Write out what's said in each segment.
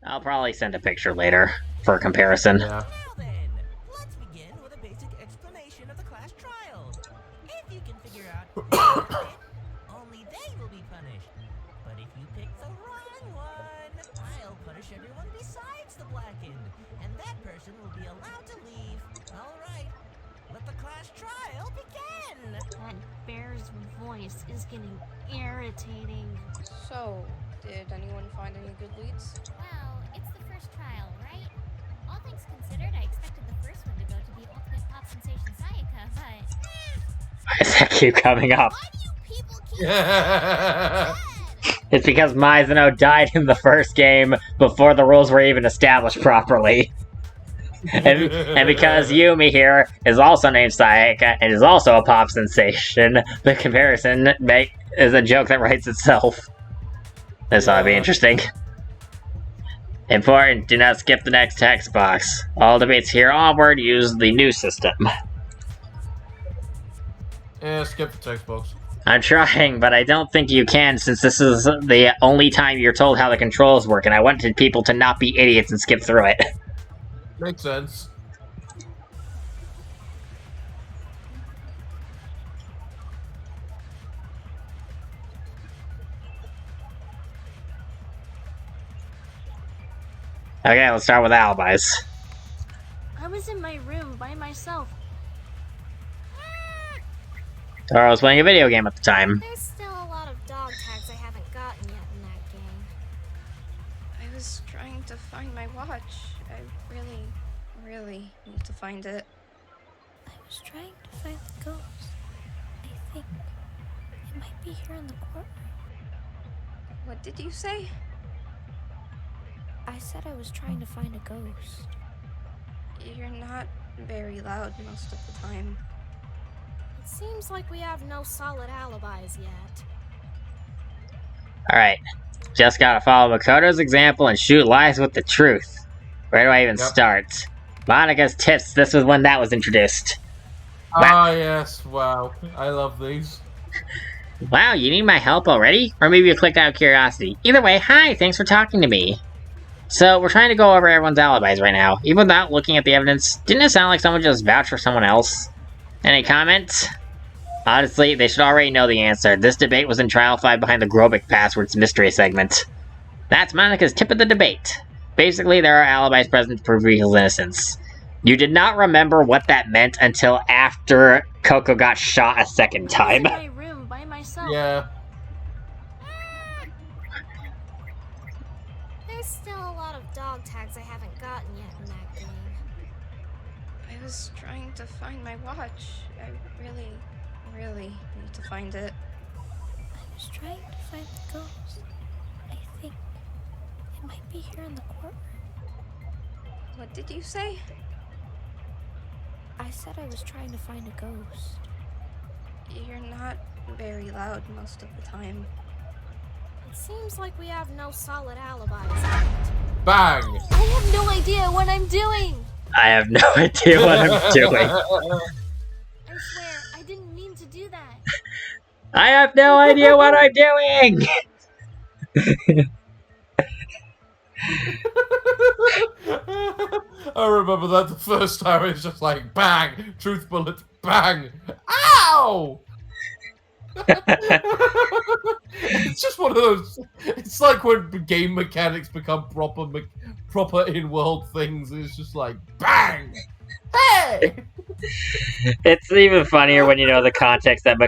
I'll probably send a picture later for comparison. Yeah. Now then, let's begin with a basic explanation of the class trial. If you can figure out who did it, only they will be punished. But if you pick the wrong one, I'll punish everyone besides the blackened, and that person will be allowed to leave. All right, let the class trial begin. That bear's voice is getting irritating. So, did anyone find any good leads? Well, it's the first trial, right? All things considered, I expected the first one to go to the ultimate pop sensation Sayaka, but... Why does that keep coming up? Why do you people keep saying It's because Mizuno died in the first game before the rules were even established properly. and because Yumi here is also named Sayaka and is also a pop sensation, the comparison is a joke that writes itself. This ought to be interesting. Important, do not skip the next text box. All debates here onward use the new system. Yeah, skip the text box. I'm trying, but I don't think you can since this is the only time you're told how the controls work, and I wanted people to not be idiots and skip through it. Makes sense. Okay, let's start with alibis. I was in my room by myself. Toro was playing a video game at the time. There's still a lot of dog tags I haven't gotten yet in that game. I was trying to find my watch. I really need to find it. I was trying to find the ghost. I think it might be here in the courtroom. What did you say? I said I was trying to find a ghost. You're not very loud most of the time. It seems like we have no solid alibis yet. Alright, just gotta follow Makoto's example and shoot lies with the truth. Where do I even start? Monica's tips, this was when that was introduced. Ah, yes, wow. I love these. Wow, you need my help already? Or maybe you clicked out of curiosity. Either way, hi, thanks for talking to me. So, we're trying to go over everyone's alibis right now. Even without looking at the evidence, didn't it sound like someone just vouched for someone else? Any comments? Honestly, they should already know the answer. This debate was in Trial 5 behind the Grobik passwords mystery segment. That's Monica's tip of the debate. Basically, there are alibis present to prove Riku's innocence. You did not remember what that meant until after Coco got shot a second time. I was in my room by myself. Yeah. There's still a lot of dog tags I haven't gotten yet in that game. I was trying to find my watch. I really need to find it. I was trying to find the ghost. I think it might be here in the courtroom. What did you say? I said I was trying to find a ghost. You're not very loud most of the time. It seems like we have no solid alibis yet. Bang! I have no idea what I'm doing. I have no idea what I'm doing. I swear, I didn't mean to do that. I have no idea what I'm doing! I remember that the first time it's just like bang, truth bullet, bang, ow! It's just one of those. It's like when game mechanics become proper in-world things. It's just like bang, hey. It's even funnier when you know the context that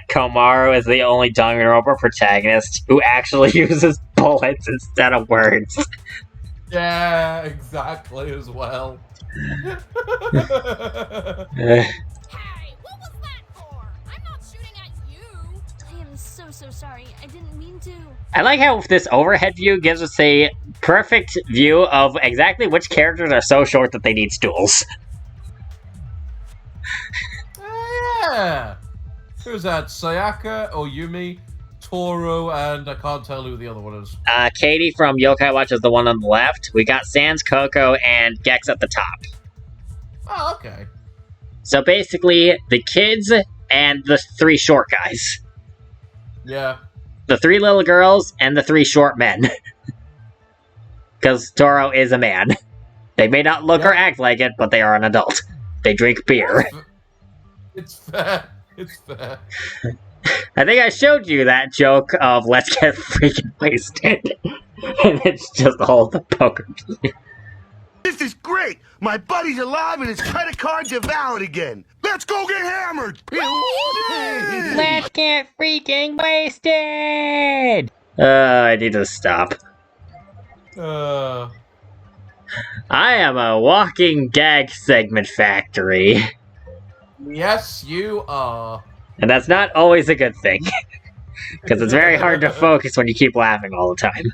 Komaru is the only Danganronpa protagonist who actually uses bullets instead of words. Yeah, exactly as well. Hey, what was that for? I'm not shooting at you. I am so sorry. I didn't mean to. I like how this overhead view gives us a perfect view of exactly which characters are so short that they need stools. Yeah. Who's that? Sayaka, Oyumi, Toro, and I can't tell who the other one is. Katie from Yokai Watch is the one on the left. We got Sans, Coco, and Gex at the top. Oh, okay. So basically, the kids and the three short guys. Yeah. The three little girls and the three short men. Because Toro is a man. They may not look or act like it, but they are an adult. They drink beer. It's fair. It's fair. I think I showed you that joke of let's get freaking wasted. And it's just all the poker. This is great! My buddy's alive and his credit cards are valid again! Let's go get hammered! Let's get freaking wasted! I need to stop. I am a walking gag segment factory. Yes, you are. And that's not always a good thing. Because it's very hard to focus when you keep laughing all the time.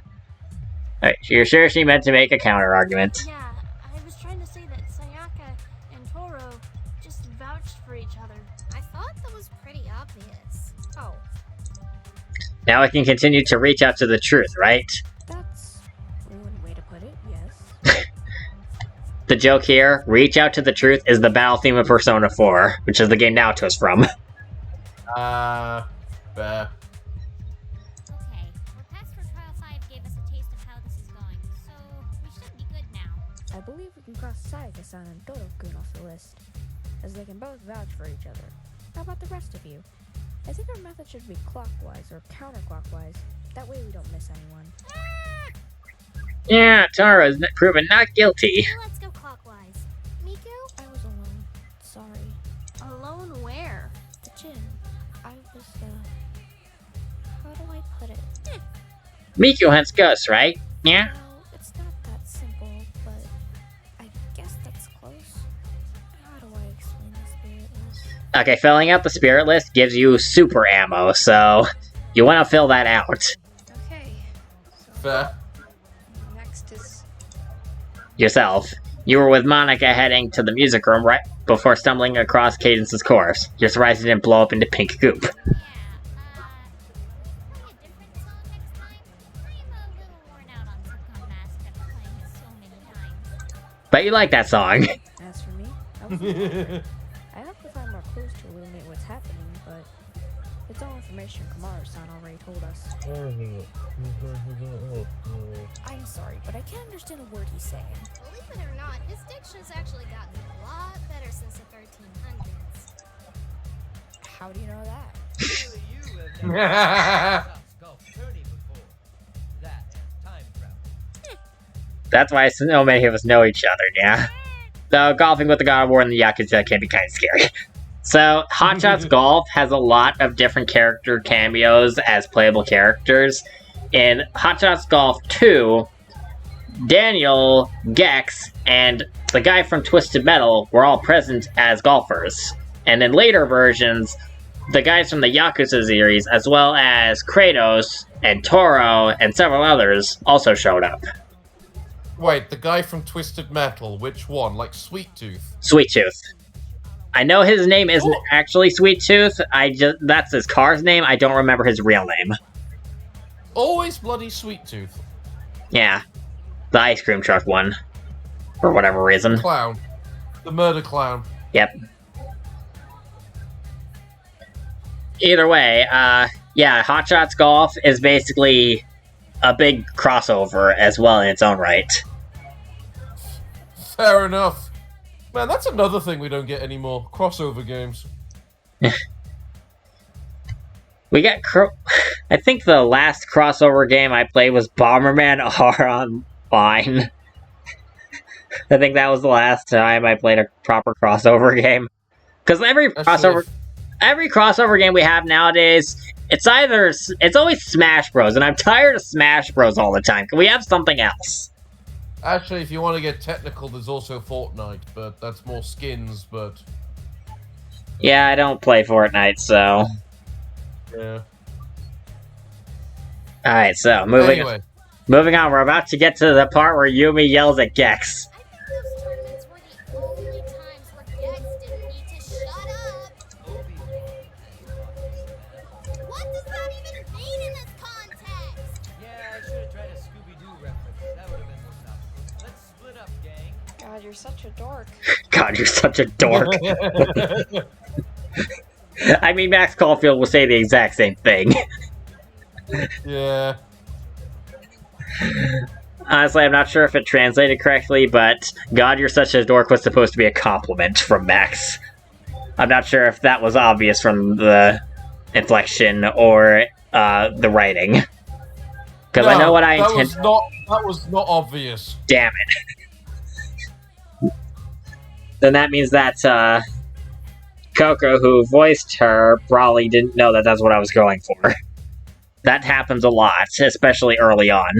Alright, you're sure she meant to make a counter-argument? Yeah, I was trying to say that Sayaka and Toro just vouched for each other. I thought that was pretty obvious. Oh, Now I can continue to reach out to the truth, right? That's one way to put it, yes. The joke here, reach out to the truth, is the battle theme of Persona 4, which is the game Naoto's from. Fair. okay. Well, past for Trial 5 gave us a taste of how this is going, so we should be good now. I believe we can cross Sayaka-san and Toro-kun off the list, as they can both vouch for each other. How about the rest of you? I think our method should be clockwise or counterclockwise. That way we don't miss anyone. Yeah, Taro is proven not guilty. Let's go clockwise. Miku? I was alone. Sorry. Alone where? The gym. I was, how do I put it? Miku hunts ghosts, right? Yeah? Well, it's not that simple, but I guess that's close. How do I explain the spirit list? Okay, filling out the spirit list gives you super ammo, so you want to fill that out. Okay. So Fair. next is Yourself. You were with Monica heading to the music room right before stumbling across Cadence's corpse. You're surprised it didn't blow up into pink goop. Yeah, probably a different song next time. I'm a little worn out on Subcon Mask after playing it so many times. But you like that song. As for me, I was I hope to find more clues to illuminate what's happening, but it's all information Kamaru-san already told us. I'm sorry, but I can't understand a word he's saying. Believe it or not, his diction's actually gotten a lot better since the 1300s. How do you know that? Clearly you have never golf tourney before. That and time travel. That's why so many of us know each other, yeah? Though golfing with the God of War and the Yakuza can be kind of scary. So, Hot Shots Golf has a lot of different character cameos as playable characters. In Hot Shots Golf 2, Daniel, Gex, and the guy from Twisted Metal were all present as golfers. And in later versions, the guys from the Yakuza series, as well as Kratos and Toro and several others, also showed up. Wait, the guy from Twisted Metal, which one? Like Sweet Tooth? Sweet Tooth. I know his name isn't actually Sweet Tooth. That's his car's name. I don't remember his real name. Always bloody Sweet Tooth. Yeah. The ice cream truck one. For whatever reason. Clown. The murder clown. Yep. Either way, yeah, Hot Shots Golf is basically a big crossover as well in its own right. Fair enough. Man, that's another thing we don't get anymore. Crossover games. We got I think the last crossover game I played was Bomberman R Online. I think that was the last time I played a proper crossover game. Because every crossover game we have nowadays, it's always Smash Bros. And I'm tired of Smash Bros. All the time. Can we have something else? Actually, if you want to get technical, there's also Fortnite, but that's more skins, but... Yeah, I don't play Fortnite, so... Yeah. Alright, so, moving on, we're about to get to the part where Yumi yells at Gex. I think those tournaments were the only times where Gex didn't need to shut up. What does that even mean in this context? Yeah, I should have tried a Scooby-Doo reference. That would have been enough. Let's split up, gang. God, you're such a dork. God, you're such a dork. I mean, Max Caulfield will say the exact same thing. Yeah. Honestly, I'm not sure if it translated correctly, but God, you're such a dork was supposed to be a compliment from Max. I'm not sure if that was obvious from the inflection or the writing. Because I know what I intend. That was not obvious. Damn it. Then that means that Coco, who voiced her, probably didn't know that that's what I was going for. That happens a lot, especially early on.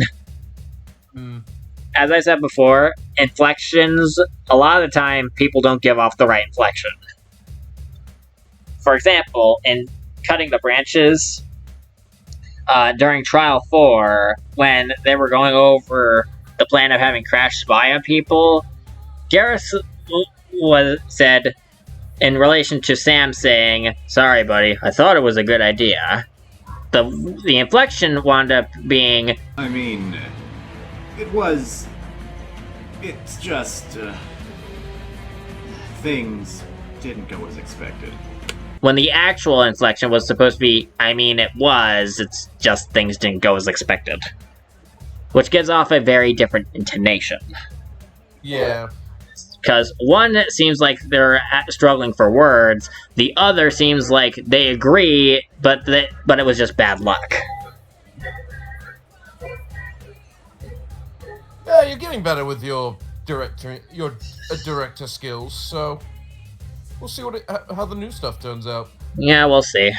As I said before, inflections, a lot of the time, people don't give off the right inflection. For example, in Cutting the Branches, during Trial 4, when they were going over the plan of having Crash spy on people, Garrus said, in relation to Sam saying, "Sorry, buddy, I thought it was a good idea," the inflection wound up being, I mean, it's just, things didn't go as expected. when the actual inflection was supposed to be, I mean, it's just things didn't go as expected. Which gives off a very different intonation. Yeah. Because one seems like they're struggling for words, the other seems like they agree, but it was just bad luck. Yeah, you're getting better with your director skills, so we'll see how the new stuff turns out. Yeah, we'll see.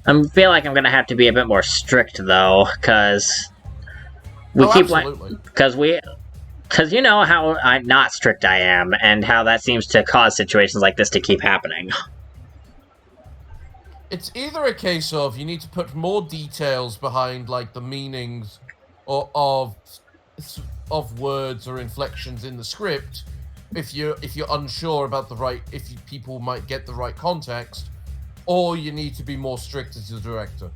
I feel like I'm gonna have to be a bit more strict though, because because you know how not strict I am, and how that seems to cause situations like this to keep happening. It's either a case of you need to put more details behind, like, the meanings of words or inflections in the script, if you're unsure about people might get the right context, or you need to be more strict as a director.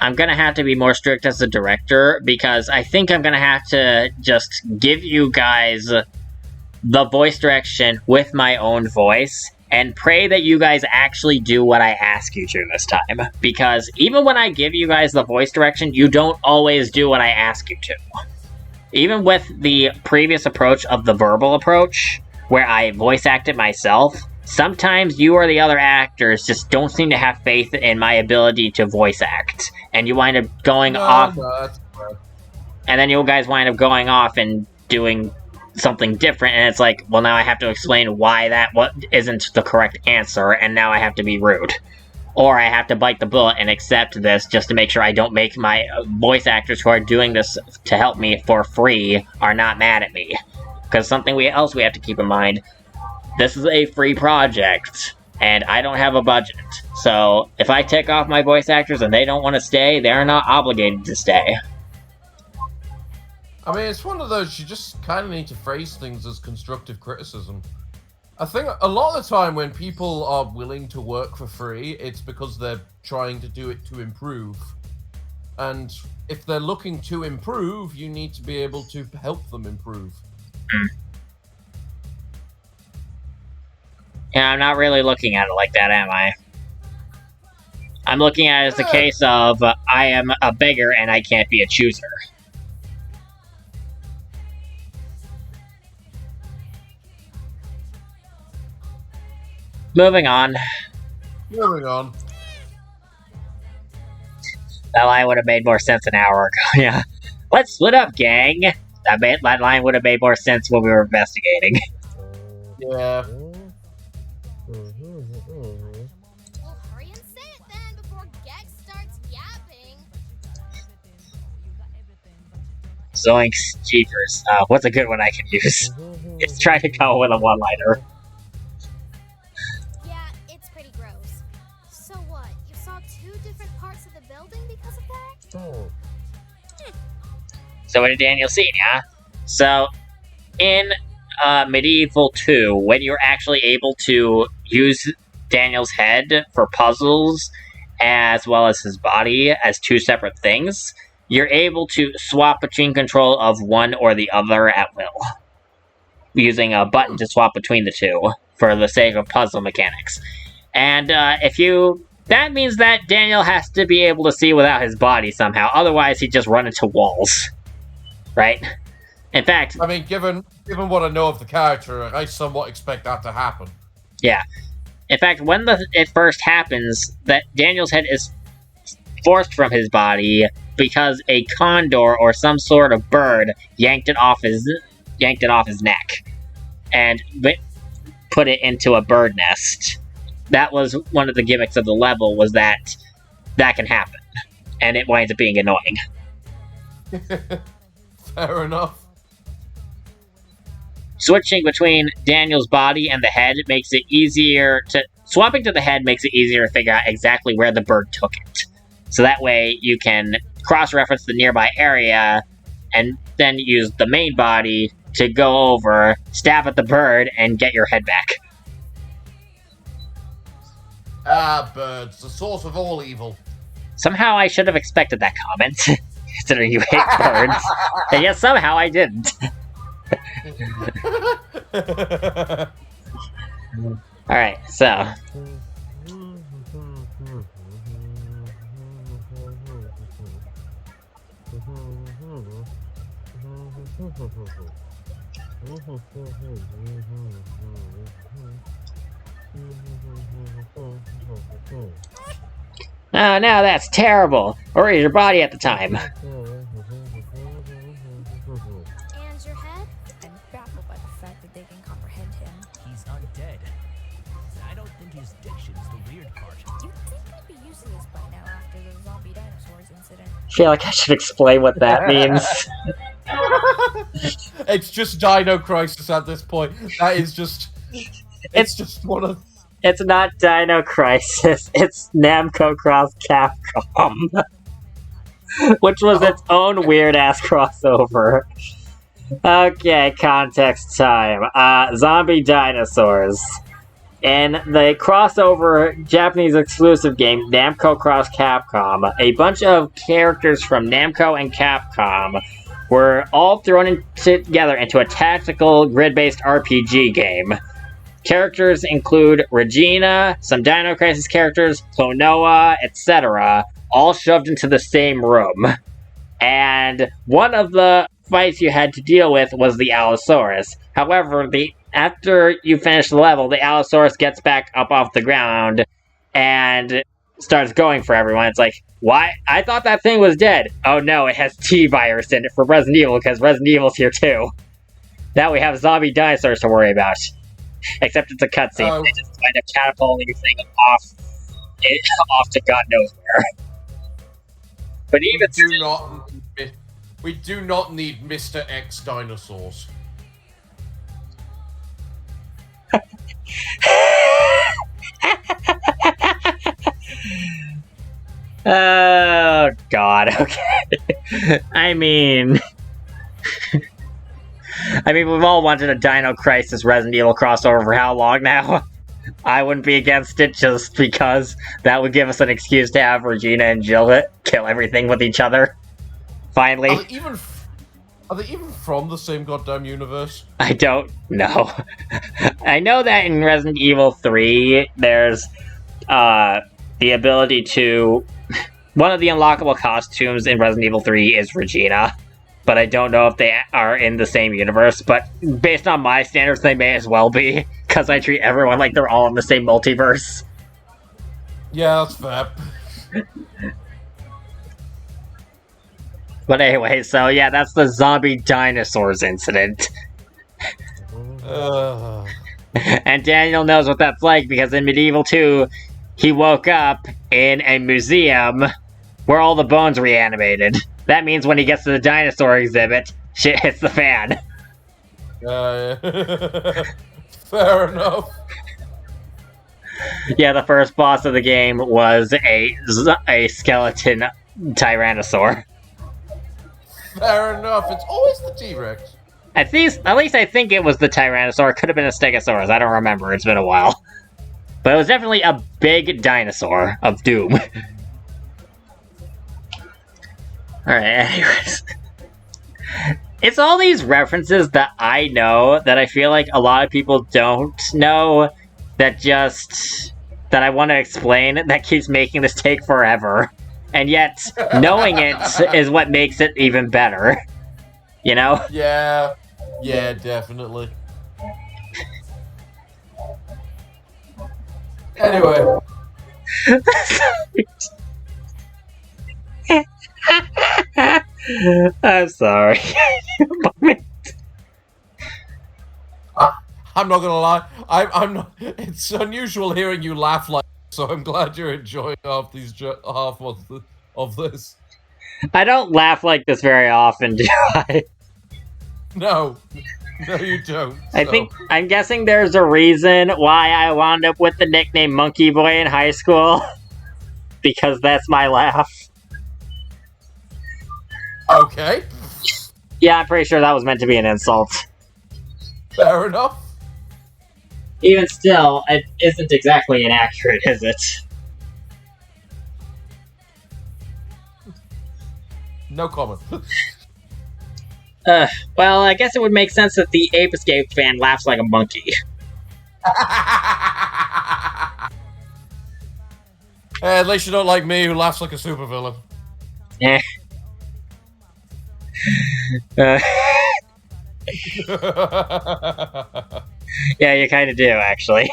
I'm gonna have to be more strict as a director, because I think I'm gonna have to just give you guys the voice direction with my own voice, and pray that you guys actually do what I ask you to this time. Because even when I give you guys the voice direction, you don't always do what I ask you to. Even with the previous approach of the verbal approach, where I voice acted myself, sometimes you or the other actors just don't seem to have faith in my ability to voice act. And you wind up going off... And then you guys wind up going off and doing something different, and it's like, well, now I have to explain why that isn't the correct answer, and now I have to be rude. Or I have to bite the bullet and accept this just to make sure I don't make my voice actors who are doing this to help me for free are not mad at me. Because something else we have to keep in mind, this is a free project, and I don't have a budget. So, if I take off my voice actors and they don't want to stay, they're not obligated to stay. I mean, it's one of those, you just kind of need to phrase things as constructive criticism. I think a lot of the time when people are willing to work for free, it's because they're trying to do it to improve. And if they're looking to improve, you need to be able to help them improve. Yeah, I'm not really looking at it like that, am I? I'm looking at it as a case of, I am a beggar and I can't be a chooser. Moving on. Moving on. That line would have made more sense an hour ago, yeah. Let's split up, gang! That line would have made more sense when we were investigating. Yeah. Well, hurry and say it then before Gex starts yapping. Zoinks, jeepers. What's a good one I can use? It's trying to come with a one-liner. Yeah, it's pretty gross. So what? You saw two different parts of the building because of that? So what did Daniel see, yeah? So, in Medieval 2, when you're actually able to use Daniel's head for puzzles, as well as his body, as two separate things, you're able to swap between control of one or the other at will, using a button to swap between the two, for the sake of puzzle mechanics. And that means that Daniel has to be able to see without his body somehow, otherwise he'd just run into walls. right? In fact, I mean, given what I know of the character, I somewhat expect that to happen. yeah. In fact, when it first happens, that Daniel's head is forced from his body because a condor or some sort of bird yanked it off his neck and put it into a bird nest. That was one of the gimmicks of the level, was that can happen, and it winds up being annoying. Fair enough. Switching between Daniel's body and the head makes it easier to... Swapping to the head makes it easier to figure out exactly where the bird took it. So that way you can cross-reference the nearby area and then use the main body to go over, stab at the bird, and get your head back. Ah, birds, the source of all evil. Somehow I should have expected that comment, considering you hate birds. And yet somehow I didn't. Alright, so... Oh, no, that's terrible. Or is your body at the time? And your head? I'm baffled by the fact that they can comprehend him. He's undead. I don't think his diction's the weird part. You'd think I'd be used to this by now after the zombie dinosaurs incident. I feel like I should explain what that means. It's just Dino Crisis at this point. That is just... It's just one of... It's not Dino Crisis, it's Namco Cross Capcom. Which was its own weird-ass crossover. Okay, context time. Zombie dinosaurs. In the crossover Japanese exclusive game Namco Cross Capcom, a bunch of characters from Namco and Capcom were all thrown together into a tactical grid-based RPG game. Characters include Regina, some Dino Crisis characters, Klonoa, etc., all shoved into the same room. And one of the fights you had to deal with was the Allosaurus. However, after you finish the level, the Allosaurus gets back up off the ground and starts going for everyone. It's like, why? I thought that thing was dead. Oh no, it has T-virus in it for Resident Evil, because Resident Evil's here too. Now we have zombie dinosaurs to worry about. Except it's a cutscene. They just kind of catapult your thing off to God knows where. But even we do not need Mr. X dinosaurs. Oh God. Okay. I mean, we've all wanted a Dino Crisis Resident Evil crossover for how long now? I wouldn't be against it just because that would give us an excuse to have Regina and Jill kill everything with each other. Finally. Are they even from the same goddamn universe? I don't know. I know that in Resident Evil 3, there's the ability to... One of the unlockable costumes in Resident Evil 3 is Regina. But I don't know if they are in the same universe. But based on my standards, they may as well be. Because I treat everyone like they're all in the same multiverse. Yeah, that's fair. But anyway, so yeah, that's the zombie dinosaurs incident. And Daniel knows what that's like, because in Medieval 2, he woke up in a museum where all the bones reanimated. That means when he gets to the dinosaur exhibit, shit hits the fan. Fair enough. Yeah, the first boss of the game was a skeleton tyrannosaur. Fair enough. It's always the T-Rex. At least I think it was the Tyrannosaur. It could have been a Stegosaurus. I don't remember. It's been a while. But it was definitely a big dinosaur of doom. Alright, anyways. It's all these references that I know that I feel like a lot of people don't know that I want to explain that keeps making this take forever. And yet, knowing it is what makes it even better. You know? Yeah. Yeah, definitely. Anyway. I'm sorry. I'm not gonna lie. I'm not. It's unusual hearing you laugh like. So I'm glad you're enjoying half of this. I don't laugh like this very often, do I? No, you don't. I'm guessing there's a reason why I wound up with the nickname Monkey Boy in high school. Because that's my laugh. Okay. Yeah, I'm pretty sure that was meant to be an insult. Fair enough. Even still, it isn't exactly inaccurate, is it? No comment. Well, I guess it would make sense that the Ape Escape fan laughs like a monkey. At least you don't like me, who laughs like a supervillain. Eh. Yeah, you kind of do, actually.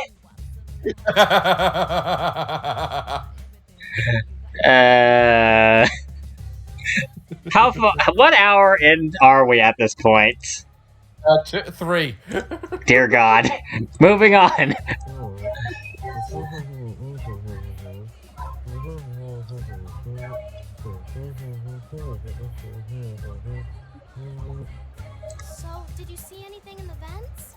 What hour in are we at this point? 3. Dear God. Moving on. So, did you see anything in the vents?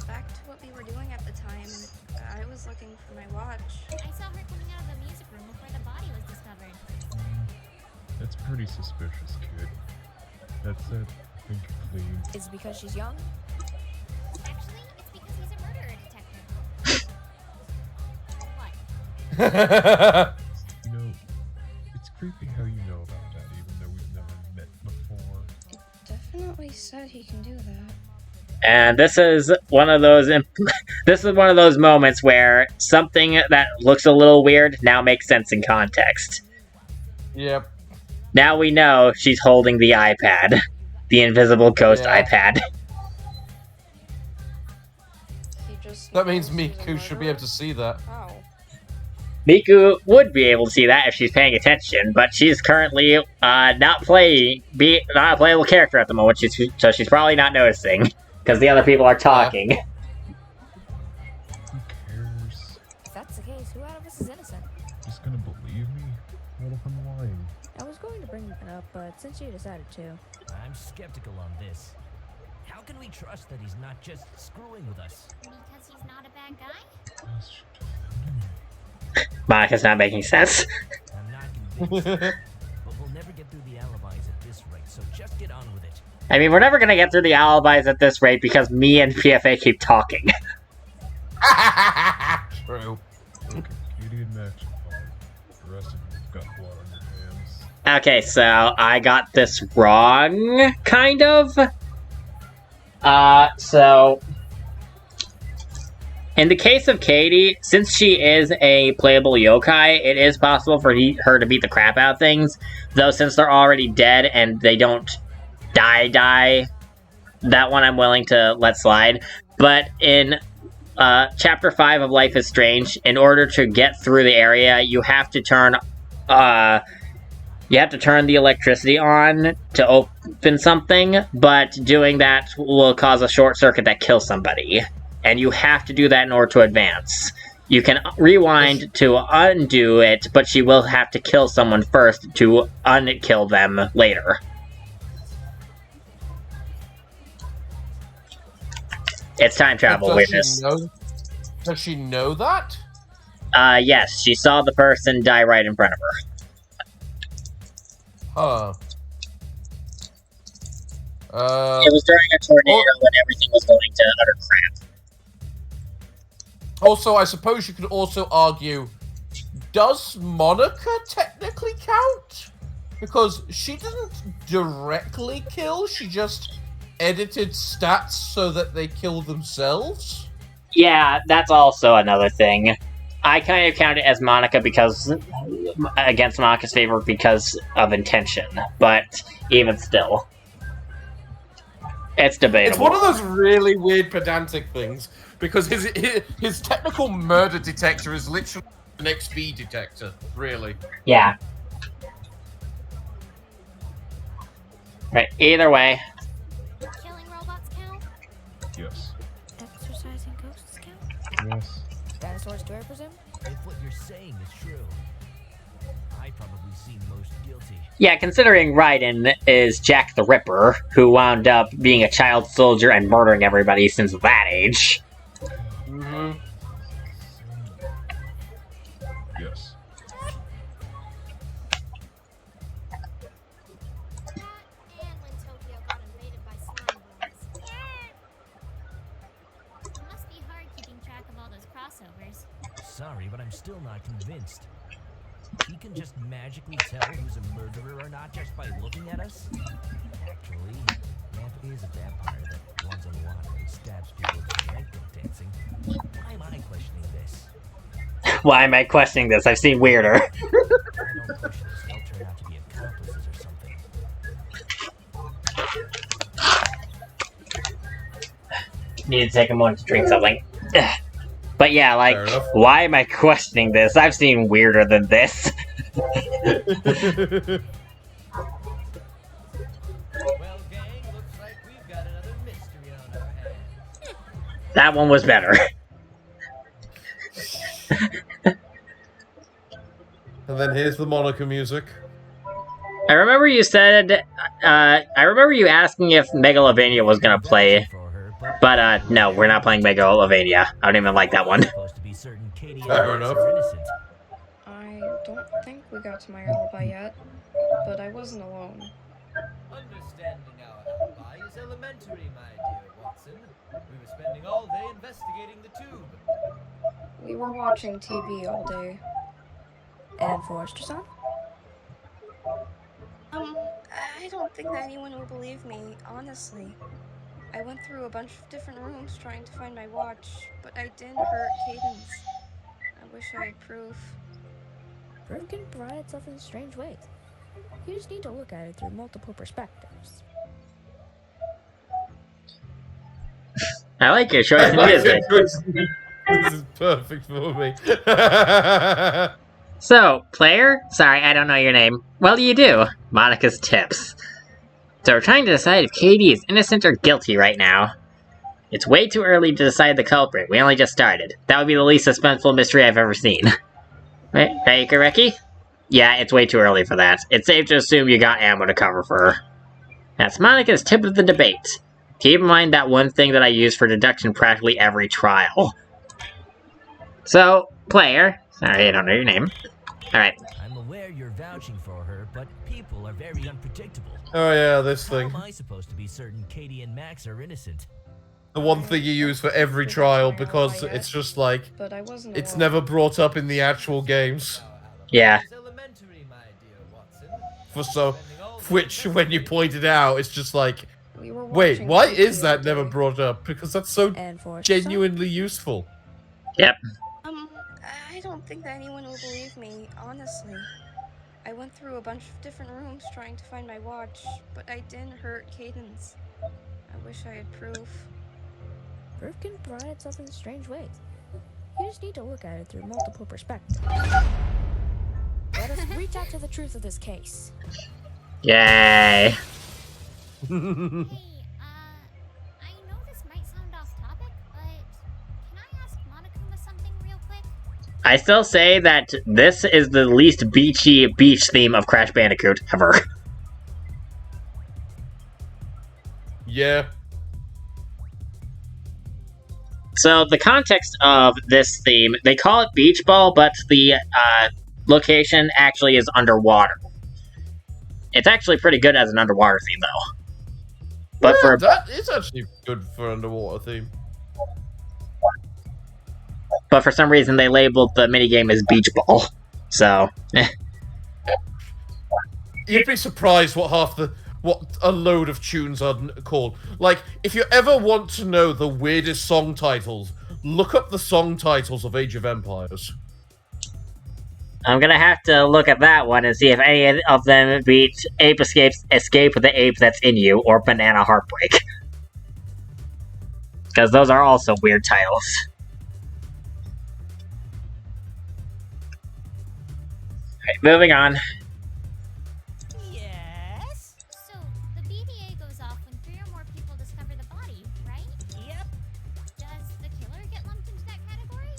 Back to what we were doing at the time. I was looking for my watch. I saw her coming out of the music room before the body was discovered. That's pretty suspicious, kid. That said, I think you're clean. Is it because she's young? Actually, it's because he's a murderer detective. What? You know, it's creepy how you know about that, even though we've never met before. Definitely said he can do that. And this is one of those moments where something that looks a little weird now makes sense in context. Yep. Now we know she's holding the iPad. The invisible ghost iPad. That means Miku should be able to see that. Oh. Miku would be able to see that if she's paying attention, but she's currently not a playable character at the moment, so she's probably not noticing, because the other people are talking. Who cares? If that's the case, who out of us is innocent? Just gonna believe me? What if I'm lying? I was going to bring it up, but since you decided to. I'm skeptical on this. How can we trust that he's not just screwing with us? Because he's not a bad guy? Monica's not making sense. I'm not convinced. But we'll never get through the alibis at this rate, so just get on with it. I mean, we're never gonna get through the alibis at this rate because me and PFA keep talking. True. Okay, Katie and Max are fine. The rest of you've got blood on your hands. Okay, so I got this wrong, kind of. So in the case of Katie, since she is a playable yokai, it is possible for her to beat the crap out of things. Though since they're already dead and they don't die, that one I'm willing to let slide. But in Chapter 5 of Life is Strange, in order to get through the area, you have to turn the electricity on to open something, but doing that will cause a short circuit that kills somebody. And you have to do that in order to advance. You can rewind to undo it, but she will have to kill someone first to unkill them later. It's time travel, witness. Does she know that? Yes, she saw the person die right in front of her. Huh. It was during a tornado when everything was going to utter crap. Also, I suppose you could also argue, does Monica technically count? Because she didn't directly kill, she just edited stats so that they kill themselves? Yeah, that's also another thing. I kind of count it as Monica because against Monica's favor because of intention, but even still, it's debatable. It's one of those really weird pedantic things because his technical murder detector is literally an XP detector, really. Yeah. Right. Either way. Killing robots count? Yes. Exercising ghosts count? Yes. Dinosaurs too, I presume? If what you're saying is true, I probably seem most guilty. Yeah, considering Raiden is Jack the Ripper, who wound up being a child soldier and murdering everybody since that age. Mm-hmm. Yes. And when Tokyo got invaded by slime balls. It must be hard keeping track of all those crossovers. Sorry, but I'm still not convinced. He can just magically tell who's a murderer or not just by looking at us? Actually, Matt is a vampire that runs on water and stabs people with flamenco dancing. Why am I questioning this? Why am I questioning this? I've seen weirder. I don't question this. They'll turn out to be accomplices or something. Need to take a moment to drink something. But yeah, like, Fair enough. why am I questioning this? I've seen weirder than this. Well, gang, looks like we've got another mystery on our hands. That one was better. And then here's the Monica music. I remember you said, I remember you asking if Megalovania was gonna play, but no, we're not playing Megalovania. I don't even like that one. Supposed to be certain Katie and Fair Max enough. are innocent. I don't think we got to my alibi yet, but I wasn't alone. Understanding our alibi is elementary, my dear Watson. We were spending all day investigating the tube. We were watching TV all day. And Forrester-san? I don't think that anyone will believe me, honestly. I went through a bunch of different rooms trying to find my watch, but I didn't hurt Cadence. I wish I had proof. Proof can provide itself in strange ways. You just need to look at it through multiple perspectives. I like your choice in music. This is perfect for me. So, player? Sorry, I don't know your name. Well, you do. Monica's tips. So we're trying to decide if Katie is innocent or guilty right now. It's way too early to decide the culprit. We only just started. That would be the least suspenseful mystery I've ever seen. Right, Kareki? Yeah, it's way too early for that. It's safe to assume you got ammo to cover for her. That's Monica's tip of the debate. Keep in mind that one thing that I use for deduction practically every trial. So, player. Sorry, I don't know your name. Alright. I'm aware you're vouching for her, but people are very unpredictable. Oh yeah, this How thing. am I supposed to be certain Katie and Max are innocent? The one thing you use for every trial because it's just like, But I wasn't it's alone. never brought up in the actual games. Yeah. It's elementary, my dear Watson. For so, which when you point it out, it's just like, We were wait, watching why TV is all that never day. brought up? Because that's so And Forrester-san? genuinely useful. Yep. I don't think that anyone will believe me, honestly. I went through a bunch of different rooms trying to find my watch, but I didn't hurt Cadence. I wish I had proof. Proof can provide itself in strange ways. You just need to look at it through multiple perspectives. Let us reach out to the truth of this case. Yay. Hey, I know this might sound off topic, but can I ask Monokuma something real quick? I still say that this is the least beachy beach theme of Crash Bandicoot ever. Yeah. So the context of this theme, they call it Beach Ball, but the location actually is underwater. It's actually pretty good as an underwater theme, though. But Yeah, for that is actually good for underwater theme. But for some reason, they labeled the minigame as Beach Ball. So, You'd be surprised what what a load of tunes are called. Like, if you ever want to know the weirdest song titles, look up the song titles of Age of Empires. I'm gonna have to look at that one and see if any of them beat Ape Escape with the Ape That's in You, or Banana Heartbreak. Because those are also weird titles. Alright, moving on. Yes? So, the BDA goes off when 3 or more people discover the body, right? Yep. Does the killer get lumped into that category?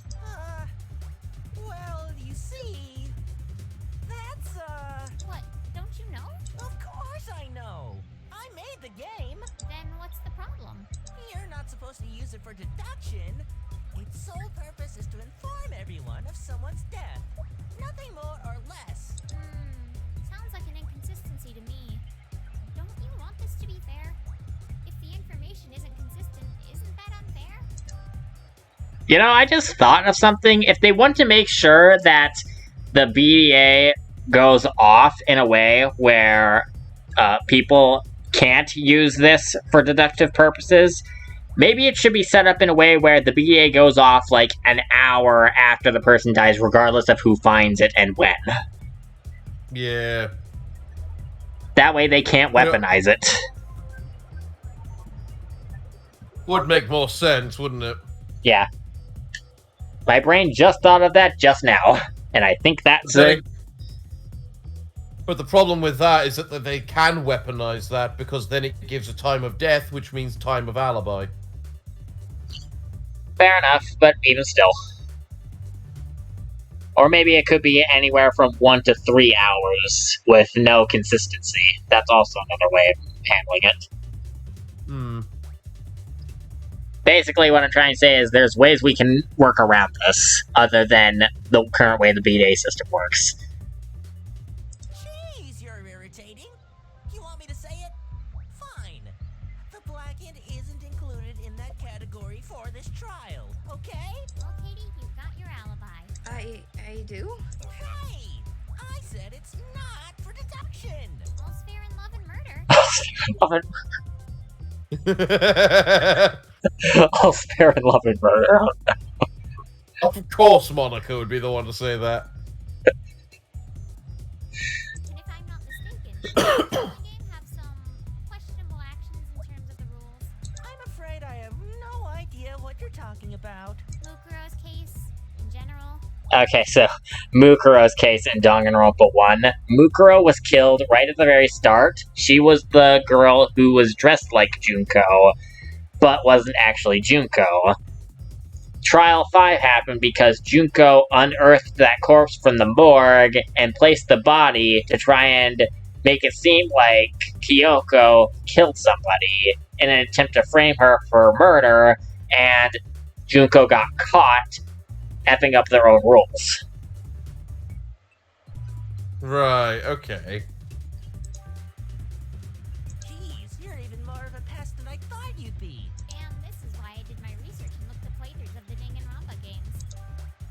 Well, you see, that's, What, don't you know? Of course I know. I made the game. Then what's the problem? You're not supposed to use it for deduction. Its sole purpose is to inform everyone of someone's death. Nothing more or less. Sounds like an inconsistency to me. Don't you want this to be fair? If the information isn't consistent, isn't that unfair? You know, I just thought of something. If they want to make sure that the BDA goes off in a way where people can't use this for deductive purposes, maybe it should be set up in a way where the BDA goes off like an hour after the person dies, regardless of who finds it and when. Yeah. That way they can't weaponize it. Would make more sense, wouldn't it? Yeah. My brain just thought of that just now, and I think that's it. But the problem with that is that they can weaponize that, because then it gives a time of death, which means time of alibi. Fair enough, but even still. Or maybe it could be anywhere from 1 to 3 hours with no consistency. That's also another way of handling it. Basically, what I'm trying to say is there's ways we can work around this, other than the current way the BDA system works. Jeez, you're irritating. You want me to say it? Fine. The blackened isn't included in that category for this trial, okay? Well, Katie, you've got your alibi. I do? Hey! I said it's not for deduction! All's fair in love and murder. All fair in love and murder. Of course Monica would be the one to say that. And if I'm not mistaken, does the game have some questionable actions in terms of the rules? I'm afraid I have no idea what you're talking about. Mukuro's case, in general? Okay, so Mukuro's case in Danganronpa 1. Mukuro was killed right at the very start. She was the girl who was dressed like Junko, but wasn't actually Junko. Trial 5 happened because Junko unearthed that corpse from the morgue and placed the body to try and make it seem like Kyoko killed somebody in an attempt to frame her for murder, and Junko got caught effing up their own rules. Right, okay. Jeez, you're even more of a pest than I thought you'd be. And this is why I did my research and looked at playthroughs of the Danganronpa games.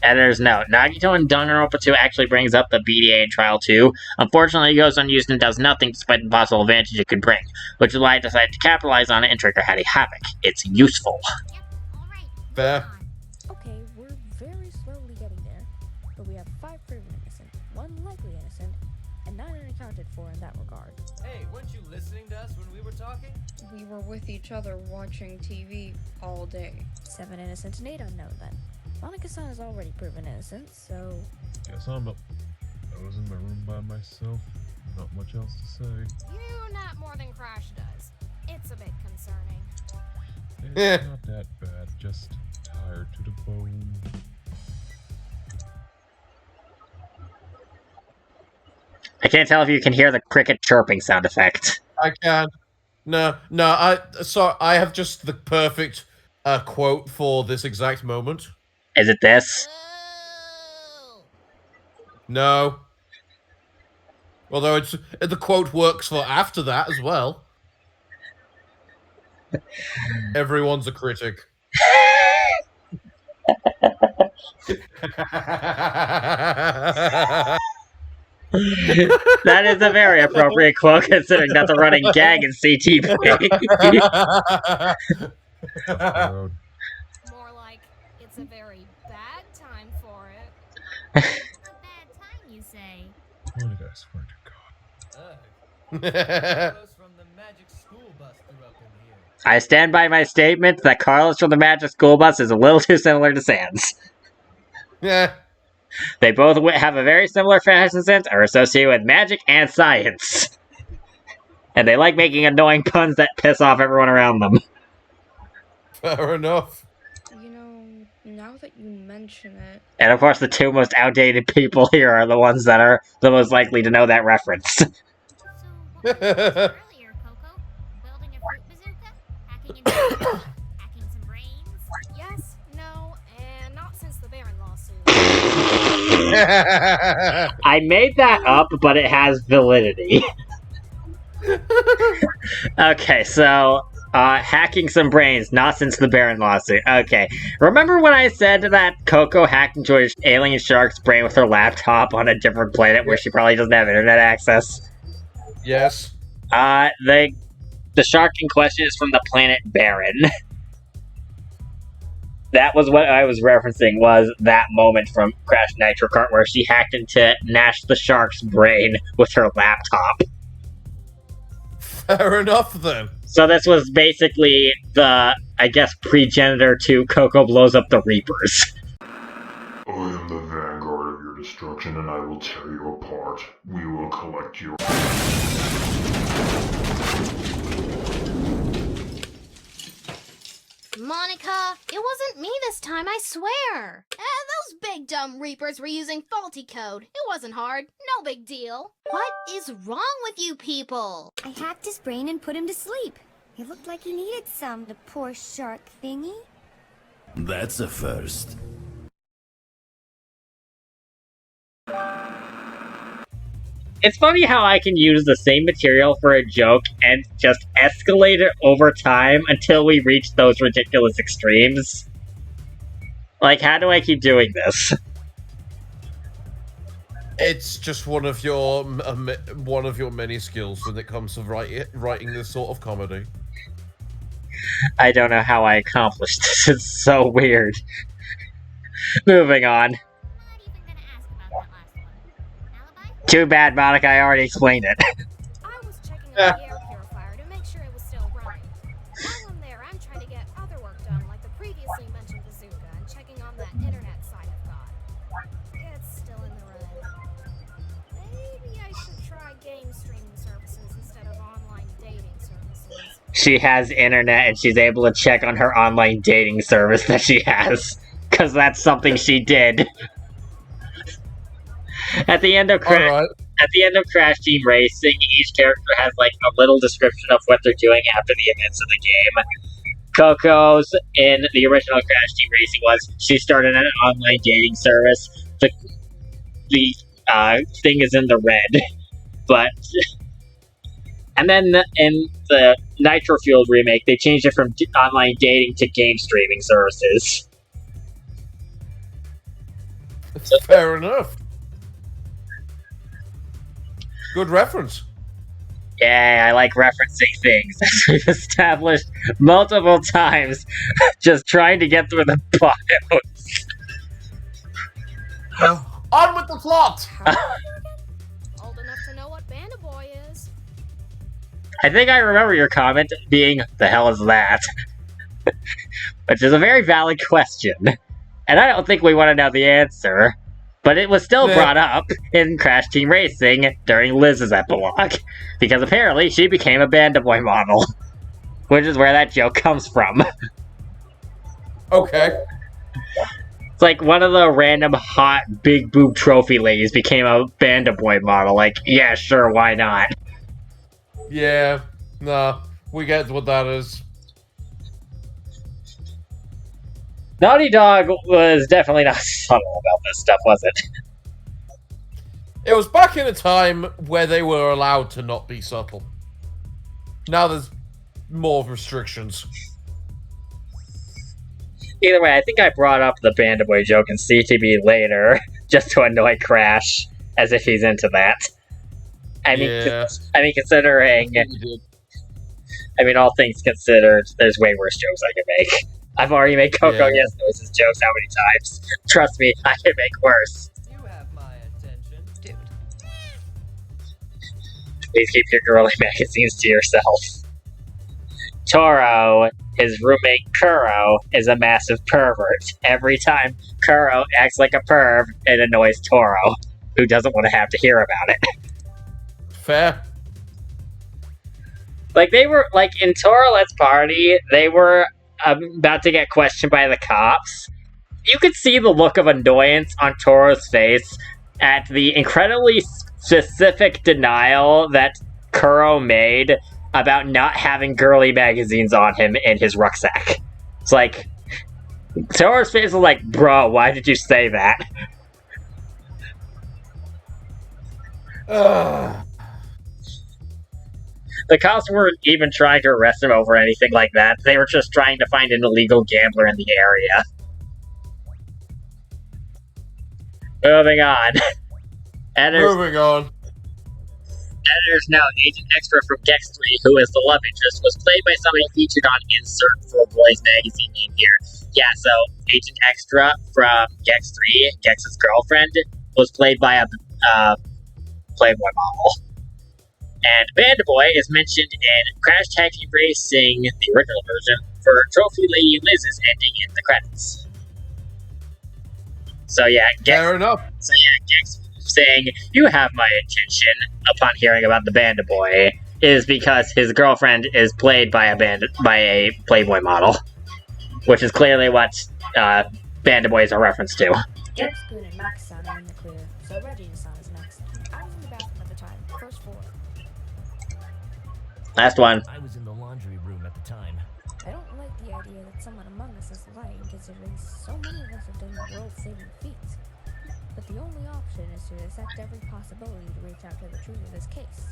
Editor's note, Nagito in Danganronpa 2 actually brings up the BDA in Trial 2. Unfortunately, it goes unused and does nothing despite the possible advantage it could bring, which is why I decided to capitalize on it and trigger Hatty Havoc. It's useful. Yep, alright. Fair. Okay, we're very slowly getting there, but we have 5 proven innocent, 1 likely innocent, and 9 unaccounted for in that regard. Hey, weren't you listening to us when we were talking? We were with each other watching TV all day. 7 innocent and 8 unknown then. Monica-san is already proven innocent, so... Guess I was in my room by myself. Not much else to say. You not more than Crash does. It's a bit concerning. It's not that bad, just tired to the bone. I can't tell if you can hear the cricket chirping sound effect. I can. No, I have just the perfect quote for this exact moment. Is it this? No. Although the quote works for after that as well. Everyone's a critic. That is a very appropriate quote considering that's a running gag in CTP. More like, it's a very bad time for it. A bad time, you say? What did I swear to God? Carlos from the Magic School Bus grew up in here. I stand by my statement that Carlos from the Magic School Bus is a little too similar to Sans. Yeah. They both have a very similar fashion sense, are associated with magic and science. And they like making annoying puns that piss off everyone around them. Fair enough. You know, now that you mention it, And of course, the two most outdated people here are the ones that are the most likely to know that reference. So, what were you doing earlier, Coco? Building a fruit bazooka? Hacking into hacking some brains? Yes, no, and not since the Baron lawsuit. I made that up, but it has validity. Okay, so, hacking some brains, not since the Baron lawsuit. Okay. Remember when I said that Coco hacked into an alien shark's brain with her laptop on a different planet where she probably doesn't have internet access? Yes. The shark in question is from the planet Baron. That was what I was referencing, was that moment from Crash Nitro Kart where she hacked into Nash the Shark's brain with her laptop. Fair enough, then. So this was basically the, I guess, progenitor to Coco blows up the Reapers. I am the vanguard of your destruction, and I will tear you apart. We will collect your... Monica, it wasn't me this time, I swear. Those big dumb Reapers were using faulty code. It wasn't hard. No big deal. What is wrong with you people? I hacked his brain and put him to sleep. He looked like he needed some, the poor shark thingy. That's a first. It's funny how I can use the same material for a joke and just escalate it over time until we reach those ridiculous extremes. Like, how do I keep doing this? It's just one of your many skills when it comes to writing this sort of comedy. I don't know how I accomplished this. It's so weird. Moving on. Too bad, Monica, I already explained it. I was checking out the air purifier to make sure it was still running. While I'm there, I'm trying to get other work done, like the previously mentioned bazooka, and checking on that internet site I've got. It's still in the red. Maybe I should try game streaming services instead of online dating services. She has internet and she's able to check on her online dating service that she has. Because that's something she did. At the end of Crash Team Racing, each character has like a little description of what they're doing after the events of the game. Coco's in the original Crash Team Racing was she started an online dating service. The thing is in the red, but and then in the Nitro Fueled remake, they changed it from online dating to game streaming services. Fair enough. Good reference. Yeah, I like referencing things, as we've established multiple times, just trying to get through the bios. On with the plot! Old enough to know what Banda Boy is. I think I remember your comment being, the hell is that? Which is a very valid question. And I don't think we want to know the answer. But it was still brought up in Crash Team Racing during Liz's epilogue. Because apparently she became a Banda Boy model. Which is where that joke comes from. Okay. It's like one of the random hot big boob trophy ladies became a Banda Boy model. Like, yeah, sure, why not? Yeah, nah, we get what that is. Naughty Dog was definitely not subtle about this stuff, was it? It was back in a time where they were allowed to not be subtle. Now there's more restrictions. Either way, I think I brought up the Banda Boy joke in CTB later, just to annoy Crash. as if he's into that. I mean, Yeah. considering... I mean, all things considered, there's way worse jokes I can make. I've already made Coco Yes Noises jokes how many times? Trust me, I can make worse. You have my attention. Dude. Please keep your girly magazines to yourself. Toro, his roommate Kuro, is a massive pervert. Every time Kuro acts like a perv, it annoys Toro, who doesn't want to have to hear about it. Fair. Like, they were, like, in Toro Let's Party, they were about to get questioned by the cops. You could see the look of annoyance on Toro's face at the incredibly specific denial that Kuro made about not having girly magazines on him in his rucksack. It's like, Toro's face was like, bro, why did you say that? The cops weren't even trying to arrest him over anything like that. They were just trying to find an illegal gambler in the area. Moving on. Moving on. Editors now, Agent Extra from Gex 3, who is the love interest, was played by somebody featured on Insert for Boys magazine name here. Yeah, so Agent Extra from Gex 3, Gex's girlfriend, was played by a Playboy model. And Banda Boy is mentioned in Crash Tag Team Racing, the original version, for Trophy Lady Liz's ending in the credits. So yeah, Fair enough. So yeah, Gex saying, "You have my attention," upon hearing about the Banda Boy, is because his girlfriend is played by a Playboy model, which is clearly what Banda Boy is a reference to. Gex, Goon, and Max-san are in the clear, so Reggie-san is next. I was in the bathroom at the time, first floor. Last one. I was in the laundry room at the time. I don't like the idea that someone among us is lying, considering so many of us have done world-saving feats. But the only option is to accept every possibility to reach out to the truth of this case.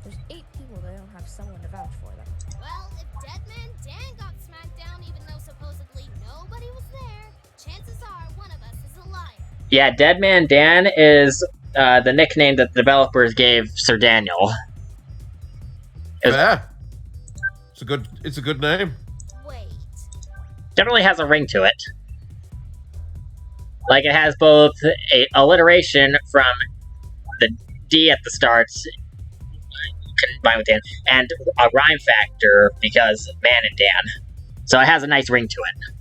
There's 8 people that don't have someone to vouch for them. Well, if Deadman Dan got smacked down even though supposedly nobody was there, chances are one of us is a liar. Yeah, Deadman Dan is the nickname that the developers gave Sir Daniel. Yeah. It's a good name. Wait. Generally has a ring to it. Like, it has both a alliteration from the D at the start, combined with Dan, and a rhyme factor because man and Dan. So it has a nice ring to it.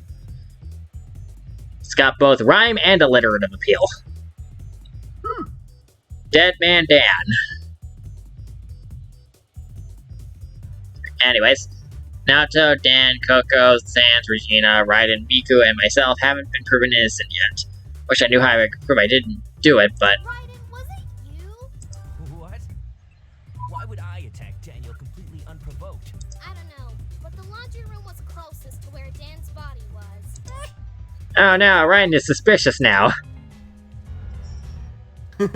It's got both rhyme and alliterative appeal. Dead Man Dan. Anyways, Naoto, Dan, Coco, Sans, Regina, Raiden, Miku, and myself haven't been proven innocent yet. Wish I knew how I could prove I didn't do it, but... Raiden, was it you? What? Why would I attack Daniel completely unprovoked? I don't know, but the laundry room was closest to where Dan's body was. Oh no, Raiden is suspicious now. Okay,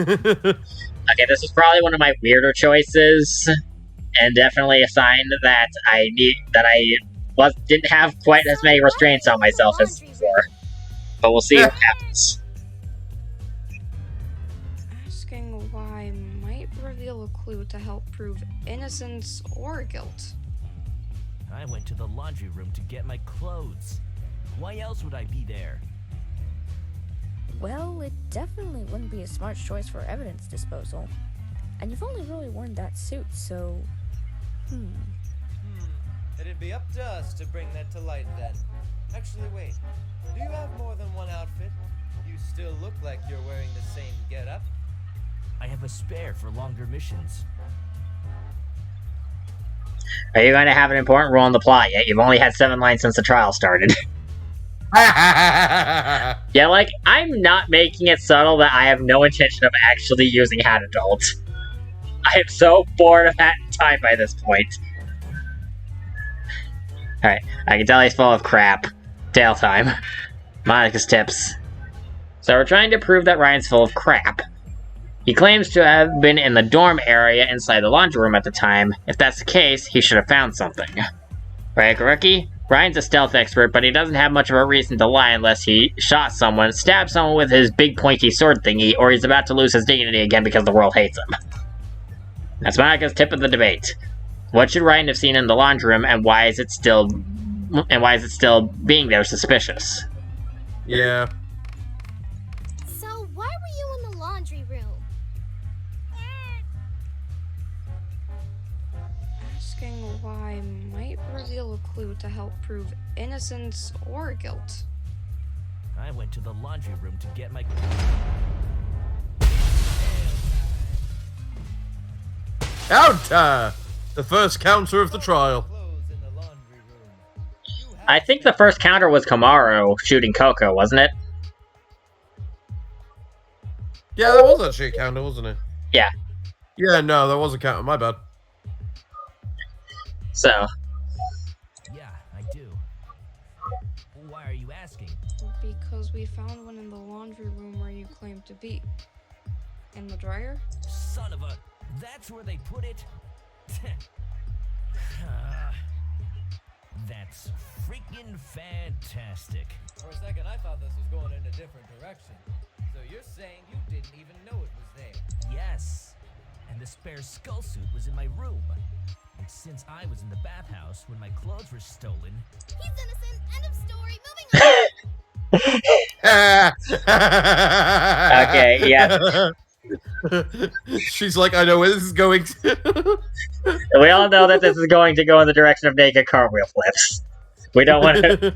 this is probably one of my weirder choices, and definitely a sign that I didn't have quite as many restraints on myself as before. But we'll see what happens. Asking why might reveal a clue to help prove innocence or guilt. I went to the laundry room to get my clothes. Why else would I be there? Well, it definitely wouldn't be a smart choice for evidence disposal. And you've only really worn that suit, so... It'd be up to us to bring that to light then. Actually, wait. Do you have more than one outfit? You still look like you're wearing the same getup. I have a spare for longer missions. Are you going to have an important role in the plot yet? You've only had 7 lines since the trial started. Yeah, like, I'm not making it subtle that I have no intention of actually using Hat Adult. I am so bored of Hat in Time by this point. Alright, I can tell he's full of crap. Tail time. Monica's tips. So we're trying to prove that Ryan's full of crap. He claims to have been in the dorm area inside the laundry room at the time. If that's the case, he should have found something. Right, Rookie? Ryan's a stealth expert, but he doesn't have much of a reason to lie unless he shot someone, stabbed someone with his big pointy sword thingy, or he's about to lose his dignity again because the world hates him. That's Monica's tip of the debate. What should Ryan have seen in the laundry room, and why is it still being there suspicious? Yeah. So, why were you in the laundry room? Asking why might reveal a clue to help prove innocence or guilt. I went to the laundry room to get my... Counter! The first counter of the trial. I think the first counter was Kamaru shooting Coco, wasn't it? Yeah, that was actually a counter, wasn't it? Yeah. Yeah, no, that was a counter. My bad. So. Yeah, I do. Why are you asking? Because we found one in the laundry room where you claimed to be. In the dryer? Son of a... That's where they put it? That's freaking fantastic. For a second, I thought this was going in a different direction. So you're saying you didn't even know it was there? Yes. And the spare skull suit was in my room. And since I was in the bathhouse when my clothes were stolen... He's innocent. End of story. Moving on. Okay, yeah. She's like, I know where this is going to. We all know that this is going to go in the direction of naked cartwheel flips. We don't want to...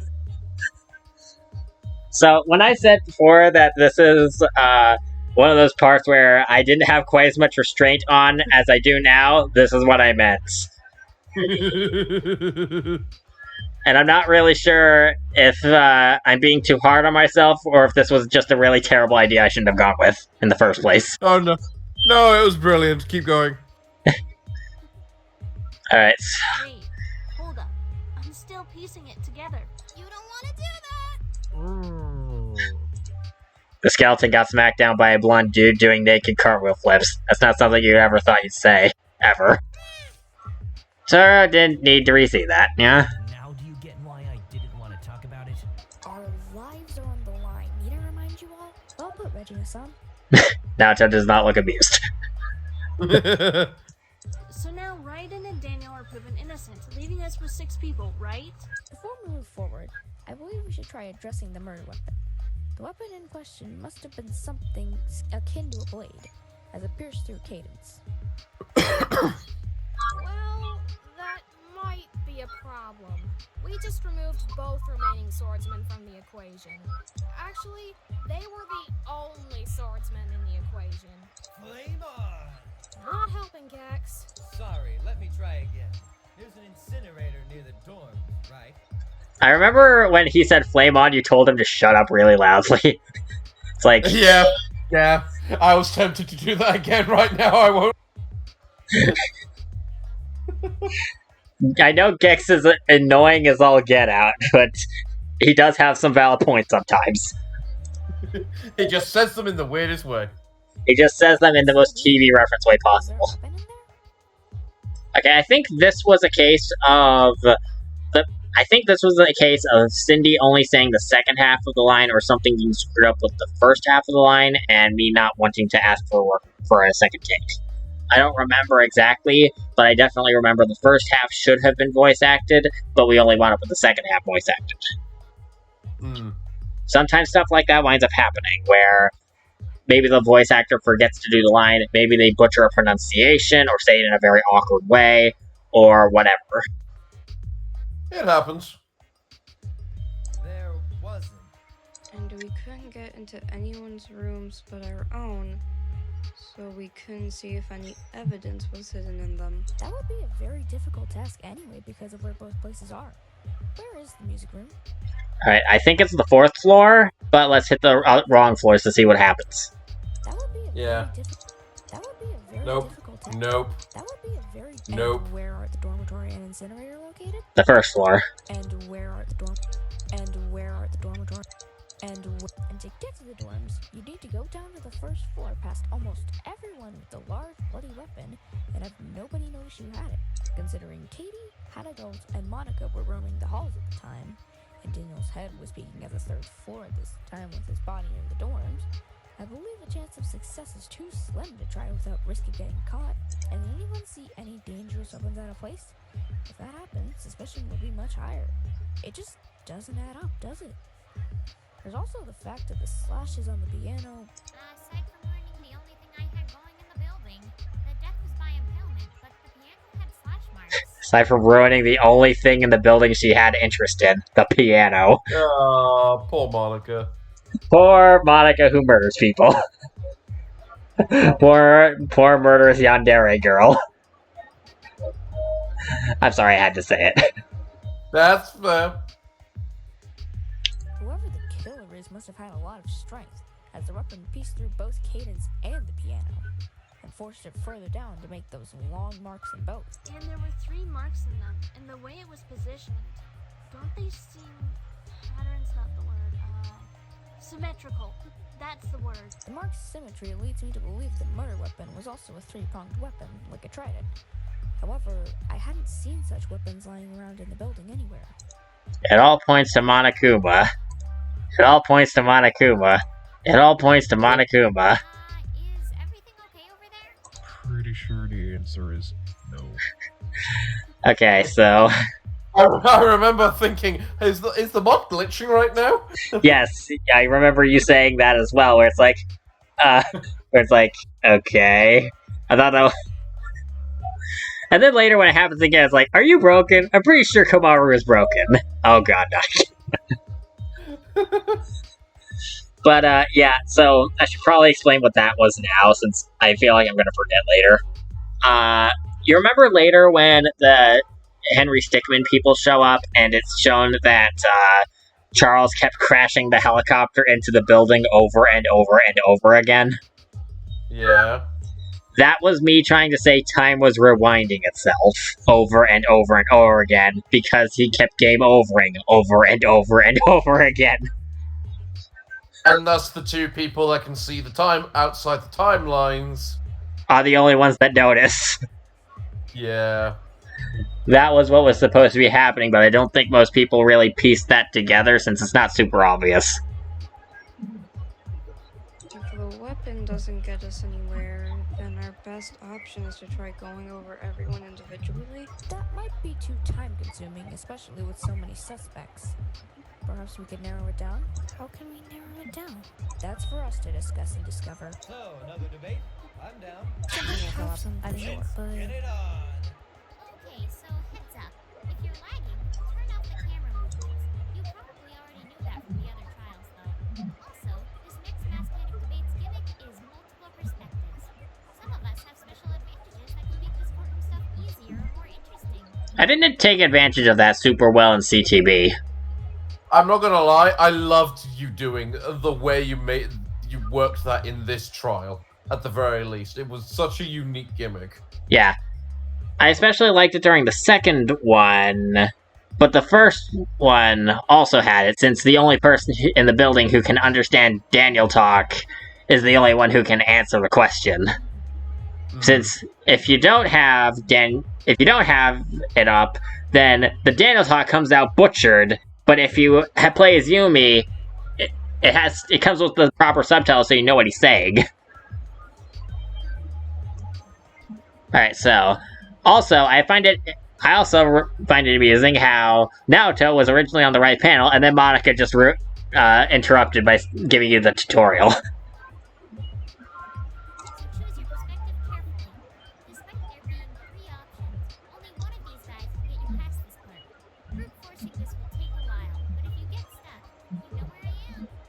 So, when I said before that this is one of those parts where I didn't have quite as much restraint on as I do now, this is what I meant. And I'm not really sure if I'm being too hard on myself, or if this was just a really terrible idea I shouldn't have gone with in the first place. Oh, no. No, it was brilliant. Keep going. Alright. Wait, hold up. I'm still piecing it together. You don't want to do that! The skeleton got smacked down by a blonde dude doing naked cartwheel flips. That's not something you ever thought you'd say. Ever. Sora didn't need to re-see that, yeah? Now do you get why I didn't want to talk about it? Our lives are on the line. Need I remind you all? I'll put Reggie in some. Naruto does not look amused. So now Raiden and Daniel are proven innocent, leaving us with 6 people, right? Before we move forward, I believe we should try addressing the murder weapon. The weapon in question must have been something akin to a blade, as it pierced through Cadence. Well, that might be a problem. We just removed both remaining swordsmen from the equation. Actually, they were the only swordsmen in the equation. Flame on! Not helping, Gex. Sorry, let me try again. There's an incinerator near the dorm, right? I remember when he said flame on, you told him to shut up really loudly. It's like... Yeah. I was tempted to do that again right now. I won't. I know Gex is annoying as all get out, but he does have some valid points sometimes. He just says them in the weirdest way. He just says them in the most TV reference way possible. Okay, I think this was a case of... Cindy only saying the second half of the line, or something being screwed up with the first half of the line, and me not wanting to ask for a second take. I don't remember exactly, but I definitely remember the first half should have been voice acted, but we only wound up with the second half voice acted. Sometimes stuff like that winds up happening, where maybe the voice actor forgets to do the line, maybe they butcher a pronunciation, or say it in a very awkward way, or whatever. It happens. There wasn't. And we couldn't get into anyone's rooms but our own, so we couldn't see if any evidence was hidden in them. That would be a very difficult task anyway because of where both places are. Where is the music room? Alright, I think it's the 4th floor, but let's hit the wrong floors to see what happens. That would be a very difficult task. Nope. That would be a very Nope. And where are the dormitory and incinerator located? The 1st floor. And where are the dormitory? And to get to the dorms, you need to go down to the first floor past almost everyone with the large bloody weapon and have nobody notice you had it, considering Katie, Hatty, and Monica were roaming the halls at the time, and Daniel's head was peeking at the third floor at this time with his body near the dorms. I believe the chance of success is too slim to try without risking getting caught. And did anyone see any dangerous weapons out of place? If that happens, suspicion will be much higher. It just doesn't add up, does it? There's also the fact that the slashes on the piano... Aside from ruining the only thing I had going in the building, the death was by impalement, but the piano had slash marks. Aside from ruining the only thing in the building she had interest in, the piano. Oh, poor Monica. Poor Monica who murders people. poor murderous yandere girl. I'm sorry I had to say it. That's fair. Whoever the killer is must have had a lot of strength, as the weapon pieced through both Cadence and the piano, and forced it further down to make those long marks in both. And there were 3 marks in them, and the way it was positioned, don't they seem... pattern's not the word, symmetrical. That's the word. The mark's symmetry leads me to believe the murder weapon was also a 3-pronged weapon, like a trident. However, I hadn't seen such weapons lying around in the building anywhere. It all points to Monokuma. It all points to Monokuma. It all points to Monokuma. Is everything okay over there? Pretty sure the answer is no. Okay, so... I remember thinking, is the mod glitching right now? Yes, I remember you saying that as well, where it's like, okay. I thought that was... And then later when it happens again, it's like, are you broken? I'm pretty sure Komaru is broken. Oh god, no. But, yeah, so I should probably explain what that was now, since I feel like I'm gonna forget later. You remember later when the Henry Stickmin people show up, and it's shown that, Charles kept crashing the helicopter into the building over and over and over again? Yeah. That was me trying to say time was rewinding itself over and over and over again, because he kept game overing over and over and over again. And thus the 2 people that can see the time outside the timelines are the only ones that notice. Yeah. That was what was supposed to be happening, but I don't think most people really pieced that together since it's not super obvious. If the weapon doesn't get us anywhere, then our best option is to try going over everyone individually. That might be too time-consuming, especially with so many suspects. Perhaps we could narrow it down? How can we narrow it down? That's for us to discuss and discover. So, another debate? I'm down. I'm sure, but... Get it on! Okay, so heads up. If you're lagging, turn off the camera movements. You probably already knew that from the other trials, though. Also, this mixed mass panic debates gimmick is multiple perspectives. Some of us have special advantages that can make this courtroom stuff easier or more interesting. I didn't take advantage of that super well in CTB. I'm not gonna lie, I loved you doing the way you worked that in this trial, at the very least. It was such a unique gimmick. Yeah. I especially liked it during the second one, but the first one also had it, since the only person in the building who can understand Daniel talk is the only one who can answer the question. Since if you don't have it up, then the Daniel talk comes out butchered. But if you play as Yumi, it comes with the proper subtitles so you know what he's saying. Alright, so... Also, I also find it amusing how Naoto was originally on the right panel, and then Monica just interrupted by giving you the tutorial.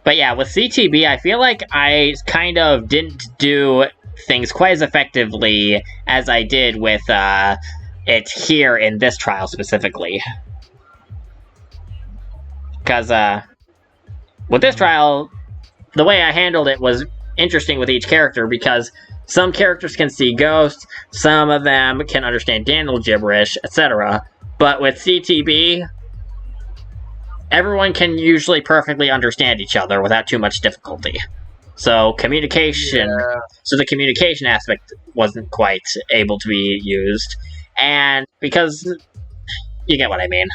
But yeah, with CTB, I feel like I kind of didn't do things quite as effectively as I did with it here in this trial specifically. Because with this trial, the way I handled it was interesting with each character, because some characters can see ghosts, some of them can understand Daniel gibberish, etc. But with CTB, everyone can usually perfectly understand each other without too much difficulty. So communication, so the communication aspect wasn't quite able to be used, and because you get what I mean.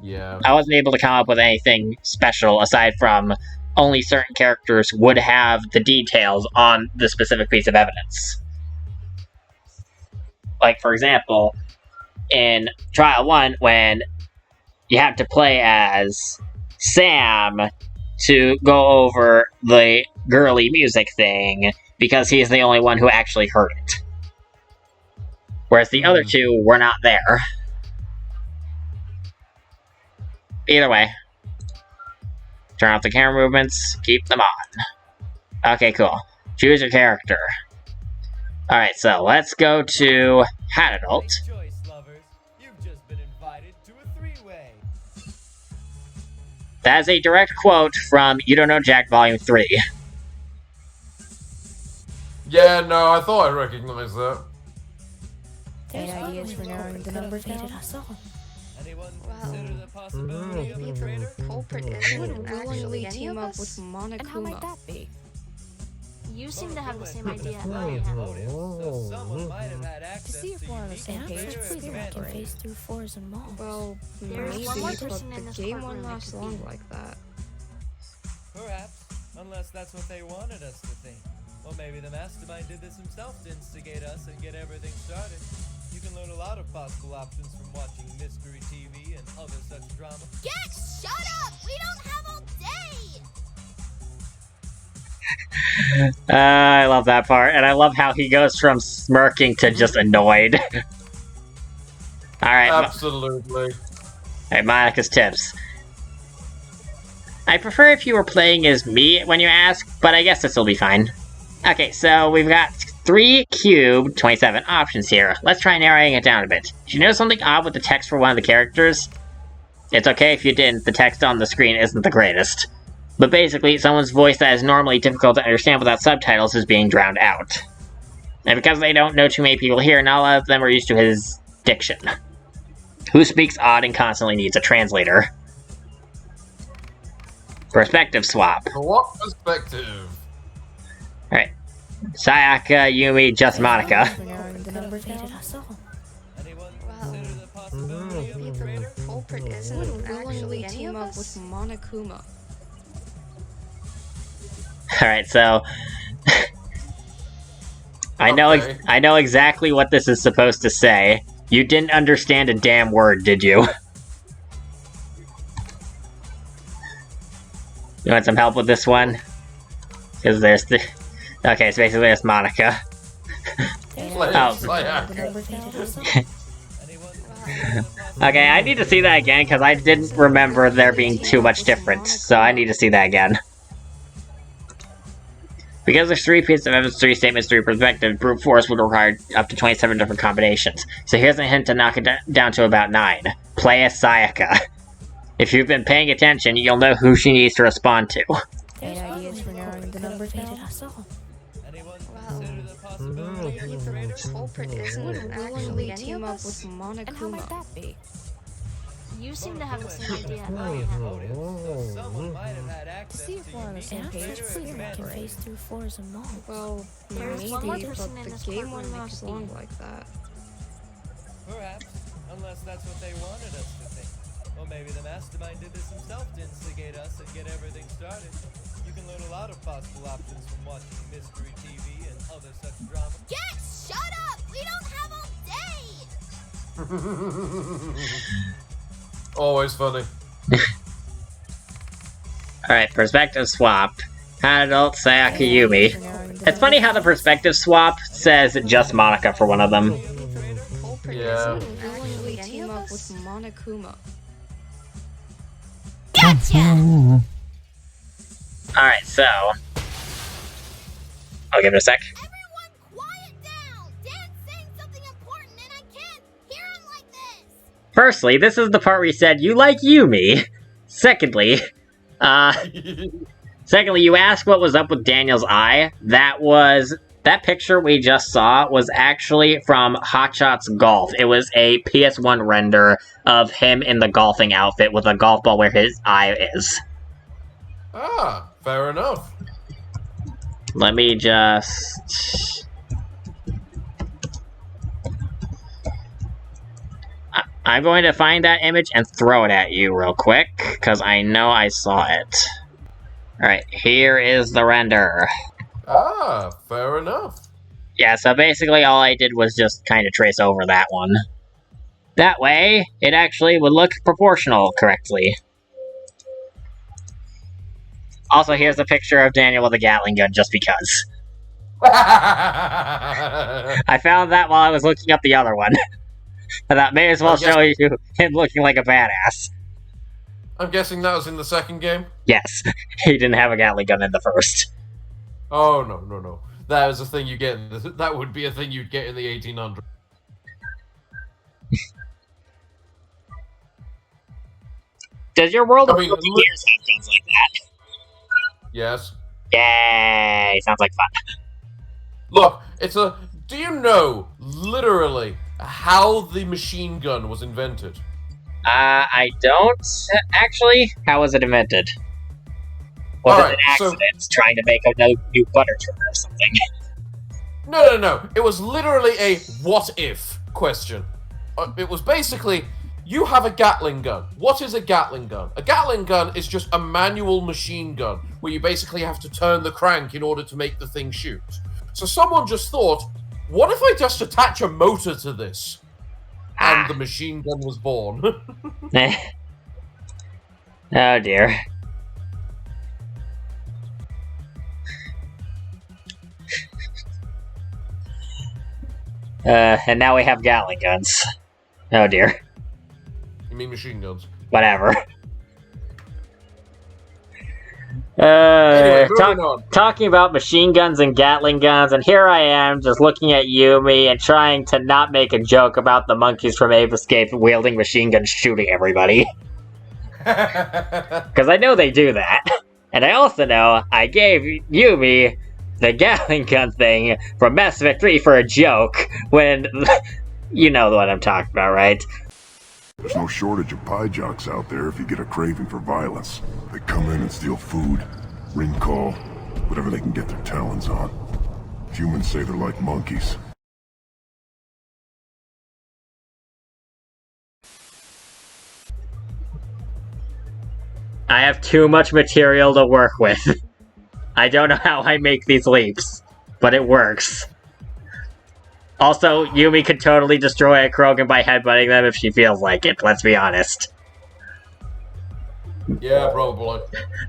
Yeah. I wasn't able to come up with anything special aside from only certain characters would have the details on the specific piece of evidence. Like, for example, in Trial 1, when you have to play as Sam to go over the girly music thing, because he's the only one who actually heard it. Whereas the other two were not there. Either way. Turn off the camera movements, keep them on. Okay, cool. Choose your character. Alright, so let's go to Hat Adult. That is a direct quote from You Don't Know Jack Volume 3. Yeah, no, I thought I recognized that. Any ideas for narrowing the numbers down? Maybe the culprit isn't actually team up with Monokuma. And how might that be? You seem to have the same idea I have. To see if we're on the same page, please elaborate. Phase through fours and malls. Well, There's maybe, one more but person in the this game courtroom won't that last could long be. like that. Perhaps, unless that's what they wanted us to think. Or maybe the mastermind did this himself to instigate us and get everything started. You can learn a lot of possible options from watching mystery TV and other such drama. Gex, shut up! We don't have all day! I love that part, and I love how he goes from smirking to just annoyed. Alright. Absolutely. Alright, Monica's tips. I prefer if you were playing as me when you ask, but I guess this will be fine. Okay, so we've got 3 cubed 27 options here. Let's try narrowing it down a bit. Did you notice something odd with the text for one of the characters? It's okay if you didn't, the text on the screen isn't the greatest. But basically, someone's voice that is normally difficult to understand without subtitles is being drowned out. And because they don't know too many people here, not a lot of them are used to his diction. Who speaks odd and constantly needs a translator? Perspective swap. What perspective? Alright. Sayaka, Yumi, just Monica. Maybe the culprit isn't actually team up with Monokuma. Alright, so... I know exactly what this is supposed to say. You didn't understand a damn word, did you? You want some help with this one? Because there's the... Okay, it's basically it's Monica. Okay, I need to see that again, because I didn't remember there being too much difference, so I need to see that again. Because there's 3 pieces of evidence, 3 statements, 3 perspectives, brute force would require up to 27 different combinations. So here's a hint to knock it down to about 9. Play as Sayaka. If you've been paying attention, you'll know who she needs to respond to. Any ideas for narrowing the numbers down? Maybe the culprit isn't actually team up with Monokuma. And how might that be? You seem to have the same idea I have. To see if we're on the same page, please elaborate. Phase through fours and malls. Well, There's one more maybe, person but in the this game courtroom won't that last could be. long like that. Perhaps, unless that's what they wanted us to think. Or maybe the mastermind did this himself to instigate us and get everything started. You can learn a lot of possible options from watching mystery TV and other such drama. Gex, shut up! We don't have all day! Always funny. Alright, perspective swap. Hat Adult, Sayaka, Yumi. It's funny how the perspective swap says just Monica for one of them. Yeah. Actually team up with Monokuma. Gotcha! Alright, so... I'll give it a sec. Everyone quiet down! Dan's saying something important and I can't hear him like this! Firstly, this is the part where you said, you like Yumi. Secondly, you asked what was up with Daniel's eye. That was That picture we just saw was actually from Hotshot's Golf. It was a PS1 render of him in the golfing outfit with a golf ball where his eye is. Ah, fair enough. Let me just... I'm going to find that image and throw it at you real quick, because I know I saw it. Alright, here is the render. Ah, fair enough. Yeah, so basically all I did was just kind of trace over that one. That way, it actually would look proportional correctly. Also, here's a picture of Daniel with a Gatling gun, just because. I found that while I was looking up the other one. I thought, may as well show you him looking like a badass. I'm guessing that was in the second game? Yes, he didn't have a Gatling gun in the first. Oh, no. That was a thing you get. That would be a thing you'd get in the 1800s. Does your world of Gears have guns like that? Yes. Yay! Sounds like fun. Look, do you know, literally, how the machine gun was invented? I don't, actually. How was it invented? Was it an accident, trying to make a new butter turner or something? No. It was literally a what-if question. It was basically, you have a Gatling gun. What is a Gatling gun? A Gatling gun is just a manual machine gun, where you basically have to turn the crank in order to make the thing shoot. So someone just thought, what if I just attach a motor to this? And the machine gun was born. Oh dear. And now we have Gatling guns. Oh dear. You mean machine guns? Whatever. Anyway, moving on. Talking about machine guns and Gatling guns, and here I am just looking at Yumi and trying to not make a joke about the monkeys from Ape Escape wielding machine guns shooting everybody. Because I know they do that. And I also know I gave Yumi the Gatling gun thing from Mass Effect 3 for a joke when... You know what I'm talking about, right? There's no shortage of pie jocks out there if you get a craving for violence. They come in and steal food, ring call, whatever they can get their talons on. Humans say they're like monkeys. I have too much material to work with. I don't know how I make these leaps, but it works. Also, Yumi could totally destroy a Krogan by headbutting them if she feels like it, let's be honest. Yeah, probably.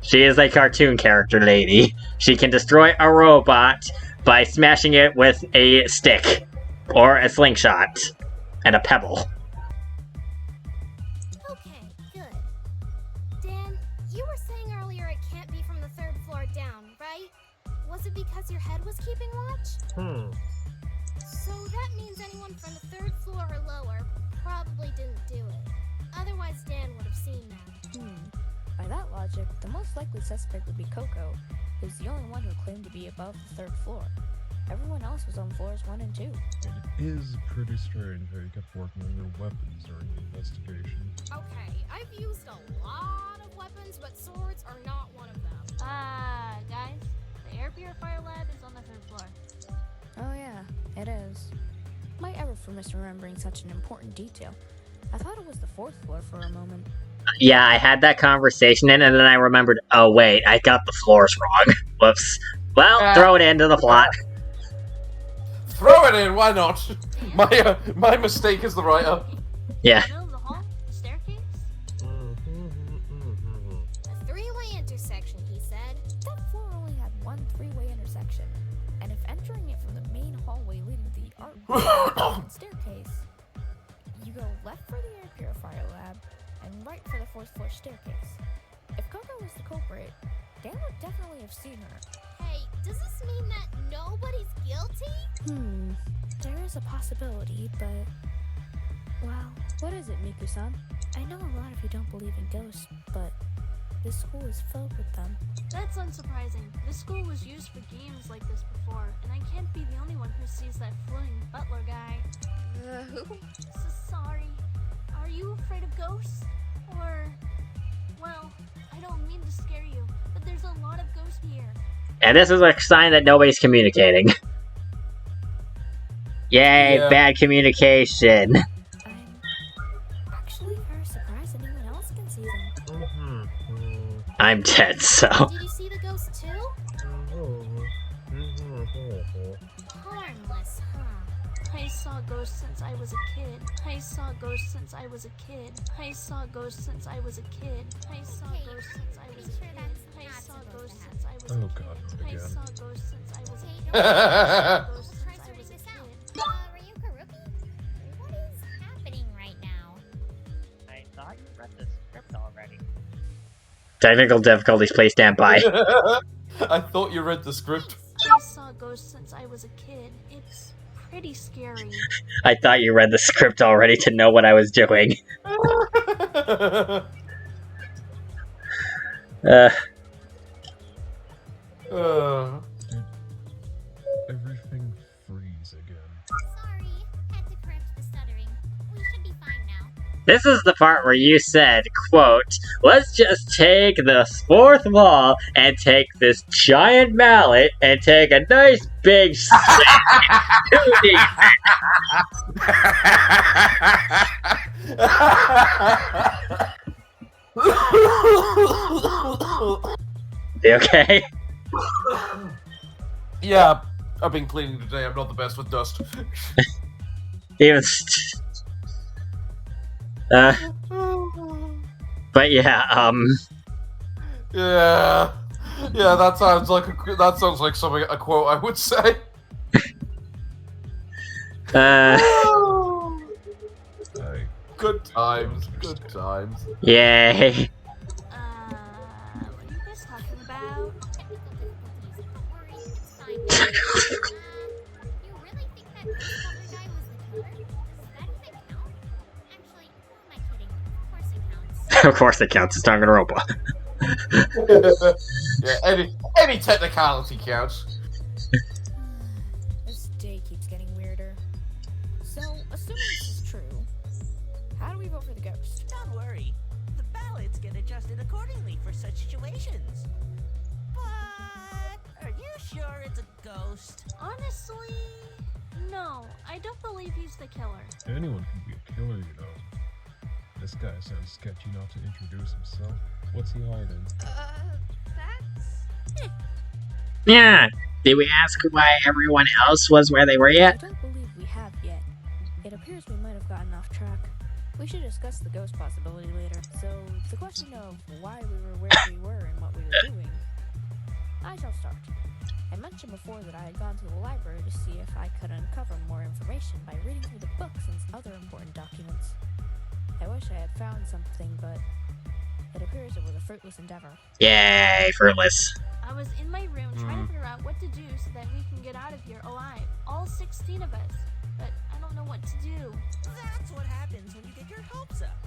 She is a cartoon character lady. She can destroy a robot by smashing it with a stick, or a slingshot, and a pebble. Okay, good. Dan, you were saying earlier it can't be from the 3rd floor down, right? Was it because your head was keeping watch? So that means anyone from the 3rd floor or lower probably didn't do it. Otherwise, Dan would have seen that. By that logic, the most likely suspect would be Coco, who's the only one who claimed to be above the 3rd floor. Everyone else was on floors 1 and 2. It is pretty strange how you kept working on your weapons during the investigation. Okay, I've used a lot of weapons, but swords are not one of them. Guys, the air purifier lab is on the 3rd floor. Oh yeah, it is. My error for misremembering such an important detail. I thought it was the 4th floor for a moment. Yeah, I had that conversation and then I remembered, oh wait, I got the floors wrong. Whoops. Well, throw it into the plot. Throw it in, why not? My mistake as the writer. Yeah. Middle of the hall? The staircase? A 3-way intersection, he said. That floor only had one 3-way intersection. And if entering it from the main hallway leading to the art staircase, you go left for the air purifier lab, and right for the 4th floor staircase. If Coco was the culprit, Dan would definitely have seen her. Hey, does this mean that nobody's guilty? There is a possibility, but... Well, what is it, Miku-san? I know a lot of you don't believe in ghosts, but This school is filled with them. That's unsurprising. This school was used for games like this before, and I can't be the only one who sees that floating butler guy. Who? Sorry. Are you afraid of ghosts? Or... well, I don't mean to scare you, but there's a lot of ghosts here. And this is a sign that nobody's communicating. Yay, Yeah. bad communication. I'm actually very surprised anyone else can see them. I'm dead, so. Did you see the ghost too? Harmless, huh? I saw ghosts since I was a kid. I saw ghosts since I was a kid. I saw ghosts since I was a kid. I saw ghosts since I was a kid. I saw ghosts since I was a kid. Oh god, not I again. saw ghosts since I was a kid. Let's try sorting this out. Ryuka Rookie? What is happening right now? I thought you read the script already. Technical difficulties, please stand by. I thought you read the script. I saw ghosts since I was a kid. It's pretty scary. I thought you read the script already to know what I was doing. Everything freeze again. Sorry, had to correct the stuttering. We should be fine now. This is the part where you said, quote, let's just take this fourth wall and take this giant mallet and take a nice big stick to You okay? Yeah, I've been cleaning today. I'm not the best with dust. Even but yeah, Yeah, that sounds like something a quote I would say. Good times, good times. Yay. What are you guys talking about? You really think that ghost butler guy was the killer? Does that even count? Actually, who am I kidding? Of course it counts. Of course it counts, it's Danganronpa. Yeah, any technicality counts. This day keeps getting weirder. So, assuming this is true, how do we vote for the ghost? Don't worry. The ballots get adjusted accordingly for such situations. But are you sure it's a ghost? Honestly, no. I don't believe he's the killer. Anyone can be a killer, you know. This guy sounds sketchy not to introduce himself. What's he hiding? That's... Yeah. Did we ask why everyone else was where they were I yet? don't believe we have yet. It appears we might have gotten off track. We should discuss the ghost possibility later. So, the question of why we were where we were and what we were doing, I shall start. I mentioned before that I had gone to the library to see if I could uncover more information by reading through the books and other important documents. I wish I had found something, but it appears it was a fruitless endeavor. Yay, fruitless. I was in my room trying to figure out what to do so that we can get out of here alive. All 16 of us. But I don't know what to do. That's what happens when you get your hopes up.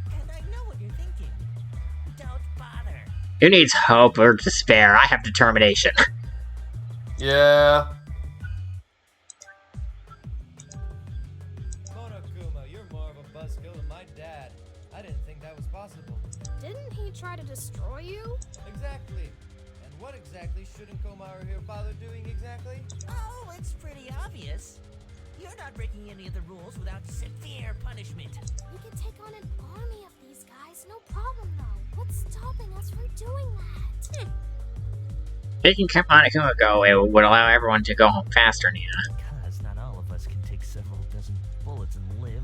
And I know what you're thinking. Don't bother. Who needs hope or despair? I have determination. Yeah. Monokuma, you're more of a buzzkill than my dad. I didn't think that was possible. Didn't he try to destroy you? Exactly. And what exactly shouldn't Komaru here bother doing exactly? Oh, it's pretty obvious. You're not breaking any of the rules without severe punishment. We can take on an army of these guys, no problem though. What's stopping us from doing that? Making Monokuma go, it would allow everyone to go home faster, Nina. Because not all of us can take several dozen bullets and live.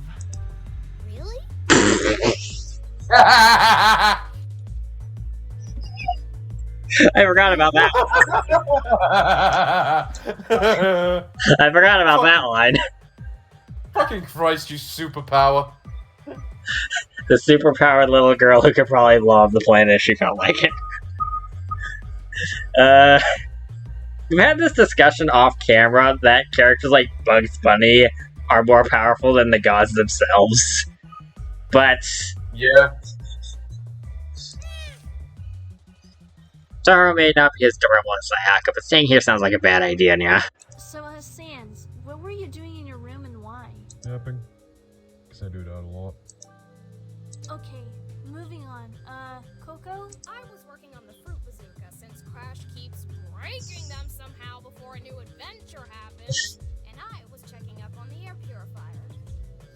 Really? I forgot about that. I forgot about that line. Fucking Christ, you superpower. The superpowered little girl who could probably love the planet if she felt like it. We've had this discussion off camera that characters like Bugs Bunny are more powerful than the gods themselves. But yeah. Sorrow may not be as durable as Sayaka, but staying here sounds like a bad idea, yeah. So, Sans, what were you doing in your room and why? Napping. Because I do that a lot. Okay, moving on. Coco? I was working on the fruit bazooka since Crash keeps breaking them somehow before a new adventure happens. And I was checking up on the air purifier.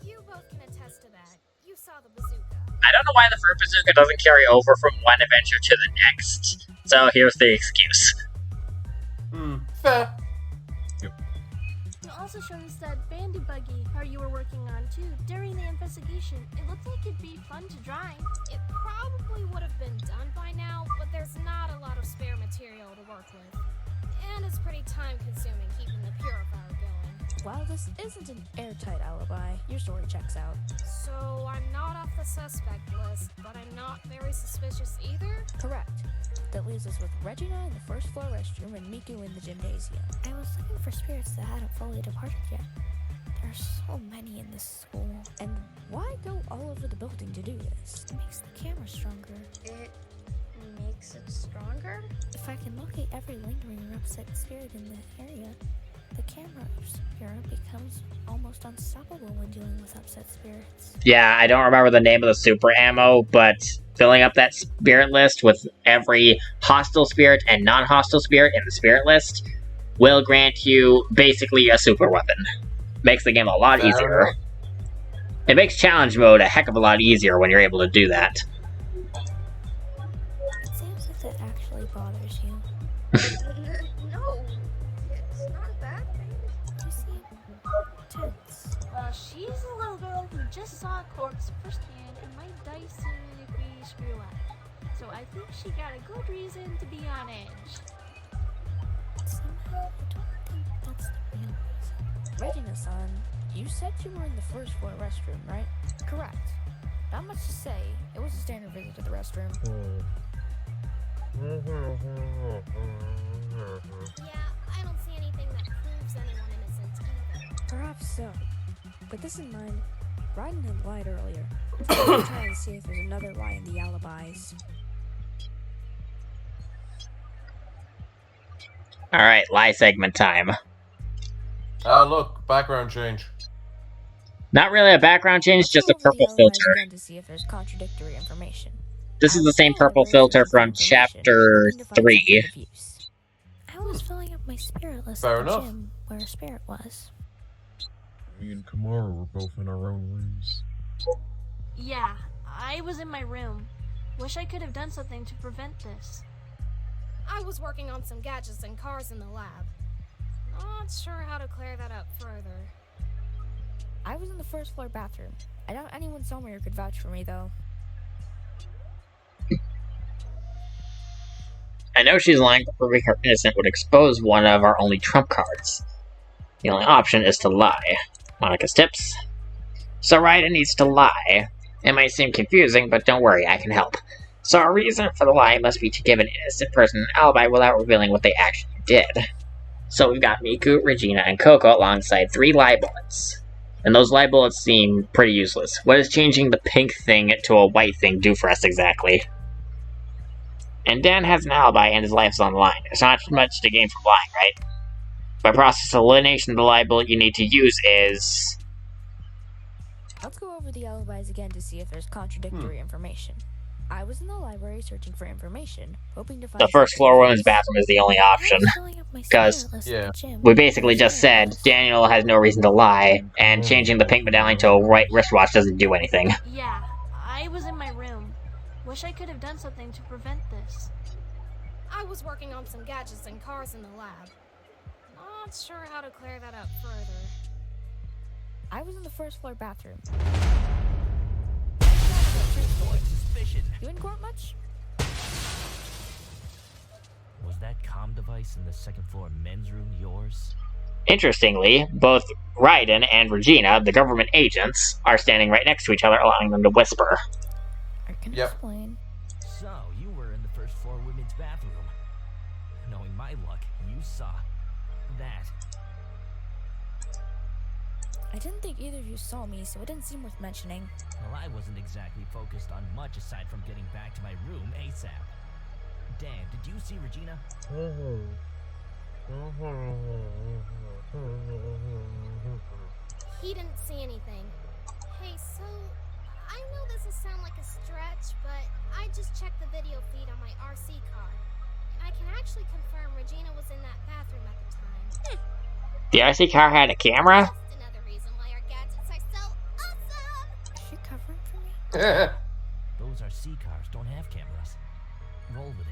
You both can attest to that. You saw the bazooka. I don't know why the fruit bazooka doesn't carry over from one adventure to the next. So here's the excuse. Fair. You also showed us that bandy buggy how you were working on too during the investigation. It looked like it'd be fun to drive. It probably would have been done by now, but there's not a lot of spare material to work with. And it's pretty time-consuming keeping the purifier going. While this isn't an airtight alibi, your story checks out. So I'm not off the suspect list, but I'm not very suspicious either? Correct. That leaves us with Regina in the first floor restroom and Miku in the gymnasium. I was looking for spirits that hadn't fully departed yet. There are so many in this school. And why go all over the building to do this? It makes the camera stronger. It makes it stronger? If I can locate every lingering or upset spirit in the area, the camera becomes almost unstoppable when dealing with upset spirits. Yeah, I don't remember the name of the super ammo, but filling up that spirit list with every hostile spirit and non-hostile spirit in the spirit list will grant you basically a super weapon. Makes the game a lot easier. It makes challenge mode a heck of a lot easier when you're able to do that. It seems like that actually bothers you. No, it's not a bad thing. You seem tense. She's a little girl who just saw a corpse firsthand and might die soon if we screw up. So I think she got a good reason to be on edge. Somehow, I don't think that's the real reason. Regina-san, you said you were in the first floor restroom, right? Correct. Not much to say. It was a standard visit to the restroom. Yeah, I don't see anything that proves anyone innocent either. Perhaps so. With this in mind, Raiden had lied earlier. So I'm trying to see if there's another lie in the alibis. Alright, lie segment time. Look, background change. Not really a background change, just a purple filter. Again to see if there's contradictory information. This is the same purple filter from chapter 3. I was filling up my spirit list Fair at the enough. gym where a spirit was. Me and Kamara were both in our own rooms. Yeah, I was in my room. Wish I could have done something to prevent this. I was working on some gadgets and cars in the lab. Not sure how to clear that up further. I was in the first floor bathroom. I doubt anyone saw me or could vouch for me, though. I know she's lying, but proving her innocent would expose one of our only trump cards. The only option is to lie. Monica's tips. So Raiden needs to lie. It might seem confusing, but don't worry, I can help. So our reason for the lie must be to give an innocent person an alibi without revealing what they actually did. So we've got Miku, Regina, and Coco alongside 3 lie bullets. And those lie bullets seem pretty useless. What does changing the pink thing to a white thing do for us exactly? And Dan has an alibi and his life's on the line. There's not much to gain from lying, right? By process of elimination, the lie bullet you need to use is... Let's go over the alibis again to see if there's contradictory information. I was in the library searching for information, hoping to find... The first floor women's bathroom is the only option. Because we basically just said Daniel has no reason to lie, and changing the pink medallion to a white wristwatch doesn't do anything. Yeah, I was in my room. Wish I could have done something to prevent this. I was working on some gadgets and cars in the lab. Not sure how to clear that up further. I was in the first floor bathroom. Suspicion. You in court much? Was that comm device in the second floor men's room yours? Interestingly, both Raiden and Regina, the government agents, are standing right next to each other, allowing them to whisper. I can explain. So, you were in the first floor women's bathroom. Knowing my luck, you saw that. I didn't think either of you saw me, so it didn't seem worth mentioning. Well, I wasn't exactly focused on much aside from getting back to my room ASAP. Dan, did you see Regina? He didn't see anything. Hey, so I know this will sound like a stretch, but I just checked the video feed on my RC car. And I can actually confirm Regina was in that bathroom at the time. The RC car had a camera? Just another reason why our gadgets are so awesome! Is she covering for me? Those RC cars don't have cameras. Roll with it.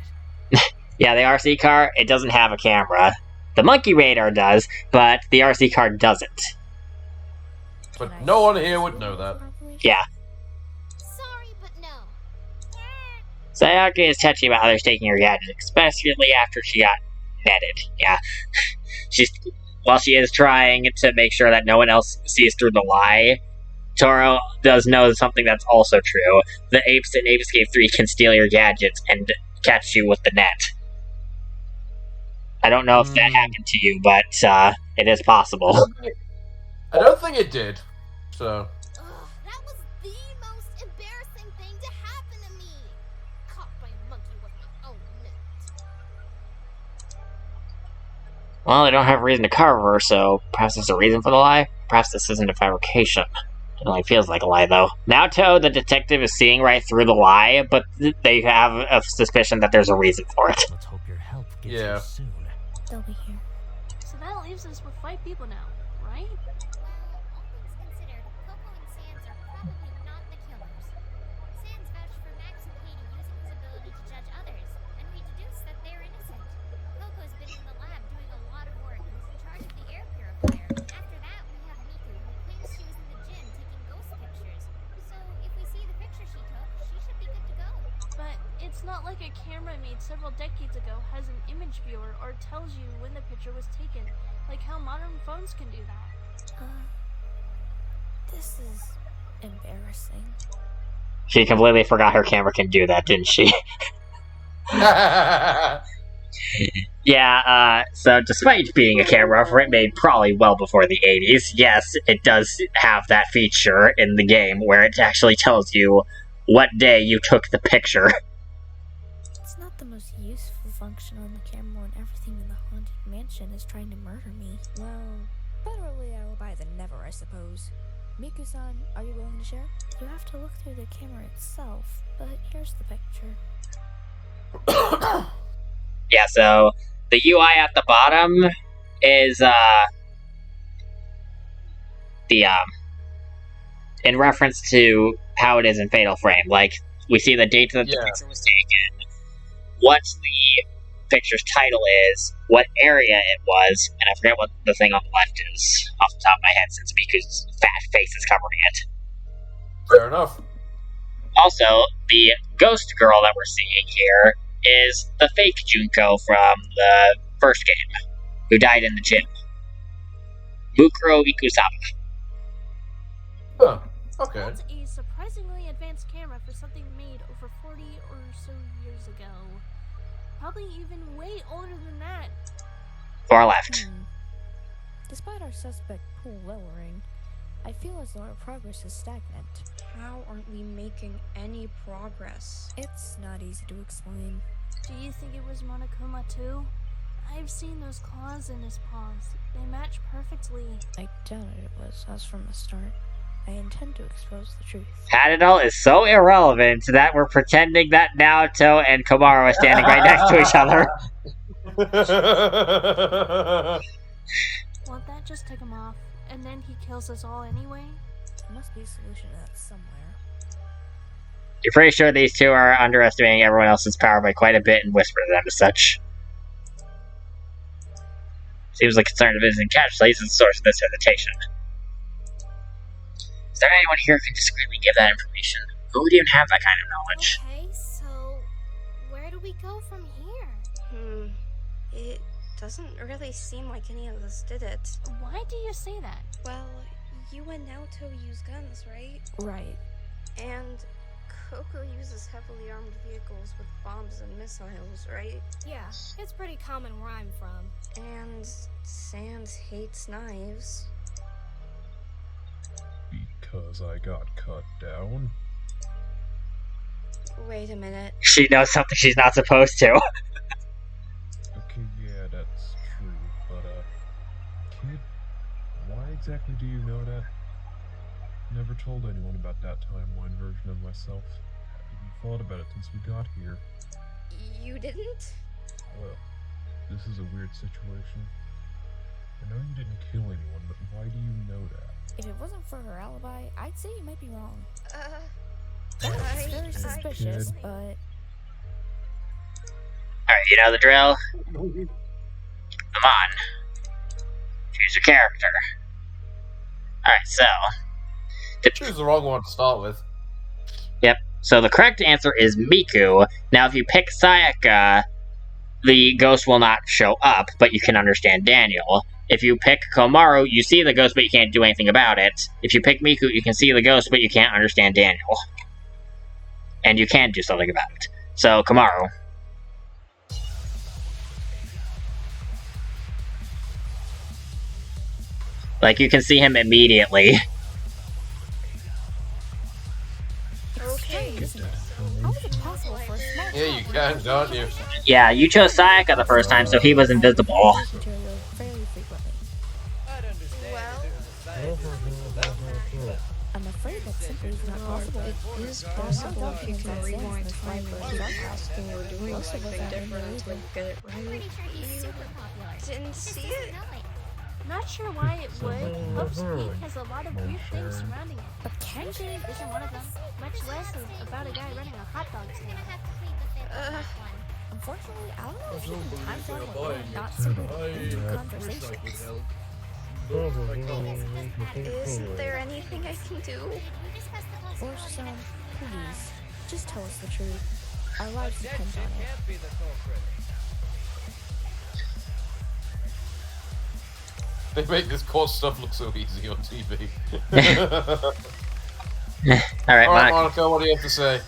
Yeah, the RC car, it doesn't have a camera. The monkey radar does, but the RC car doesn't. But no one here would know that. Yeah. Sorry, but no. Sayaka is touchy about others taking her gadget, especially after she got netted. Yeah. While she is trying to make sure that no one else sees through the lie, Toro does know something that's also true. The apes in Ape Escape 3 can steal your gadgets and catch you with the net. I don't know if that happened to you, but it is possible. I don't think it did. So. That was the most embarrassing thing to happen to me. Caught by a monkey with my own net. Well, they don't have a reason to cover her, so perhaps there's a reason for the lie? Perhaps this isn't a fabrication. It only feels like a lie, though. Naoto, the detective, is seeing right through the lie, but they have a suspicion that there's a reason for it. Let's hope your help gets here soon. They'll be here. So that leaves us with 5 people now, right? Well, all things considered, Coco and Sans are probably not the killers. Sans vouched for Max and Katie using his ability to judge others, and we deduced that they're innocent. Coco's been in the lab doing a lot of work and is in charge of the air purifier. After that, we have Miku, who claims she was in the gym taking ghost pictures. So if we see the picture she took, she should be good to go. But it's not like a camera made several decades ago has an image viewer or tells you when the picture was taken, like how modern phones can do that. This is embarrassing. She completely forgot her camera can do that, didn't she? Yeah, so despite being a camera made probably well before the 80s, yes, it does have that feature in the game where it actually tells you what day you took the picture. It's not the most useful function on the camera when everything in the haunted mansion is trying to murder me. Well, better a late alibi than never, I suppose. Miku-san, are you willing to share? You have to look through the camera itself, but here's the picture. Yeah, so the UI at the bottom is in reference to how it is in Fatal Frame. Like, we see the date that the picture was taken, what the picture's title is, what area it was, and I forget what the thing on the left is off the top of my head since Miku's fat face is covering it. Fair enough. Also, the ghost girl that we're seeing here is the fake Junko from the first game, who died in the gym. Mukuro Ikusaba. Huh. Okay. That's a surprisingly advanced camera for something made over 40 or so years ago. Probably even way older than that. Far left. Despite our suspect pool lowering, I feel as though our progress is stagnant. How aren't we making any progress? It's not easy to explain. Do you think it was Monokuma too? I've seen those claws in his paws. They match perfectly. I doubted it was us from the start. I intend to expose the truth. Hadidol is so irrelevant that we're pretending that Naoto and Komaru are standing right next to each other. Won't that just take him off, and then he kills us all anyway? There must be a solution to that somewhere. You're pretty sure these two are underestimating everyone else's power by quite a bit and whisper to them as such. Seems like concern of visiting catch plays is the source of this hesitation. Is there anyone here who can discreetly give that information? Who would even have that kind of knowledge? Okay, so where do we go from here? It doesn't really seem like any of us did it. Why do you say that? Well, you and Naoto use guns, right? Right. And Coco uses heavily armed vehicles with bombs and missiles, right? Yeah, it's pretty common where I'm from. And Sans hates knives. Because I got cut down? Wait a minute. She knows something she's not supposed to. Okay, yeah, that's true, but, kid, why exactly do you know that? Never told anyone about that timeline version of myself. Haven't thought about it since we got here. You didn't? Well, this is a weird situation. I know you didn't kill anyone, but why do you know that? If it wasn't for her alibi, I'd say you might be wrong. That's very suspicious, but... Alright, you know the drill? Come on. Choose a character. Alright, so... Choose the wrong one to start with. Yep. So the correct answer is Miku. Now, if you pick Sayaka, the ghost will not show up, but you can understand Daniel. If you pick Komaru, you see the ghost, but you can't do anything about it. If you pick Miku, you can see the ghost, but you can't understand Daniel. And you can do something about it. So, Komaru. Like, you can see him immediately. Yeah, you can, don't you? Yeah, you chose Sayaka the first time, so he was invisible. I'm afraid that simply is not possible. It is possible if you can rewind time and keep asking or doing something different until you get it right. You didn't see it? Not sure why it would. Hope's Peak has a lot of weird things surrounding it. But Cringe isn't one of them, much less about a guy running a hot dog stand. unfortunately, I don't know if she can time travel or not simply into conversations. Isn't there anything I can do? Force-san, please, just tell us the truth. Our lives depend on it. They make this course stuff look so easy on TV. Alright, Monica, what do you have to say?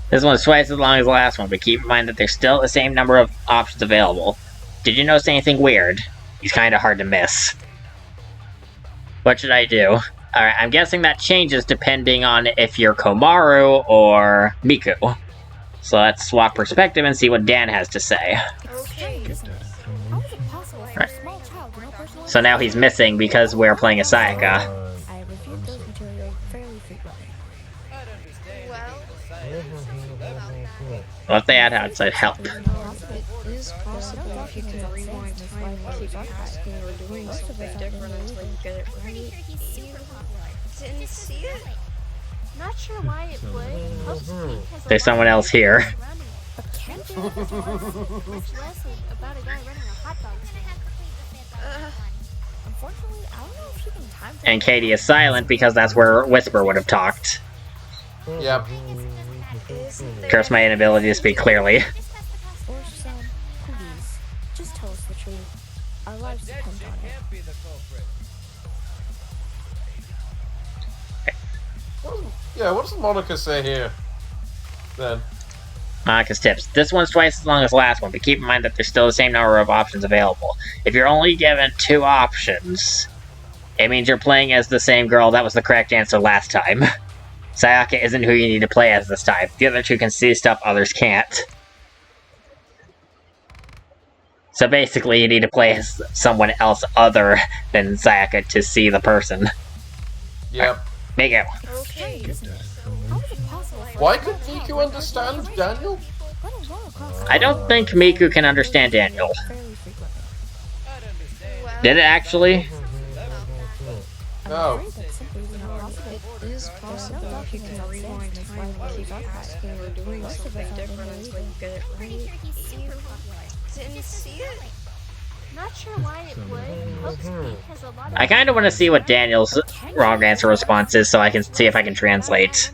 This one's twice as long as the last one, but keep in mind that there's still the same number of options available. Did you notice anything weird? He's kinda hard to miss. What should I do? Alright, I'm guessing that changes depending on if you're Komaru or Miku. So let's swap perspective and see what Dan has to say. Right. So now he's missing because we're playing a Sayaka. I reviewed those materials fairly frequently. What if they add outside help? It is possible if you can rewind time and keep asking or doing something different until you get it right. You didn't see it? Not sure why it would. Hope's Peak has a There's someone else here. much less about a guy running a hot dog stand. Unfortunately, I don't know if she can time travel. And Katie is silent because that's where Whisper would have talked. Yep. Curse my inability to speak clearly. Force-san, please, just tell us the truth. Our lives depend on it. Yeah, what does Monica say here? Then. Monica's tips. This one's twice as long as the last one, but keep in mind that there's still the same number of options available. If you're only given 2 options, it means you're playing as the same girl that was the correct answer last time. Sayaka isn't who you need to play as this time. The other 2 can see stuff others can't. So basically, you need to play as someone else other than Sayaka to see the person. Yep. Miku. Why could Miku understand Daniel? I don't think Miku can understand Daniel. Did it actually? No. It is possible if you can rewind time and keep asking or doing something different until you get it right. You didn't see it? Not sure why it would. Hope's Peak has a lot of I kind of want to see what Daniel's wrong answer response is so I can see if I can translate.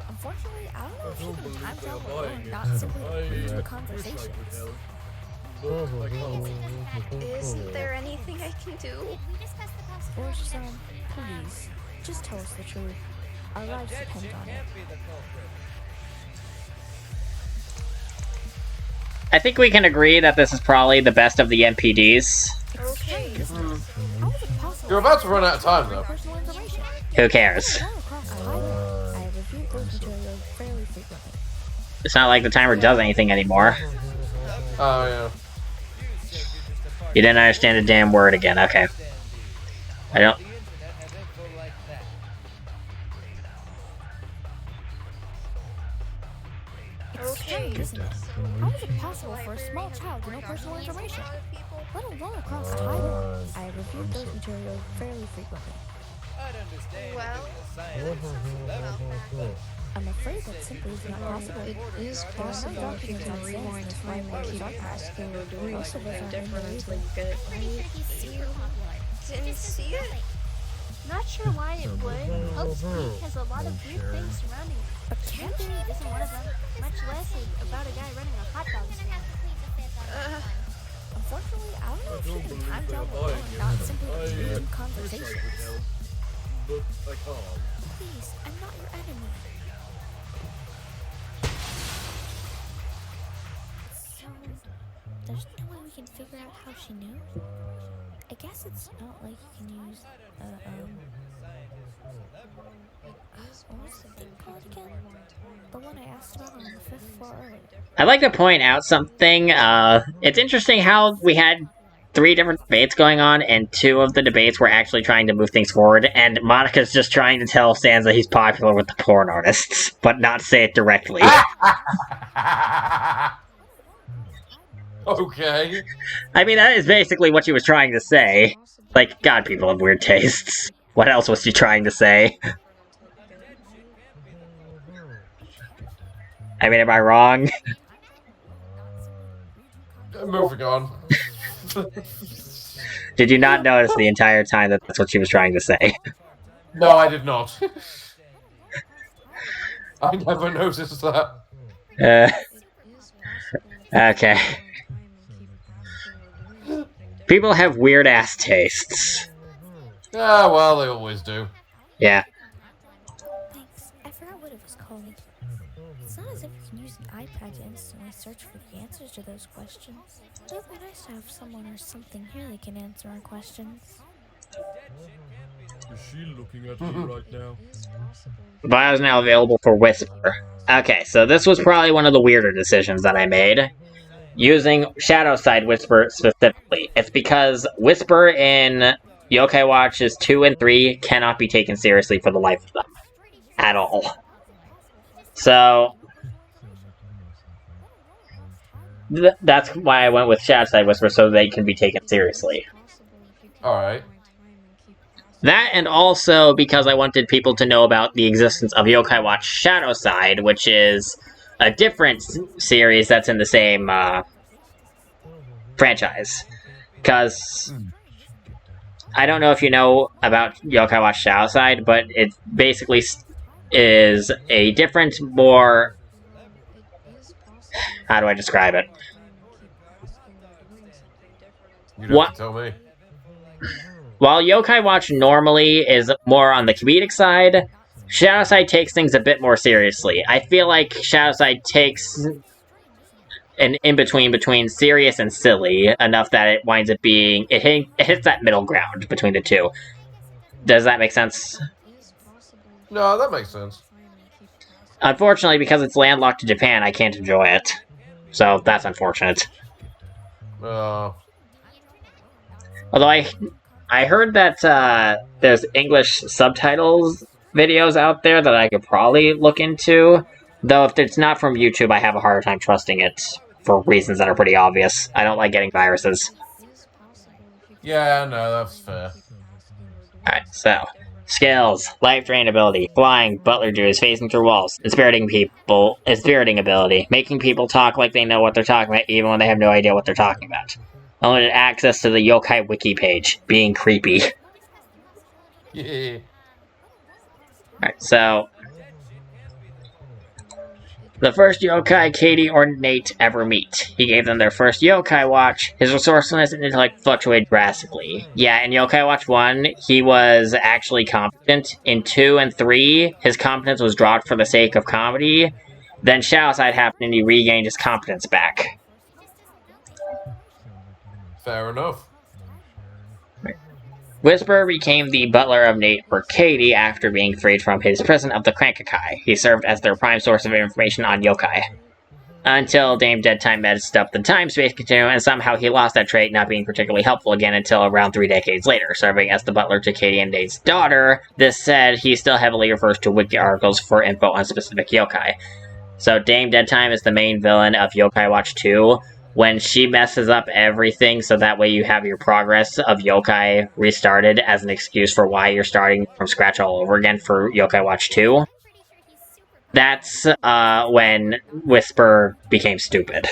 Unfortunately, I don't know if she can time travel or not simply into conversations. Isn't there anything I can do? Force-san, please, just tell us the truth. Our lives depend on it. I think we can agree that this is probably the best of the NPDs. You're about to run out of time, though. Who cares? I have reviewed those materials fairly frequently. It's not like the timer does anything anymore. Oh, yeah. You didn't understand a damn word again, okay. I don't... It's strange, isn't it? How is it possible for a small child to know personal information? Let alone across time. I have reviewed those materials fairly frequently. I'm afraid that simply is not possible. It is possible if you can rewind time and keep asking or doing something different until you get it right. Didn't see it? Not sure why it would. Hope's Peak has a lot of weird things surrounding it. Camping isn't one of them, much less about a guy running a hot dog stand. Unfortunately, I don't know if she can time travel or not simply reading conversations. Please, I'm not your enemy. So, there's no way we can figure out how she knew? I guess it's not like you can use, what was the thing called again? The one I asked about on the 5th floor earlier. I'd like to point out something. It's interesting how we had 3 different debates going on, and 2 of the debates were actually trying to move things forward, and Monica's just trying to tell Sansa he's popular with the porn artists, but not say it directly. Okay. I mean, that is basically what she was trying to say. Like, God, people have weird tastes. What else was she trying to say? I mean, am I wrong? Moving on. Did you not notice the entire time that that's what she was trying to say? No, I did not. I never noticed that. Okay. People have weird-ass tastes. Yeah, well, they always do. Yeah. Thanks. I forgot what it was called. It's not as if you can use an iPad to instantly search for the answers to those questions. It would be nice to have someone or something here that can answer our questions. Is she looking at you right now? Bio is now available for Whisper. Okay, so this was probably one of the weirder decisions that I made. Using Shadowside Whisper specifically. It's because Whisper in Yokai Watches 2 and 3 cannot be taken seriously for the life of them. At all. So... that's why I went with Shadowside Whisper, so they can be taken seriously. Alright. That, and also because I wanted people to know about the existence of Yokai Watch Shadowside, which is a different series that's in the same franchise. Because I don't know if you know about Yokai Watch Shadowside, but it basically is a different, more... how do I describe it? You'd have to tell me. While Yokai Watch normally is more on the comedic side, Shadowside takes things a bit more seriously. I feel like Shadowside takes an in-between between serious and silly, enough that it winds up being... it hits that middle ground between the two. Does that make sense? No, that makes sense. Unfortunately, because it's landlocked to Japan, I can't enjoy it. So, that's unfortunate. Although I heard that there's English subtitles videos out there that I could probably look into. Though if it's not from YouTube, I have a harder time trusting it for reasons that are pretty obvious. I don't like getting viruses. Yeah, no, that's fair. Alright, so. Skills. Life Drain ability. Flying. Butler duties. Phasing through walls. Inspiriting people. Inspiriting ability. Making people talk like they know what they're talking about even when they have no idea what they're talking about. Unlimited access to the Yokai Wiki page. Being creepy. Yeah. Alright, so... the first yokai Katie or Nate ever meet. He gave them their first yokai watch. His resourcefulness and intellect fluctuated drastically. Yeah, in Yokai Watch 1, he was actually competent. In 2 and 3, his competence was dropped for the sake of comedy. Then Shadowside happened and he regained his competence back. Fair enough. Whisper became the butler of Nate for Katie after being freed from his prison of the Crankakai. He served as their prime source of information on yokai. Until Dame Deadtime messed up the time-space continuum, and somehow he lost that trait, not being particularly helpful again until around 3 decades later, serving as the butler to Katie and Nate's daughter. This said, he still heavily refers to wiki articles for info on specific yokai. So Dame Deadtime is the main villain of Yokai Watch 2. When she messes up everything, so that way you have your progress of yokai restarted as an excuse for why you're starting from scratch all over again for Yokai Watch 2. That's when Whisper became stupid.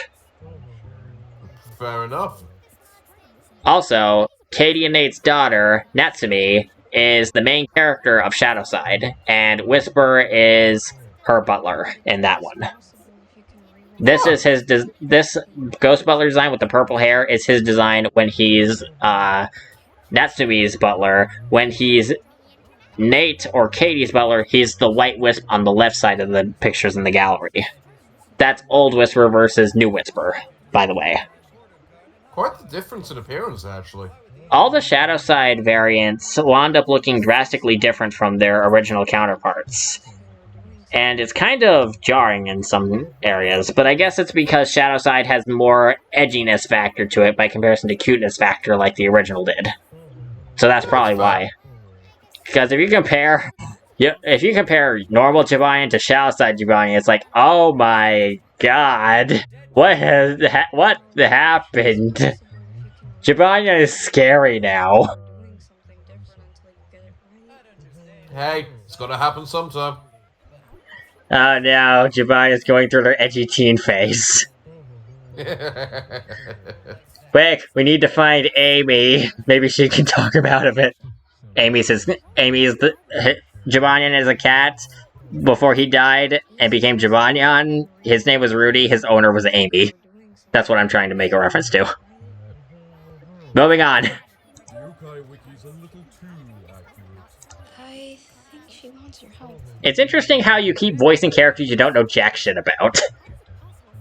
Fair enough. Also, Katie and Nate's daughter, Natsumi, is the main character of Shadowside, and Whisper is her butler in that one. This is his this Ghost Butler design with the purple hair is his design when he's Natsumi's butler. When he's Nate or Katie's butler, he's the white wisp on the left side of the pictures in the gallery. That's old Whisper versus new Whisper, by the way. Quite the difference in appearance, actually. All the Shadowside variants wound up looking drastically different from their original counterparts. And it's kind of jarring in some areas, but I guess it's because Shadowside has more edginess factor to it by comparison to cuteness factor like the original did. So that's probably why. Because if you compare normal Jibanyan to Shadowside Jibanyan, it's like, oh my god, what happened? Jibanyan is scary now. Hey, it's gonna happen sometime. Oh no, Jibanyan's going through their edgy teen phase. Quick, we need to find Amy. Maybe she can talk about it. Jibanyan is a cat. Before he died and became Jibanyan, his name was Rudy, his owner was Amy. That's what I'm trying to make a reference to. Moving on. I think she wants your help. It's interesting how you keep voicing characters you don't know jack shit about.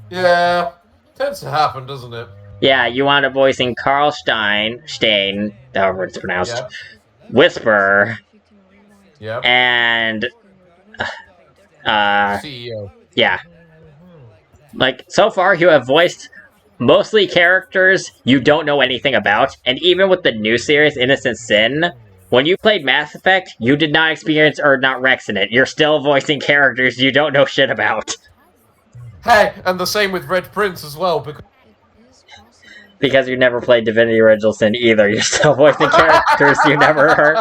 Yeah, tends to happen, doesn't it? Yeah, you wound up voicing Carl Stein, however it's pronounced, Whisper, and CEO. Yeah. Like, so far you have voiced mostly characters you don't know anything about, and even with the new series, Innocent Sin, when you played Mass Effect, you did not experience Urdnot Rex in it. You're still voicing characters you don't know shit about. Hey, and the same with Red Prince as well, because you never played Divinity Original Sin either. You're still voicing characters you never heard.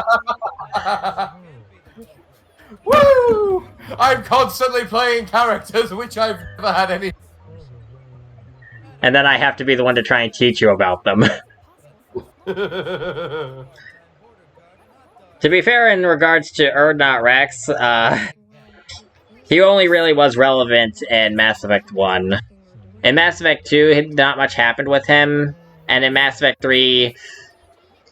Woo! I'm constantly playing characters which I've never had any... And then I have to be the one to try and teach you about them. To be fair, in regards to Urdnot Rex, he only really was relevant in Mass Effect 1. In Mass Effect 2, not much happened with him, and in Mass Effect 3,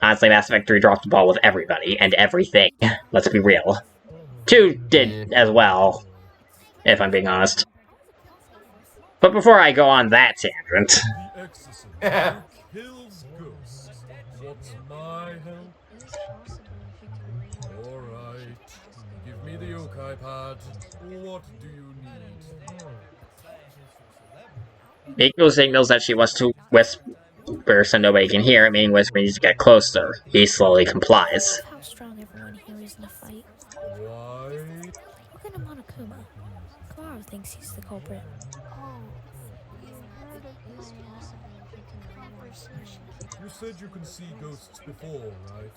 honestly, Mass Effect 3 dropped the ball with everybody and everything. Let's be real. 2 did as well, if I'm being honest. But before I go on that tangent... Kills ghosts. What's my help? Alright. Give me the yokai pad. What do you need? Miko signals that she wants to whisper so nobody can hear, meaning Whisper needs to get closer. He slowly complies. How strong everyone here is in a fight. Why? Look at Monokuma. Kamaro thinks he's the culprit. You said you can see ghosts before, right?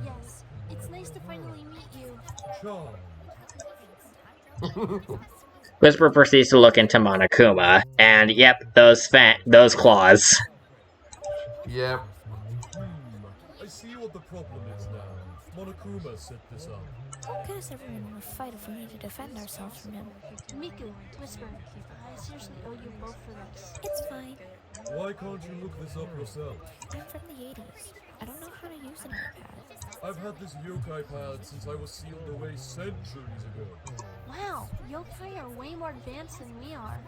Yes, it's nice to finally meet you. Charmed. Whisper proceeds to look into Monokuma, and yep, those claws. Yep. I see what the problem is now. Monokuma set this up. Don't get us everyone in a fight if we need to defend ourselves from him. Miku, Whisper, I seriously owe you both for this. It's fine. Why can't you look this up yourself? I'm from the 80s. I don't know how to use an iPad. I've had this yokai pad since I was sealed away centuries ago. Wow, yokai are way more advanced than we are.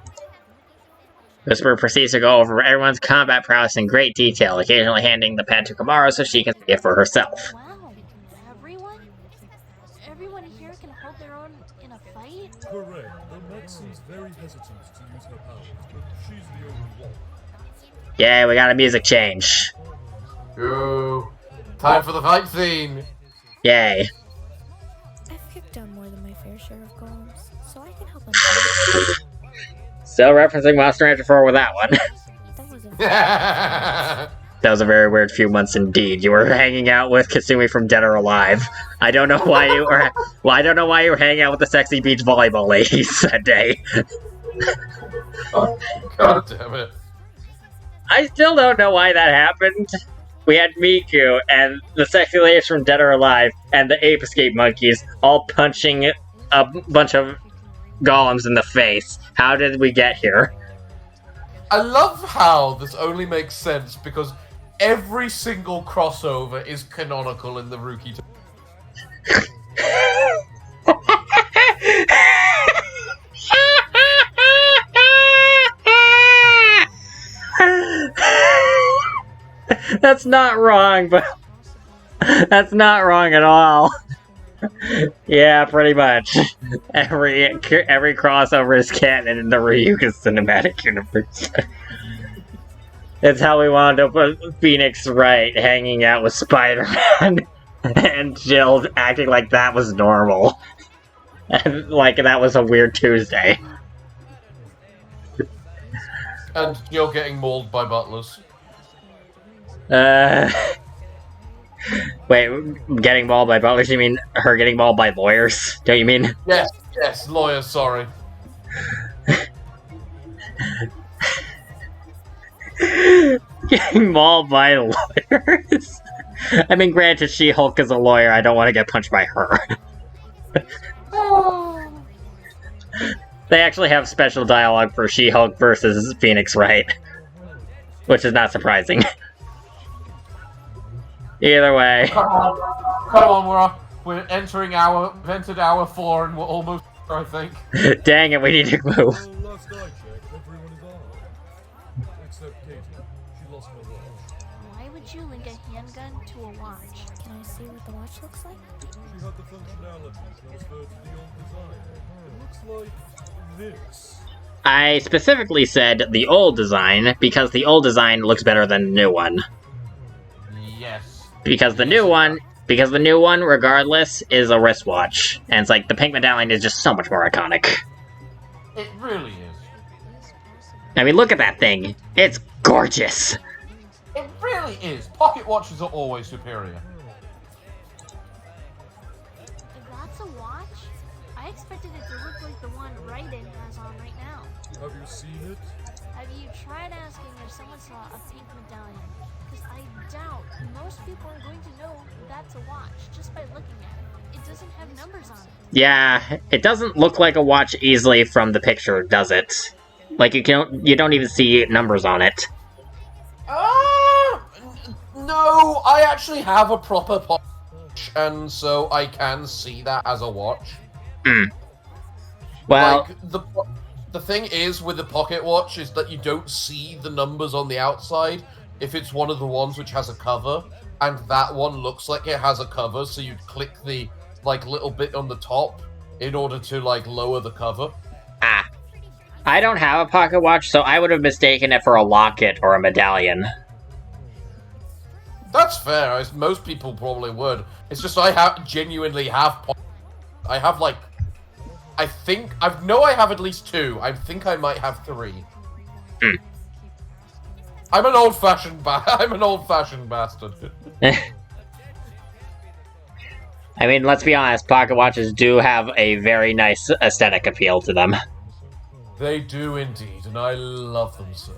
Whisper proceeds to go over everyone's combat prowess in great detail, occasionally handing the pad to Kamaro so she can see it for herself. Wow, Correct, though Max seems very hesitant to use her powers, but she's the only one. Yay, we got a music change. Go. Time for the fight scene. Yay. I've kicked down more than my fair share of golems, so I can help him fight. Still referencing Monster Hunter 4 with that one. That was a That was a very weird few months indeed. You were hanging out with Kasumi from Dead or Alive. I don't know why you were. Well, I don't know why you were hanging out with the sexy beach volleyball ladies that day. Oh, God damn it! I still don't know why that happened. We had Miku and the sexy ladies from Dead or Alive and the ape escape monkeys all punching a bunch of golems in the face. How did we get here? I love how this only makes sense because every single crossover is canonical in the Rookie. That's not wrong, but that's not wrong at all. Yeah, pretty much. Every crossover is canon in the Ryuka cinematic universe. It's how we wound up with Phoenix Wright hanging out with Spider-Man and Jill acting like that was normal. And like that was a weird Tuesday. And you're getting mauled by butlers. Wait, getting mauled by butlers? You mean her getting mauled by lawyers? Don't you mean? Yes, lawyers, sorry. Getting mauled by lawyers? I mean, granted, She-Hulk is a lawyer. I don't want to get punched by her. They actually have special dialogue for She-Hulk versus Phoenix Wright. Which is not surprising. Either way. Come on, we're entered hour 4 and we're almost there, I think. Dang it, we need to move. Last I checked, everyone is armed. Except Katie. She lost her watch. Why would you link a handgun to a watch? Can I see what the watch looks like? She had the functionality transferred to the old design. It looks like this. I specifically said the old design because the old design looks better than the new one. Yes. Because the new one, regardless, is a wristwatch. And it's like, the pink medallion is just so much more iconic. It really is. I mean, look at that thing. It's gorgeous. It really is. Pocket watches are always superior. If that's a watch, I expected it to look like the one Raiden has on right now. Have you seen it? Have you tried asking if someone saw a pink medallion? Because I doubt most people are going to know that's a watch just by looking at it. It doesn't have numbers on it. Yeah, it doesn't look like a watch easily from the picture, does it? Like, you don't even see numbers on it. No, I actually have a proper watch, and so I can see that as a watch. Well, like, the thing is with the pocket watch is that you don't see the numbers on the outside if it's one of the ones which has a cover, and that one looks like it has a cover, so you'd click the like little bit on the top in order to like lower the cover. I don't have a pocket watch, so I would have mistaken it for a locket or a medallion. That's fair, as most people probably would. It's just I genuinely have I have like, I have at least 2. I think I might have 3. I'm an old-fashioned bastard. I mean, let's be honest, pocket watches do have a very nice aesthetic appeal to them. They do indeed, and I love them so.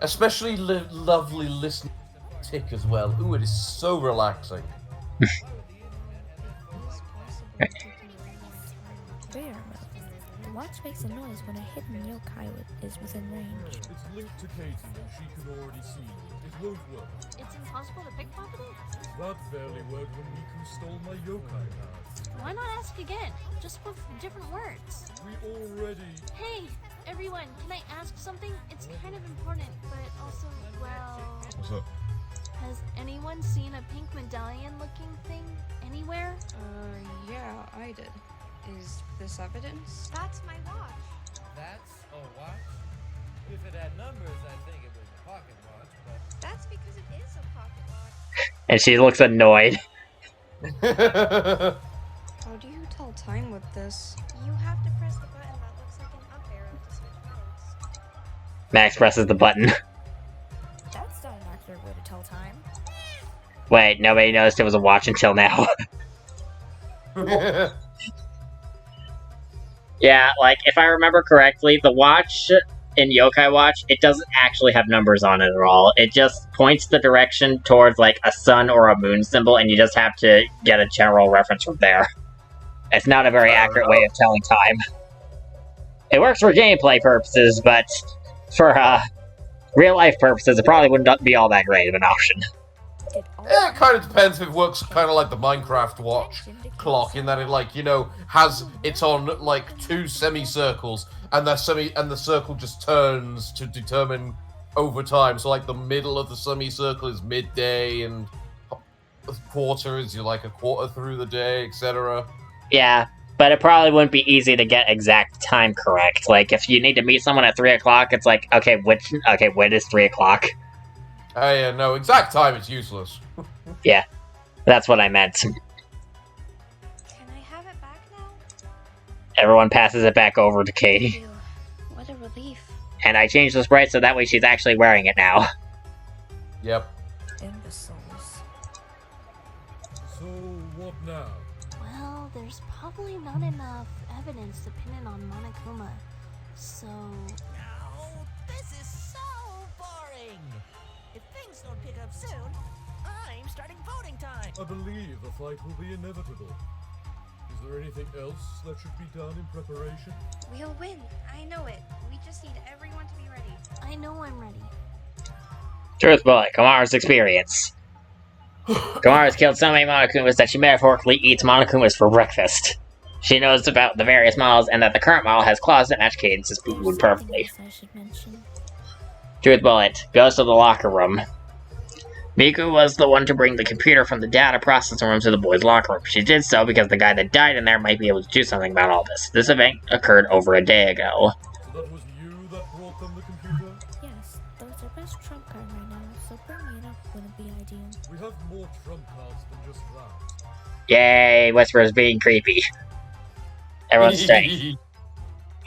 Especially lovely listening tick as well. Ooh, it is so relaxing. The watch makes a noise when a hidden yokai is within range. It's linked to Katie, and she can already see it. It won't work. It's impossible to pickpocket it? That barely worked when Miku stole my yokai hat. Why not ask again? Just with different words. We already... Hey, everyone, can I ask something? It's kind of important, but also, well... What's up? Has anyone seen a pink medallion-looking thing anywhere? Yeah, I did. Is this evidence? That's my watch. That's a watch? If it had numbers, I think it was a pocket watch, but... That's because it is a pocket watch. And she looks annoyed. How do you tell time with this? You have to press the button that looks like an up arrow to switch modes. Max presses the button. That's not an accurate way to tell time. Wait, nobody noticed it was a watch until now. Yeah, like, if I remember correctly, the watch in Yokai Watch, it doesn't actually have numbers on it at all. It just points the direction towards, like, a sun or a moon symbol, and you just have to get a general reference from there. It's not a very accurate way of telling time. It works for gameplay purposes, but for, real-life purposes, it probably wouldn't be all that great of an option. Yeah, it kind of depends if it works kind of like the Minecraft watch clock, in that it, like, you know, it's on like 2 semicircles, and the circle just turns to determine over time. So like the middle of the semicircle is midday, and a quarter is like a quarter through the day, etc. Yeah, but it probably wouldn't be easy to get exact time correct. Like, if you need to meet someone at 3 o'clock, it's like, okay, when is 3 o'clock? Oh yeah, no, exact time is useless. Yeah, that's what I meant. Can I have it back now? Everyone passes it back over to Katie. Ew, what a relief. And I changed the sprite so that way she's actually wearing it now. Yep. Imbeciles. So, what now? Well, there's probably not enough evidence to pin it on Monokuma. So... No, this is so boring. If things don't pick up soon, I'm starting voting time. I believe the fight will be inevitable. Is there anything else that should be done in preparation? We'll win. I know it. We just need everyone to be ready. I know I'm ready. Truth bullet, Kamara's experience. Kamara's killed so many Monokumas that she metaphorically eats Monokumas for breakfast. She knows about the various models and that the current model has claws that match Cadence's food perfectly. I should mention. Truth bullet goes to the locker room. Miku was the one to bring the computer from the data processing room to the boys' locker room. She did so because the guy that died in there might be able to do something about all this. This event occurred over a day ago. So that was you that brought them the computer? Yes, though it's our best trump card right now, so bringing it up wouldn't be ideal. We have more trump cards than just that. Yay, Whisper's being creepy. Everyone's staying.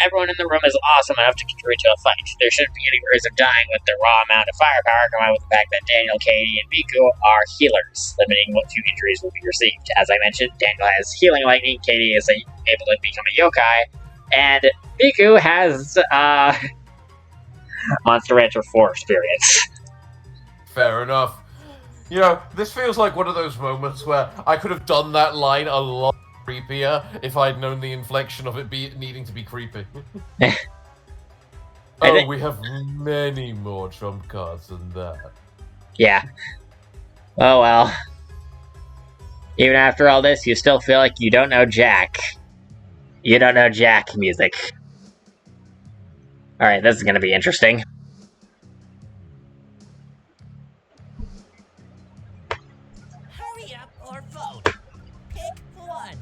Everyone in the room is awesome enough to contribute to a fight. There shouldn't be any worries of dying with the raw amount of firepower combined with the fact that Daniel, Katie, and Miku are healers, limiting what few injuries will be received. As I mentioned, Daniel has healing lightning, Katie is able to become a yokai, and Miku has, Monster Rancher 4 experience. Fair enough. You know, this feels like one of those moments where I could have done that line a lot creepier if I'd known the inflection of it needing to be creepy. We have many more trump cards than that. Yeah. Oh well. Even after all this, you still feel like you don't know Jack. You don't know Jack music. Alright, this is gonna be interesting. Hurry up or vote. Pick one.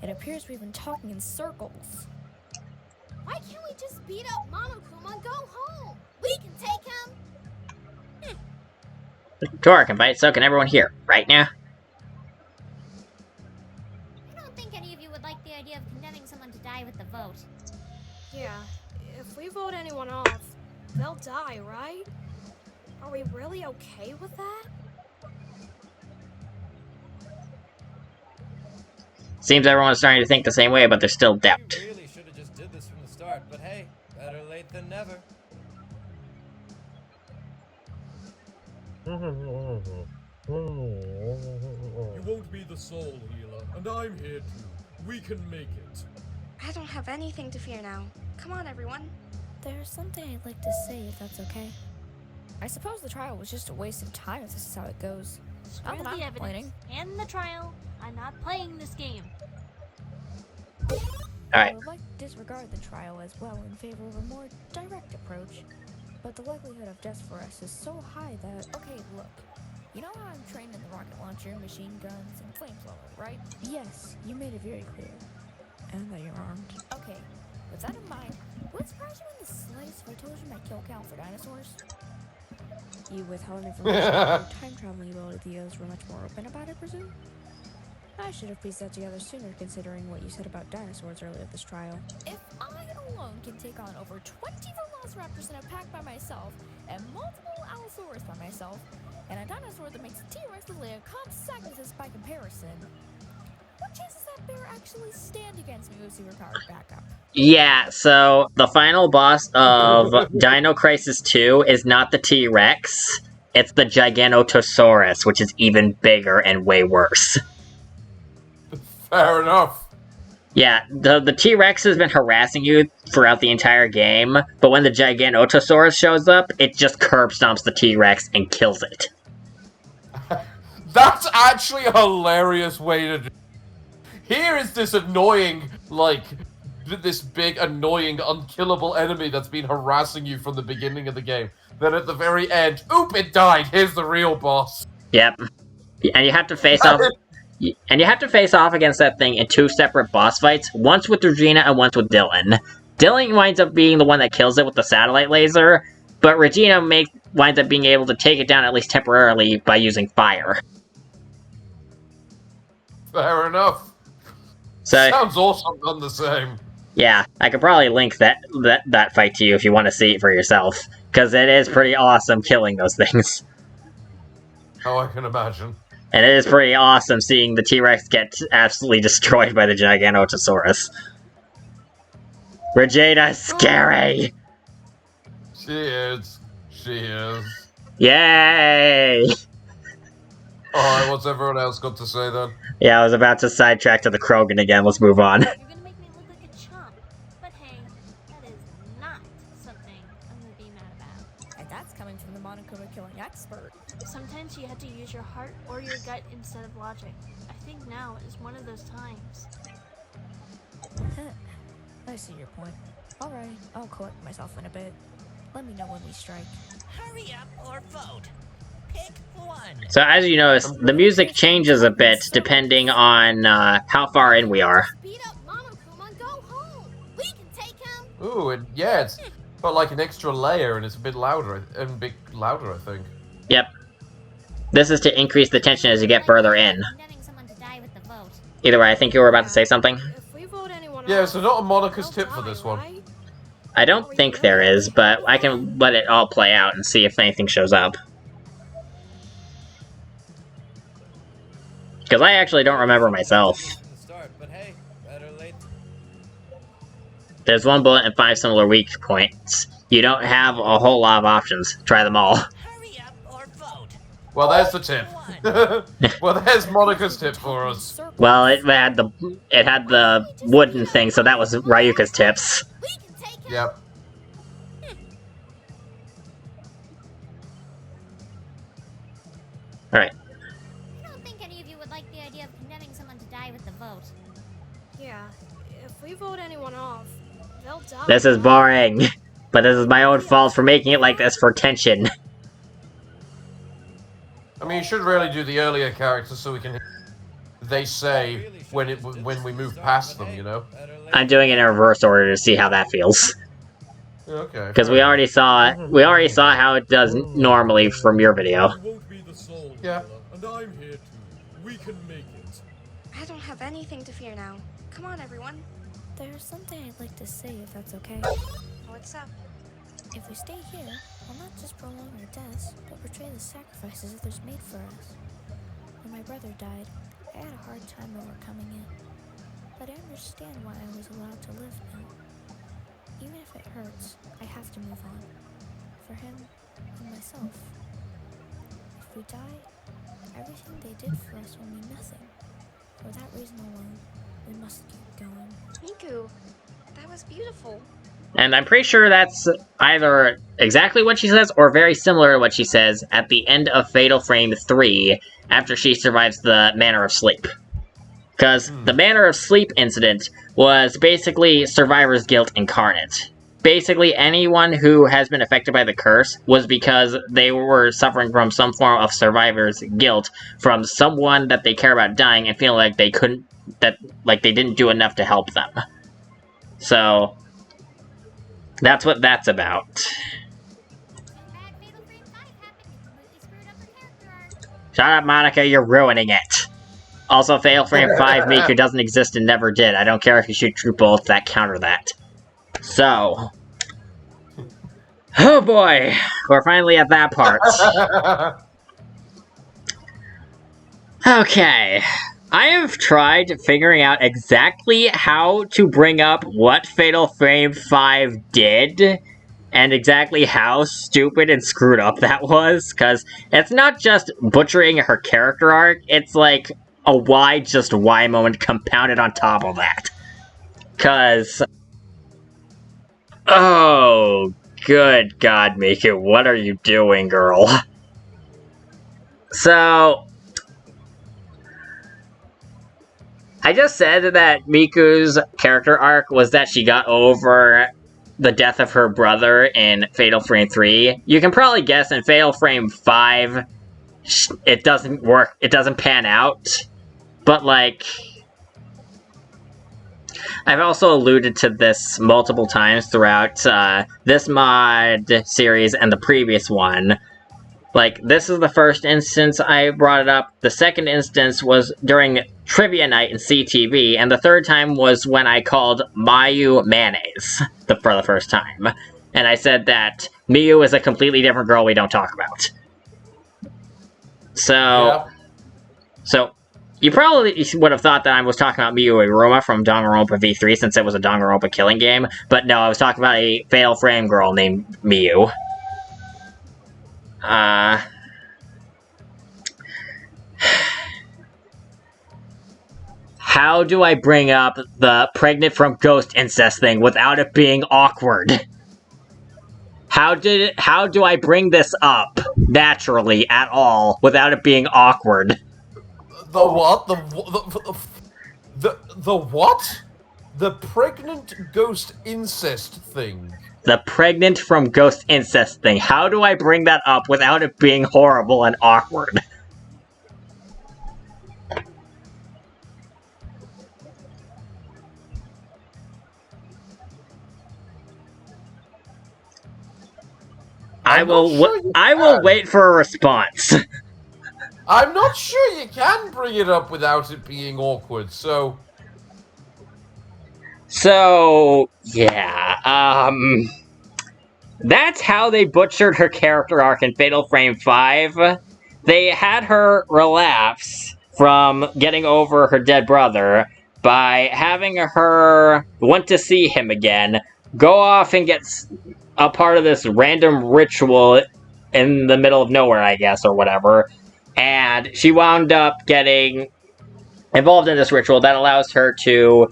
It appears we've been talking in circles. Why can't we just beat up Monokuma and go home? We can take him. Tora can bite, so can everyone here. Right now? I don't think any of you would like the idea of condemning someone to die with the vote. Yeah, if we vote anyone off, they'll die, right? Are we really okay with that? Seems everyone's starting to think the same way, but there's still doubt. We really should have just did this from the start, but hey, better late than never. You won't be the soul healer, and I'm here too. We can make it. I don't have anything to fear now. Come on, everyone. There's something I'd like to say, if that's okay. I suppose the trial was just a waste of time if this is how it goes. Screw Not that I'm the complaining. evidence and the trial. I'm not playing this game. I would like to disregard the trial as well in favor of a more direct approach. But the likelihood of death for us is so high that... Okay, look. You know how I'm trained in the rocket launcher, machine guns, and flamethrower, right? Yes, you made it very clear. And that you're armed. Okay, with that in mind, would surprise you in the slightest if I told you my kill count for dinosaurs? You withheld information about your time traveling abilities were much more open about, I presume? I should have pieced that together sooner, considering what you said about dinosaurs earlier this trial. If I alone can take on over 20 velociraptors in a pack by myself, and multiple allosaurus by myself, and a dinosaur that makes a T-Rex look like a compsognathus by comparison, what chances that bear actually stand against me with superpowered backup? Yeah, so the final boss of Dino Crisis 2 is not the T-Rex, it's the Giganotosaurus, which is even bigger and way worse. Fair enough. Yeah, the T-Rex has been harassing you throughout the entire game, but when the Giganotosaurus shows up, it just curb stomps the T-Rex and kills it. That's actually a hilarious way to do it. Here is this annoying, like, this big, annoying, unkillable enemy that's been harassing you from the beginning of the game. Then at the very end, oop, it died, here's the real boss. Yep. And you have to face off... And you have to face off against that thing in 2 separate boss fights, once with Regina and once with Dylan. Dylan winds up being the one that kills it with the satellite laser, but Regina winds up being able to take it down at least temporarily by using fire. Fair enough. So, sounds awesome done the same. Yeah, I could probably link that fight to you if you want to see it for yourself, because it is pretty awesome killing those things. Oh, I can imagine. And it is pretty awesome seeing the T-Rex get absolutely destroyed by the Giganotosaurus. Regina's scary! She is. She is. Yay! Alright, what's everyone else got to say then? Yeah, I was about to sidetrack to the Krogan again, let's move on. You're gonna make me look like a chump. But hey, that is not something I'm gonna be mad about. And that's coming from the Monokuma killing expert. Sometimes you have to use your heart or your gut instead of logic. I think now is one of those times. I see your point. Alright, I'll collect myself in a bit. Let me know when we strike. Hurry up or vote. Pick one. So as you notice, the music changes a bit depending on how far in we are. Beat up Monokuma and go home. We can take him. Ooh, and yeah, it's got like an extra layer and it's a bit louder, I think. Yep. This is to increase the tension as you get further in. Either way, I think you were about to say something. Yeah, so not a Monica's tip for this one. I don't think there is, but I can let it all play out and see if anything shows up. Because I actually don't remember myself. There's 1 bullet and 5 similar weak points. You don't have a whole lot of options. Try them all. Well, there's the tip. Well, there's Monica's tip for us. Well, it had the wooden thing, so that was Ryuka's tips. Yep. Alright. I don't think any of you would like the idea of condemning someone to die with the vote. Yeah, if we vote anyone off, they'll die. This is boring. But this is my own fault for making it like this for tension. I mean, you should really do the earlier characters so we can... They say when we move past them, you know? I'm doing it in reverse order to see how that feels. Okay. Because we already saw how it does normally from your video. Yeah. And I'm here too. We can make it. I don't have anything to fear now. Come on, everyone. There's something I'd like to say, if that's okay. What's up? If we stay here, we'll not just prolong our deaths, but portray the sacrifices others made for us. When my brother died, I had a hard time overcoming it. But I understand why I was allowed to live now. Even if it hurts, I have to move on. For him and myself. If we die, everything they did for us will mean nothing. For that reason alone, we must keep going. Miku, that was beautiful. And I'm pretty sure that's either exactly what she says or very similar to what she says at the end of Fatal Frame 3 after she survives the Manor of Sleep. Because the Manor of Sleep incident was basically survivor's guilt incarnate. Basically, anyone who has been affected by the curse was because they were suffering from some form of survivor's guilt from someone that they care about dying and feel like they couldn't that, like, they didn't do enough to help them. So, that's what that's about. Shut up, Monica, you're ruining it. Also, Fatal Frame 5 Miku doesn't exist and never did. I don't care if you shoot true bullets that counter that. So... oh boy! We're finally at that part. Okay. I have tried figuring out exactly how to bring up what Fatal Frame 5 did, and exactly how stupid and screwed up that was, because it's not just butchering her character arc, it's like a why just why moment compounded on top of that. Because... oh, good God, Miku, what are you doing, girl? So... I just said that Miku's character arc was that she got over the death of her brother in Fatal Frame 3. You can probably guess in Fatal Frame 5, it doesn't work, it doesn't pan out. But, like, I've also alluded to this multiple times throughout this mod series and the previous one. Like, this is the first instance I brought it up. The second instance was during Trivia Night in CTV, and the third time was when I called Mayu mayonnaise for the first time. And I said that Miyu is a completely different girl we don't talk about. So... yeah. So, you probably would have thought that I was talking about Miyu Iruma from Danganronpa V3 since it was a Danganronpa killing game, but no, I was talking about a Fatal Frame girl named Miyu. How do I bring up the pregnant from ghost incest thing without it being awkward? How do I bring this up naturally at all without it being awkward? The what? The what? The pregnant ghost incest thing. The pregnant from ghost incest thing. How do I bring that up without it being horrible and awkward? I will wait for a response. I'm not sure you can bring it up without it being awkward, so... So, yeah, that's how they butchered her character arc in Fatal Frame 5. They had her relapse from getting over her dead brother by having her want to see him again, go off and get a part of this random ritual in the middle of nowhere, I guess, or whatever. And she wound up getting involved in this ritual that allows her to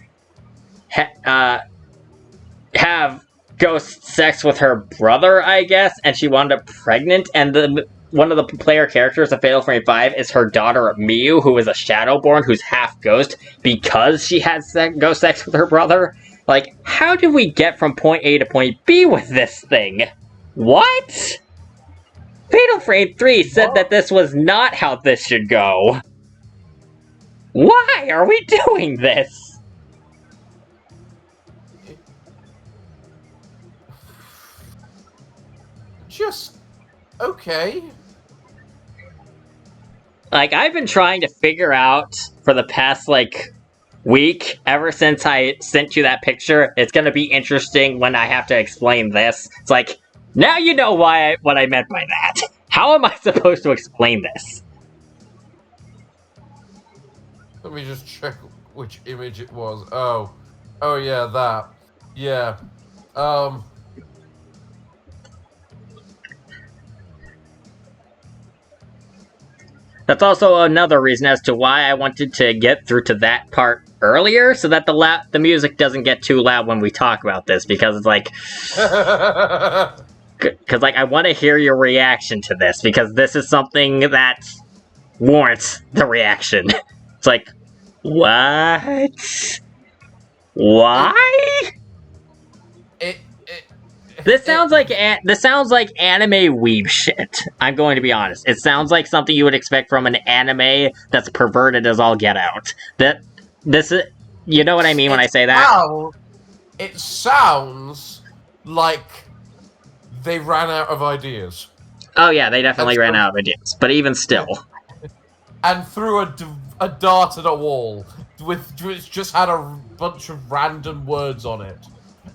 have ghost sex with her brother, I guess, and she wound up pregnant, and one of the player characters of Fatal Frame 5 is her daughter, Miyu, who is a Shadowborn who's half ghost because she had ghost sex with her brother. Like, how did we get from point A to point B with this thing? What? Fatal Frame 3 said that this was not how this should go. Why are we doing this? Just... okay. Like, I've been trying to figure out for the past, like, week, ever since I sent you that picture, it's gonna be interesting when I have to explain this. It's like, now you know what I meant by that. How am I supposed to explain this? Let me just check which image it was. Oh. Oh yeah, that. Yeah. That's also another reason as to why I wanted to get through to that part earlier, so that the music doesn't get too loud when we talk about this, because it's like... because, like, I want to hear your reaction to this, because this is something that warrants the reaction. It's like, what? Why? This sounds like anime weeb shit. I'm going to be honest. It sounds like something you would expect from an anime that's perverted as all get out. That this is... You know what I mean when I say that? Wow, it sounds like they ran out of ideas. Oh yeah, they definitely ran out of ideas. But even still. And threw a dart at a wall, which just had a bunch of random words on it.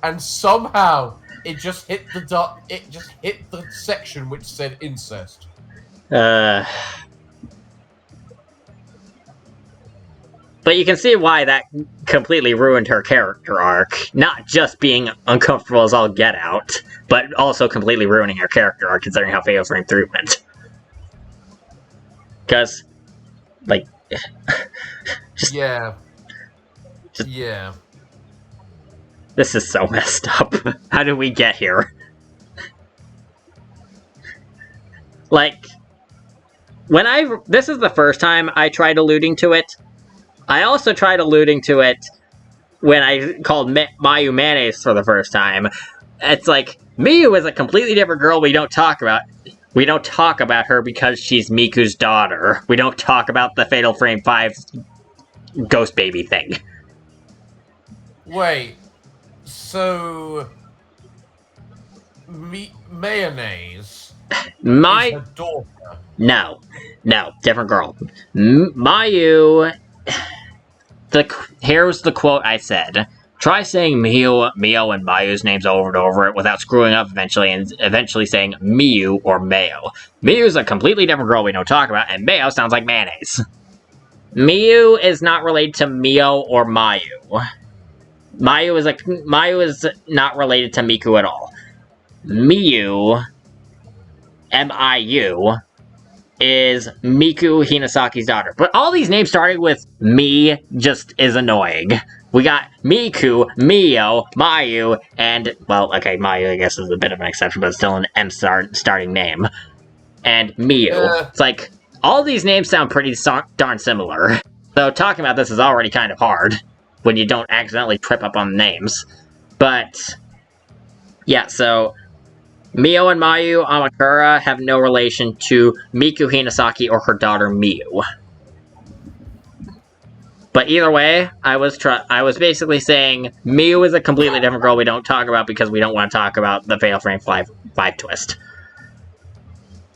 And somehow, it just hit the dot. It just hit the section which said incest. But you can see why that completely ruined her character arc. Not just being uncomfortable as all get out, but also completely ruining her character arc, considering how Fatal Frame 3 went. Because, like... yeah. This is so messed up. How did we get here? Like... This is the first time I tried alluding to it. I also tried alluding to it when I called Mayu Mayonnaise for the first time. It's like, Miyu is a completely different girl we don't talk about. We don't talk about her because she's Miku's daughter. We don't talk about the Fatal Frame 5 ghost baby thing. Wait, so... Mayonnaise is her daughter? No, different girl. Mayu... Here's the quote I said. Try saying Mio and Mayu's names over and over without screwing up eventually, and eventually saying Miyu or Mayo. Miyu's a completely different girl we don't talk about, and Mayo sounds like mayonnaise. Miyu is not related to Mio or Mayu. Mayu is not related to Miku at all. Miyu, M-I-U, is Miku Hinasaki's daughter. But all these names starting with Mi just is annoying. We got Miku, Mio, Mayu, and, well, okay, Mayu I guess is a bit of an exception, but it's still an M starting name. And Miyu. It's like, all these names sound pretty darn similar. So talking about this is already kind of hard, when you don't accidentally trip up on the names. But, yeah, so... Mio and Mayu Amakura have no relation to Miku Hinasaki or her daughter Miyu. But either way, I was basically saying Miyu is a completely different girl we don't talk about because we don't want to talk about the Fatal Frame 5 twist.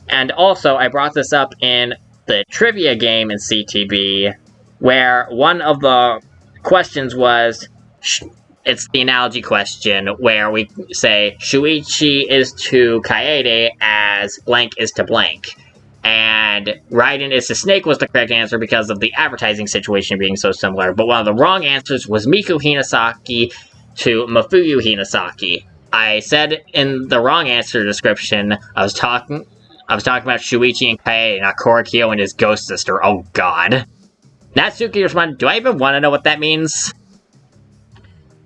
And also, I brought this up in the trivia game in CTB, where one of the questions was... It's the analogy question, where we say, Shuichi is to Kaede as blank is to blank. And Raiden is to Snake was the correct answer because of the advertising situation being so similar. But one of the wrong answers was Miku Hinasaki to Mafuyu Hinasaki. I said in the wrong answer description, I was talking about Shuichi and Kaede, not Korikyo and his ghost sister. Oh god. Natsuki responded, do I even want to know what that means?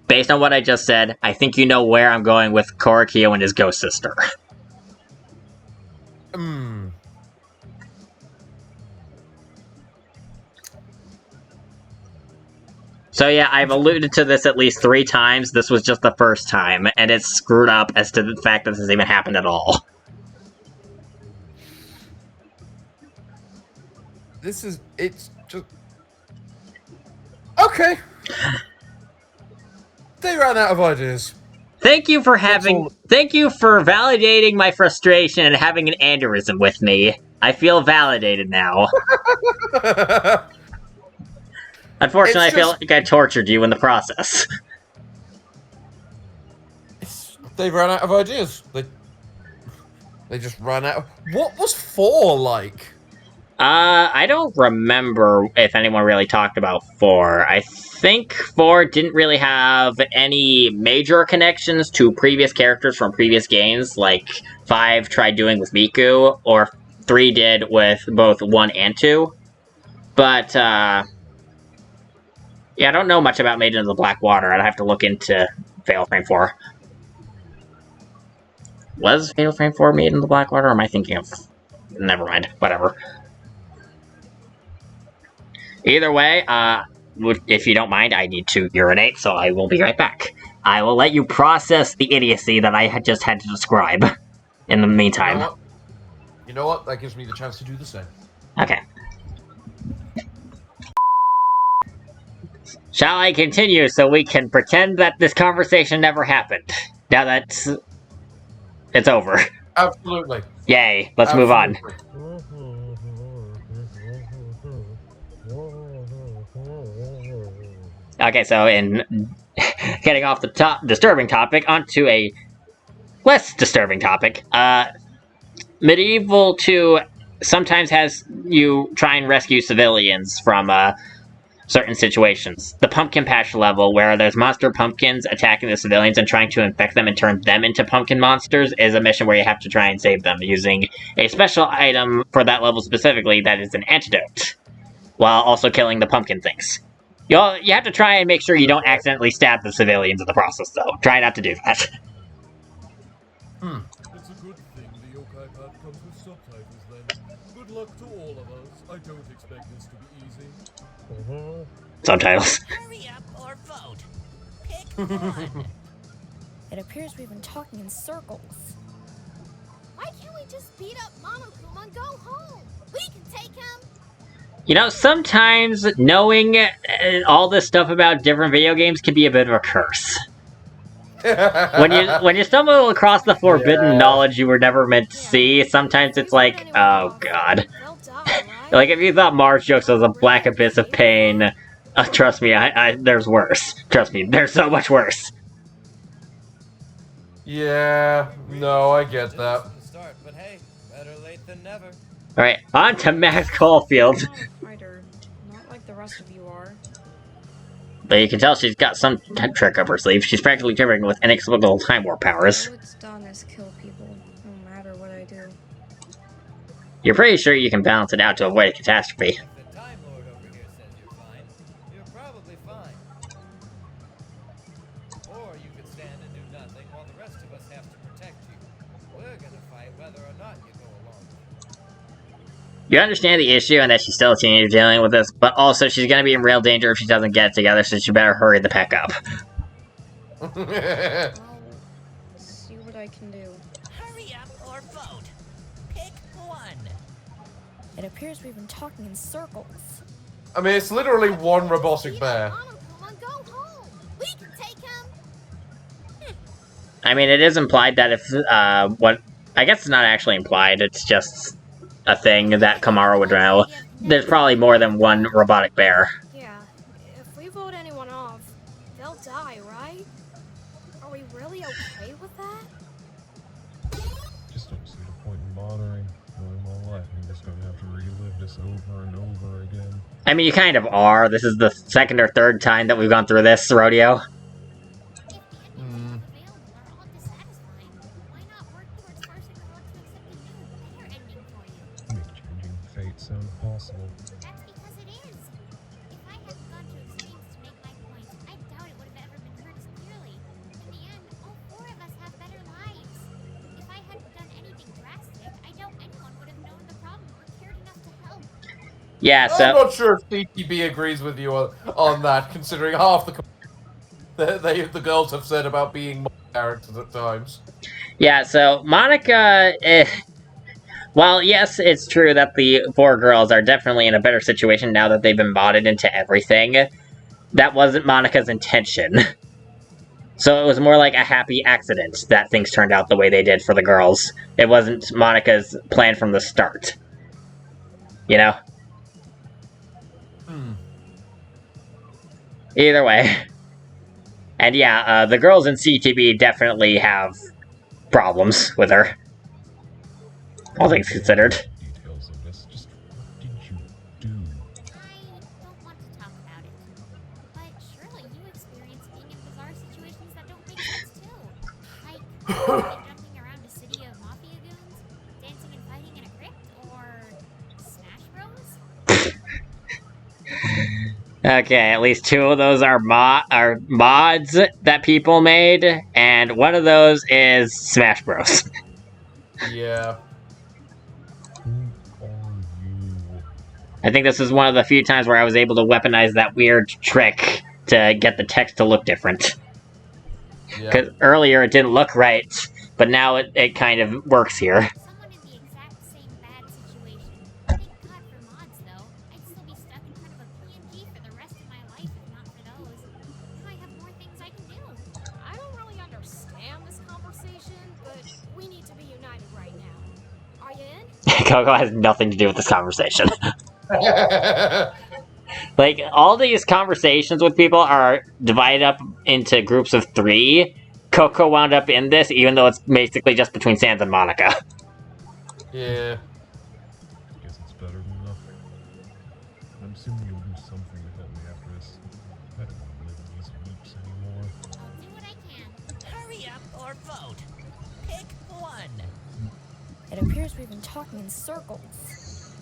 Based on what I just said, I think you know where I'm going with Korikyo and his ghost sister. So yeah, I've alluded to this at least 3 times. This was just the first time, and it's screwed up as to the fact that this even happened at all. It's just... Okay. They ran out of ideas. Thank you for validating my frustration and having an aneurysm with me. I feel validated now. Unfortunately, I feel like I tortured you in the process. They ran out of ideas. They just ran out. What was 4 like? I don't remember if anyone really talked about 4. I think 4 didn't really have any major connections to previous characters from previous games, like 5 tried doing with Miku, or 3 did with both 1 and 2. But, yeah, I don't know much about Maiden of the Black Water. I'd have to look into Fatal Frame 4. Was Fatal Frame 4 Maiden of the Black Water, or am I thinking of... Never mind. Whatever. Either way, if you don't mind, I need to urinate, so I will be right back. I will let you process the idiocy that I just had to describe in the meantime. You know what? That gives me the chance to do the same. Okay. Shall I continue so we can pretend that this conversation never happened? Now that's... it's over. Absolutely. Yay, let's move on. Okay, so in getting off the disturbing topic, onto a less disturbing topic. Medieval 2 sometimes has you try and rescue civilians from certain situations. The pumpkin patch level, where there's monster pumpkins attacking the civilians and trying to infect them and turn them into pumpkin monsters, is a mission where you have to try and save them using a special item for that level specifically that is an antidote, while also killing the pumpkin things. You have to try and make sure you don't accidentally stab the civilians in the process, though. Try not to do that. It's a good thing the yokai pad comes with subtitles then. Good luck to all of us. I don't expect this to be easy. Subtitles. Hurry up or vote. Pick one. It appears we've been talking in circles. Why can't we just beat up Monokuma and go home? We can take him. You know, sometimes knowing all this stuff about different video games can be a bit of a curse. when you stumble across the forbidden knowledge you were never meant to see, sometimes it's like, oh god. Like, if you thought Mars Jokes was a black abyss of pain, trust me, there's worse. Trust me, there's so much worse. Yeah, no, I get that. Start, but hey, better late than never. Alright, on to Max Caulfield. Fighter, not like the rest of you are. But you can tell she's got some trick up her sleeve. She's practically driven with inexplicable time warp powers. All it's done is kill people, no matter what I do. You're pretty sure you can balance it out to avoid a catastrophe. The Time Lord over here says you're fine. You're probably fine. Or you could stand and do nothing while the rest of us have to protect you. We're gonna fight whether or not you go along. You understand the issue and that she's still a teenager dealing with this, but also she's gonna be in real danger if she doesn't get it together, so she better hurry the peck up. I'll see what I can do. Hurry up or vote. Pick one. It appears we've been talking in circles. I mean, it's literally one robotic bear. Monokuma, go home. We can take him. I mean, it is implied that if, I guess it's not actually implied, it's just a thing that Kamara would know. There's probably more than one robotic bear. Yeah, if we vote anyone off, they'll die, right? Are we really okay with that? Just don't see the point in bothering. Knowing my life, I'm just gonna have to relive this over and over again. I mean, you kind of are. This is the second or third time that we've gone through this rodeo. Make changing fate sound possible. That's because it is. If I hadn't gone to extremes to make my point, I doubt it would have ever been heard as clearly. In the end, all four of us have better lives. If I hadn't done anything drastic, I doubt anyone would have known the problem or cared enough to help. Yeah, so... I'm not sure if CTB agrees with you on that, considering half the girls have said about being more characters at times. Yeah, so Monica... Well, yes, it's true that the four girls are definitely in a better situation now that they've been modded into everything. That wasn't Monica's intention. So it was more like a happy accident that things turned out the way they did for the girls. It wasn't Monica's plan from the start. You know? Either way. And yeah, the girls in CTB definitely have problems with her. All things considered. Details of this. Just what did you do? I don't want to talk about it. But surely you experience being in bizarre situations that don't make sense too. Like jumping around a city of mafia goons, dancing and fighting in a crypt, or Smash Bros? Okay, at least two of those are mods that people made, and one of those is Smash Bros. Yeah. I think this is one of the few times where I was able to weaponize that weird trick to get the text to look different. Because earlier it didn't look right, but now it kind of works here. Someone in the exact same bad situation. Thank God for mods, though. I'd still be stuck in front of a PNG for the rest of my life if not for those. Coco has nothing to do with this conversation. Like, all these conversations with people are divided up into groups of 3. Coco wound up in this, even though it's basically just between Sans and Monica. Yeah. Guess it's better than nothing. I'm assuming you'll do something to help me after this. I don't want to live in these loops anymore. I'll do what I can. Hurry up or vote. Pick one. It appears we've been talking in circles.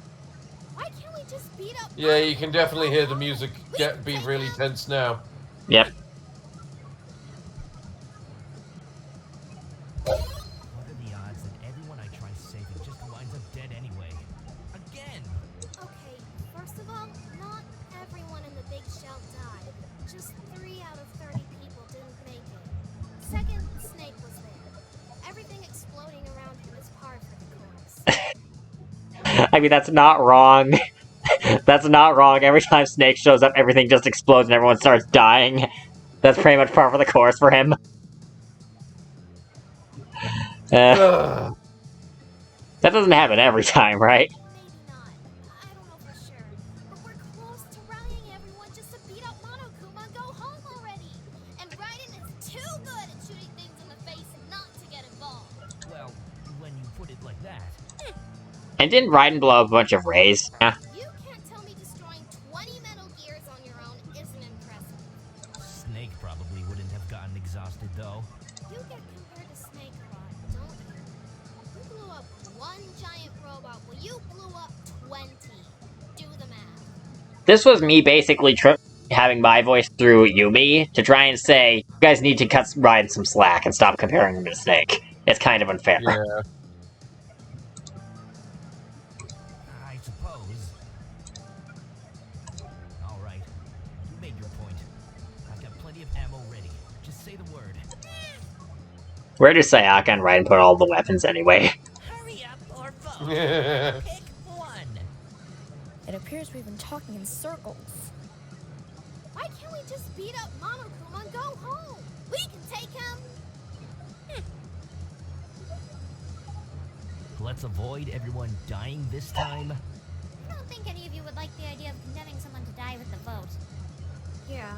Why can't we just beat up? Yeah, you can definitely hear the music be really tense now. Yep. What are the odds that everyone I try saving just winds up dead anyway? Again! Okay, first of all, not everyone in the big shell died. Just 3 out of 30 people didn't make it. Second, Snake was there. Everything exploding around him is par for the course. I mean, that's not wrong. That's not wrong. Every time Snake shows up, everything just explodes and everyone starts dying. That's pretty much par for the course for him. That doesn't happen every time, right? Maybe not. I don't know for sure. But we're close to rallying everyone just to beat up Monokuma and go home already. And Raiden is too good at shooting things in the face not to get involved. Well, when you put it like that. And didn't Raiden blow up a bunch of rays? Yeah. You can't tell me destroying 20 Metal Gears on your own isn't impressive. Snake probably wouldn't have gotten exhausted though. You get compared to Snake a lot, don't you? You blew up one giant robot, well you blew up 20. Do the math. This was me basically having my voice through Yumi to try and say, you guys need to cut Raiden some slack and stop comparing him to Snake. It's kind of unfair. Yeah. I suppose. Alright. You made your point. I've got plenty of ammo ready. Just say the word. Where do Sayaka and Raiden put all the weapons anyway? Hurry up or vote. Pick one. It appears we've been talking in circles. Why can't we just beat up Monokuma and go home? We can take him. Let's avoid everyone dying this time. I don't think any of you would like the idea of condemning someone to die with the vote. Yeah,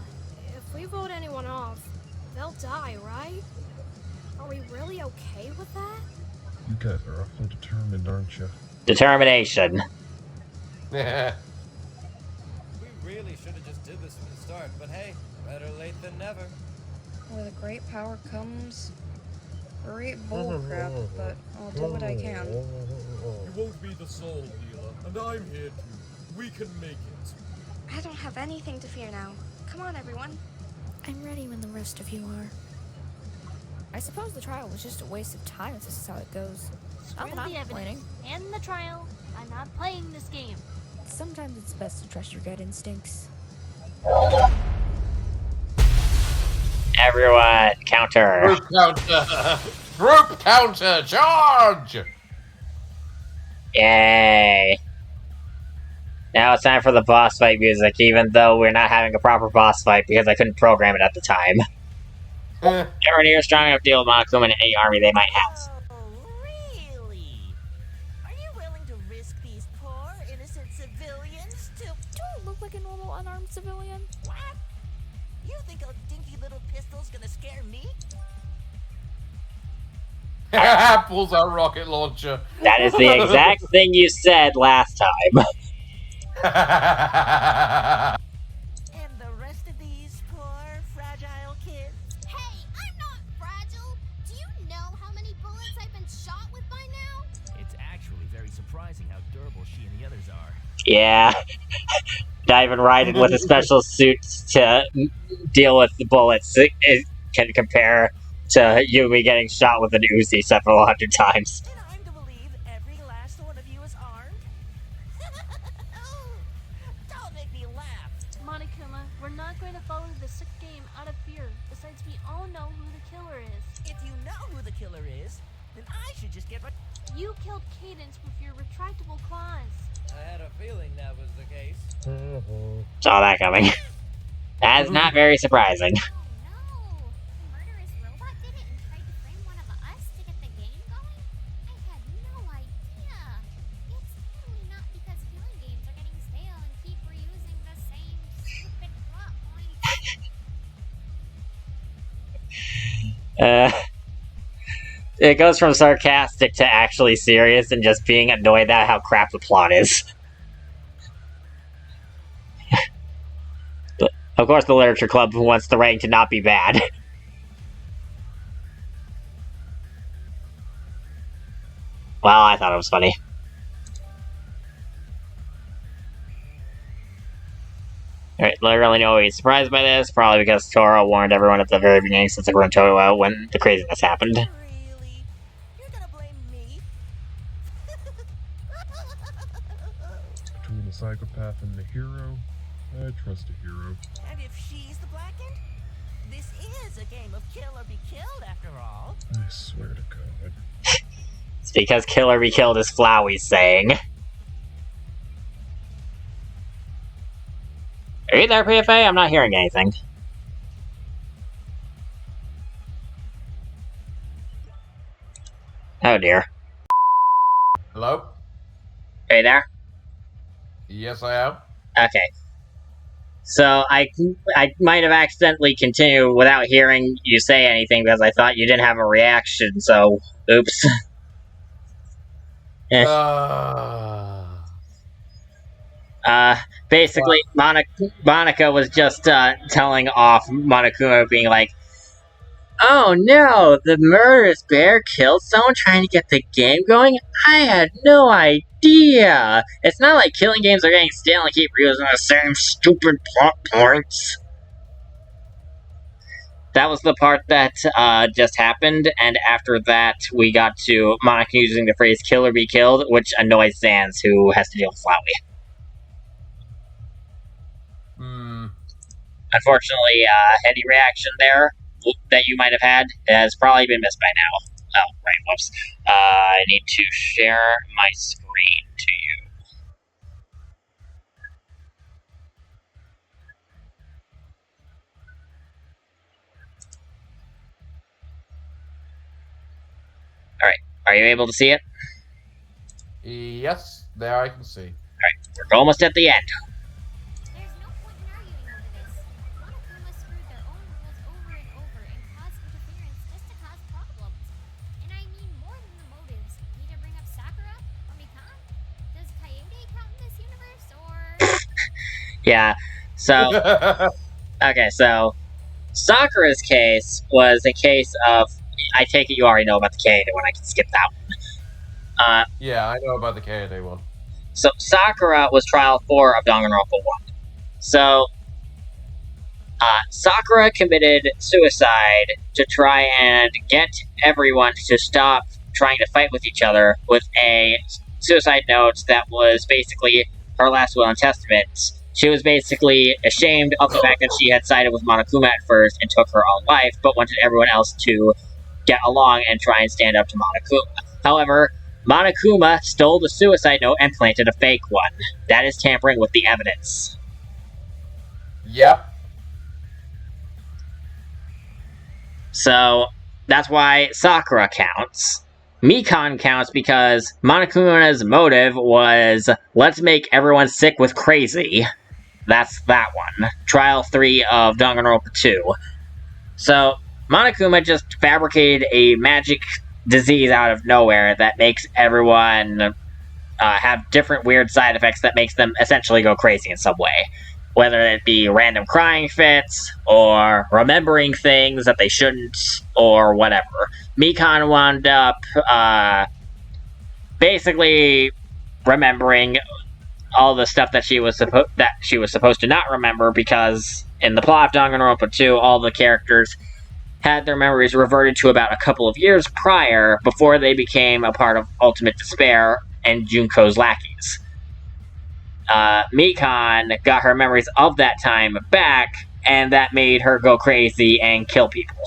if we vote anyone off, they'll die, right? Are we really okay with that? You guys are awfully determined, aren't you? Determination. Yeah. We really should have just did this from the start, but hey, better late than never. With great power comes great bullcrap, but I'll do what I can. You won't be the soul healer, and I'm here too. We can make it. I don't have anything to fear now. Come on, everyone. I'm ready when the rest of you are. I suppose the trial was just a waste of time if this is how it goes. Not Screw that I'm the complaining. evidence and the trial. I'm not playing this game. Sometimes it's best to trust your gut instincts. Everyone, counter. Group counter! Group counter! Charge! Yay. Now it's time for the boss fight music, even though we're not having a proper boss fight because I couldn't program it at the time. Never near strong enough to deal with Monokuma in any army they might have. Oh, really? Are you willing to risk these poor, innocent civilians to... Do I look like a normal unarmed civilian? What? You think a dinky little pistol's gonna scare me? Pulls out rocket launcher. That is the exact thing you said last time. And the rest of these poor, fragile kids? Hey, I'm not fragile. Do you know how many bullets I've been shot with by now? It's actually very surprising how durable she and the others are. Yeah. Not even Raiden with a special suit to deal with the bullets it can compare to Yumi getting shot with an Uzi several hundred times. And I'm to believe every last one of you is armed? Don't make me laugh. Monokuma, we're not going to follow the sick game out of fear. Besides, we all know who the killer is. If you know who the killer is, then I should just get my... You killed Cadence with your retractable claws. I had a feeling that was the case. Saw that coming. That is not very surprising. Oh no! The murderous robot did it and tried to frame one of us to get the game going? I had no idea. It goes from sarcastic to actually serious and just being annoyed at how crap the plot is. But, of course, the Literature Club wants the writing to not be bad. Well, I thought it was funny. Alright, literally nobody's surprised by this, probably because Toro warned everyone at the very beginning since the Grunto when the craziness happened. Between the psychopath and the hero, I trust a hero. And if she's the blackened? This is a game of kill or be killed, after all. I swear to God. It's because kill or be killed is Flowey's saying. Are you there, PFA? I'm not hearing anything. Oh dear. Hello? Are you there? Yes, I am. Okay. So, I might have accidentally continued without hearing you say anything because I thought you didn't have a reaction, so... Oops. Basically, Monica was just telling off Monokuma, being like, "Oh no, the murderous bear killed someone trying to get the game going? I had no idea! It's not like killing games are getting stale and keep reusing the same stupid plot points." That was the part that just happened, and after that, we got to Monica using the phrase kill or be killed, which annoys Sans, who has to deal with Flowey. Unfortunately, any reaction there that you might have had has probably been missed by now. Oh, right, whoops. I need to share my screen to you. Alright, are you able to see it? Yes, there I can see. Alright, we're almost at the end. Yeah, so... okay, so... Sakura's case was a case of... I take it you already know about the Kaede one, I can skip that one. Yeah, I know about the Kaede one. So, Sakura was Trial 4 of Danganronpa 1. So, Sakura committed suicide to try and get everyone to stop trying to fight with each other with a suicide note that was basically her last will and testament. She was basically ashamed of the fact that she had sided with Monokuma at first and took her own life, but wanted everyone else to get along and try and stand up to Monokuma. However, Monokuma stole the suicide note and planted a fake one. That is tampering with the evidence. Yep. So, that's why Sakura counts. Mikan counts because Monokuma's motive was, let's make everyone sick with crazy. That's that one. Trial 3 of Danganronpa 2. So, Monokuma just fabricated a magic disease out of nowhere that makes everyone have different weird side effects that makes them essentially go crazy in some way. Whether it be random crying fits, or remembering things that they shouldn't, or whatever. Mikan wound up basically remembering all the stuff that she was supposed to not remember, because in the plot of Danganronpa 2, all the characters had their memories reverted to about a couple of years prior, before they became a part of Ultimate Despair and Junko's lackeys. Mikan got her memories of that time back, and that made her go crazy and kill people.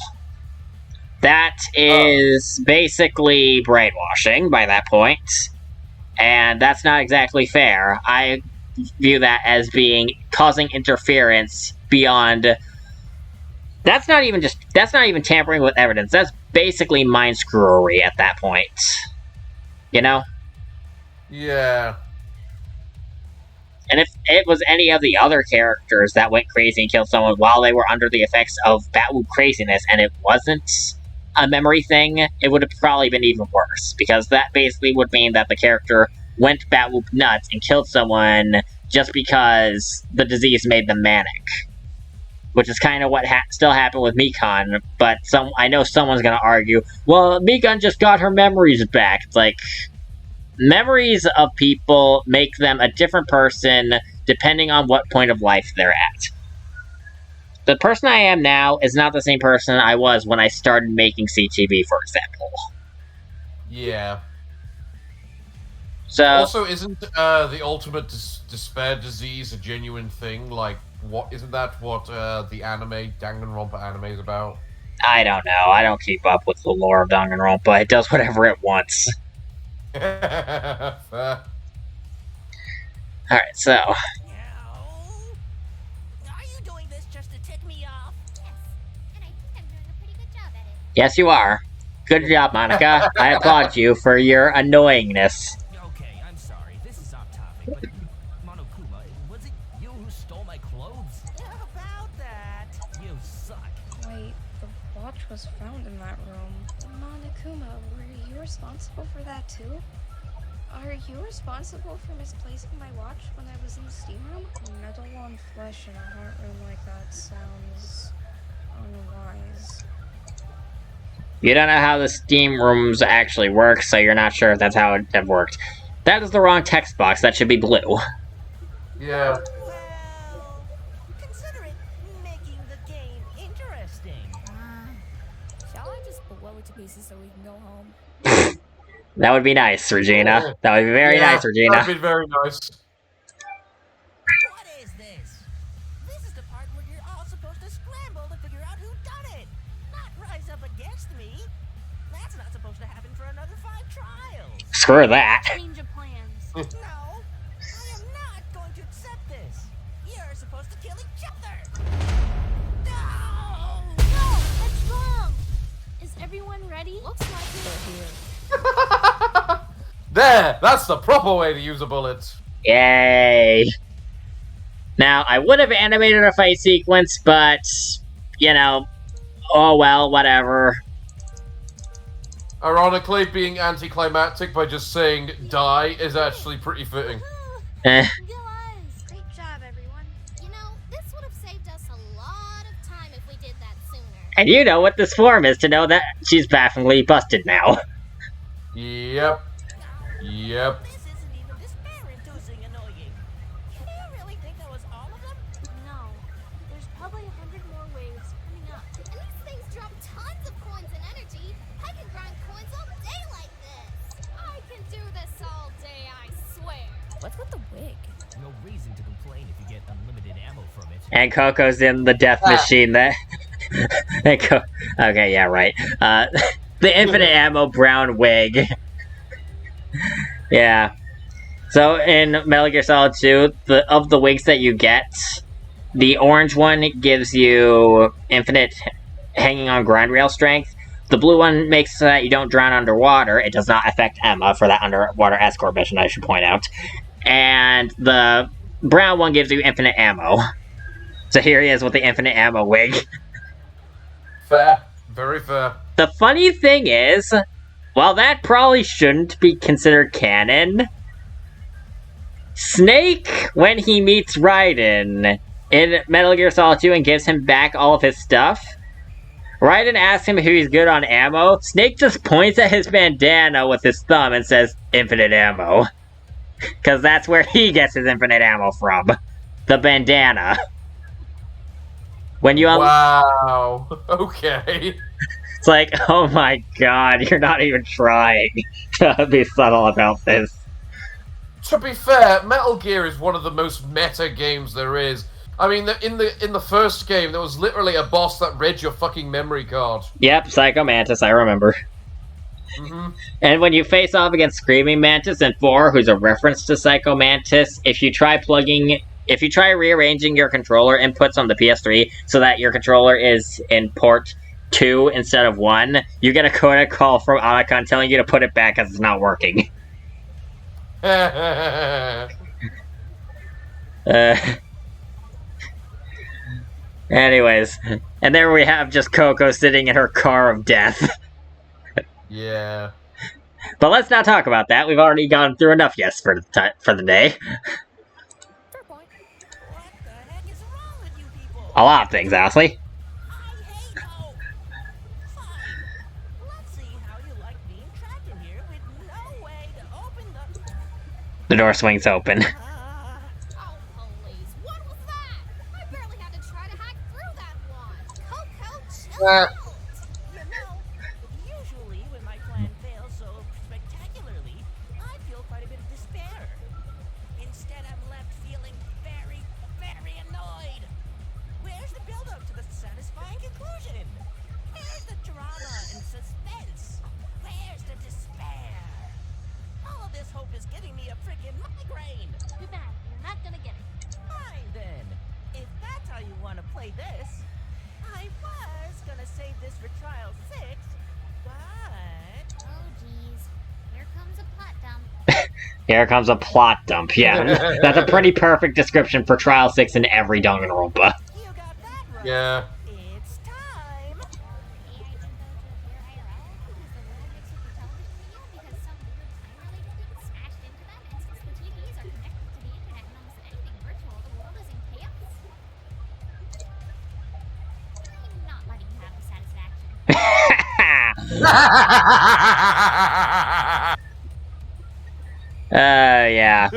That is basically brainwashing by that point, and that's not exactly fair. I view that as being causing interference beyond... That's not even tampering with evidence. That's basically mind screwery at that point. You know? Yeah. And if it was any of the other characters that went crazy and killed someone while they were under the effects of Batwoo craziness, and it wasn't a memory thing, it would have probably been even worse, because that basically would mean that the character went Batwhoop nuts and killed someone just because the disease made them manic. Which is kind of what still happened with Mikon, but I know someone's gonna argue, well, Mikon just got her memories back. It's like, memories of people make them a different person depending on what point of life they're at. The person I am now is not the same person I was when I started making CTV, for example. Yeah. So also, isn't the ultimate despair disease a genuine thing? Like, isn't that what the anime Danganronpa anime is about? I don't know. I don't keep up with the lore of Danganronpa. It does whatever it wants. Fair. Alright, so. Are you doing this just to tick me off? Yes, and I think I'm doing a pretty good job at it. Yes, you are. Good job, Monica. I applaud you for your annoyingness. Okay, I'm sorry. This is off topic, but Monokuma, was it you who stole my clothes? Yeah, about that. You suck. Wait, the watch was found in that room. Monokuma, were you responsible for that too? Are you responsible for misplacing my watch when I was in the steam room? Metal on flesh in a heart room like that sounds unwise. You don't know how the steam rooms actually work, so you're not sure if that's how it worked. That is the wrong text box. That should be blue. Yeah. Well, consider it making the game interesting. Shall I just blow it to pieces so we can go home? That would be nice, Regina. That would be very nice, Regina. That would be very nice. What is this? This is the part where you're all supposed to scramble to figure out who done it, not rise up against me. That's not supposed to happen for another 5 trials. Screw that. Change of plans. No, I am not going to accept this. You're supposed to kill each other. No! No, that's wrong. Is everyone ready? Looks like they're here. There! That's the proper way to use a bullet. Yay. Now, I would have animated a fight sequence, but, you know, oh well, whatever. Ironically, being anticlimactic by just saying die is actually pretty fitting. Eh. Great job, everyone. You know, this would have saved us a lot of time if we did that sooner. And you know what this form is to know that she's bafflingly busted now. Yep. Yep. This isn't even despair-inducing annoying. You really think that was all of them? No. There's probably 100 more waves coming up. And these things drop tons of coins and energy. I can grind coins all day like this. I can do this all day, I swear. What's with the wig? No reason to complain if you get unlimited ammo from it. And Coco's in the death machine that... Okay, yeah, right. The infinite ammo brown wig. Yeah. So in Metal Gear Solid 2, of the wigs that you get, the orange one gives you infinite hanging on grind rail strength. The blue one makes so that you don't drown underwater. It does not affect Emma for that underwater escort mission, I should point out. And the brown one gives you infinite ammo. So here he is with the infinite ammo wig. Fair. Very fair. The funny thing is, while that probably shouldn't be considered canon, Snake, when he meets Raiden in Metal Gear Solid 2 and gives him back all of his stuff, Raiden asks him if he's good on ammo. Snake just points at his bandana with his thumb and says, infinite ammo. Because that's where he gets his infinite ammo from. The bandana. When you Wow. Okay. It's like, oh my god, you're not even trying to be subtle about this. To be fair, Metal Gear is one of the most meta games there is. I mean, in the first game, there was literally a boss that read your fucking memory card. Yep, Psycho Mantis, I remember. Mm-hmm. And when you face off against Screaming Mantis in 4, who's a reference to Psycho Mantis, if you try rearranging your controller inputs on the PS3 so that your controller is in port 2 instead of 1, you get a codec call from Anacon telling you to put it back because it's not working. Anyways, and there we have just Coco sitting in her car of death. Yeah. But let's not talk about that. We've already gone through enough yes for the day. A lot of things, honestly. The door swings open. Usually, when my plan fails so spectacularly, I feel quite a bit of despair. Instead, I'm left feeling very, very annoyed. Where's the build-up to the satisfying conclusion? Where's the drama and suspense? Where's the despair? All of this hope is giving me a freaking migraine. Too bad. You're not gonna get it. Fine then. If that's how you want to play this, I was gonna save this for trial 6, but... Oh, geez. Here comes a plot dump. Here comes a plot dump. Yeah, that's a pretty perfect description for Trial 6 in every Danganronpa. Yeah. It's time. Yeah.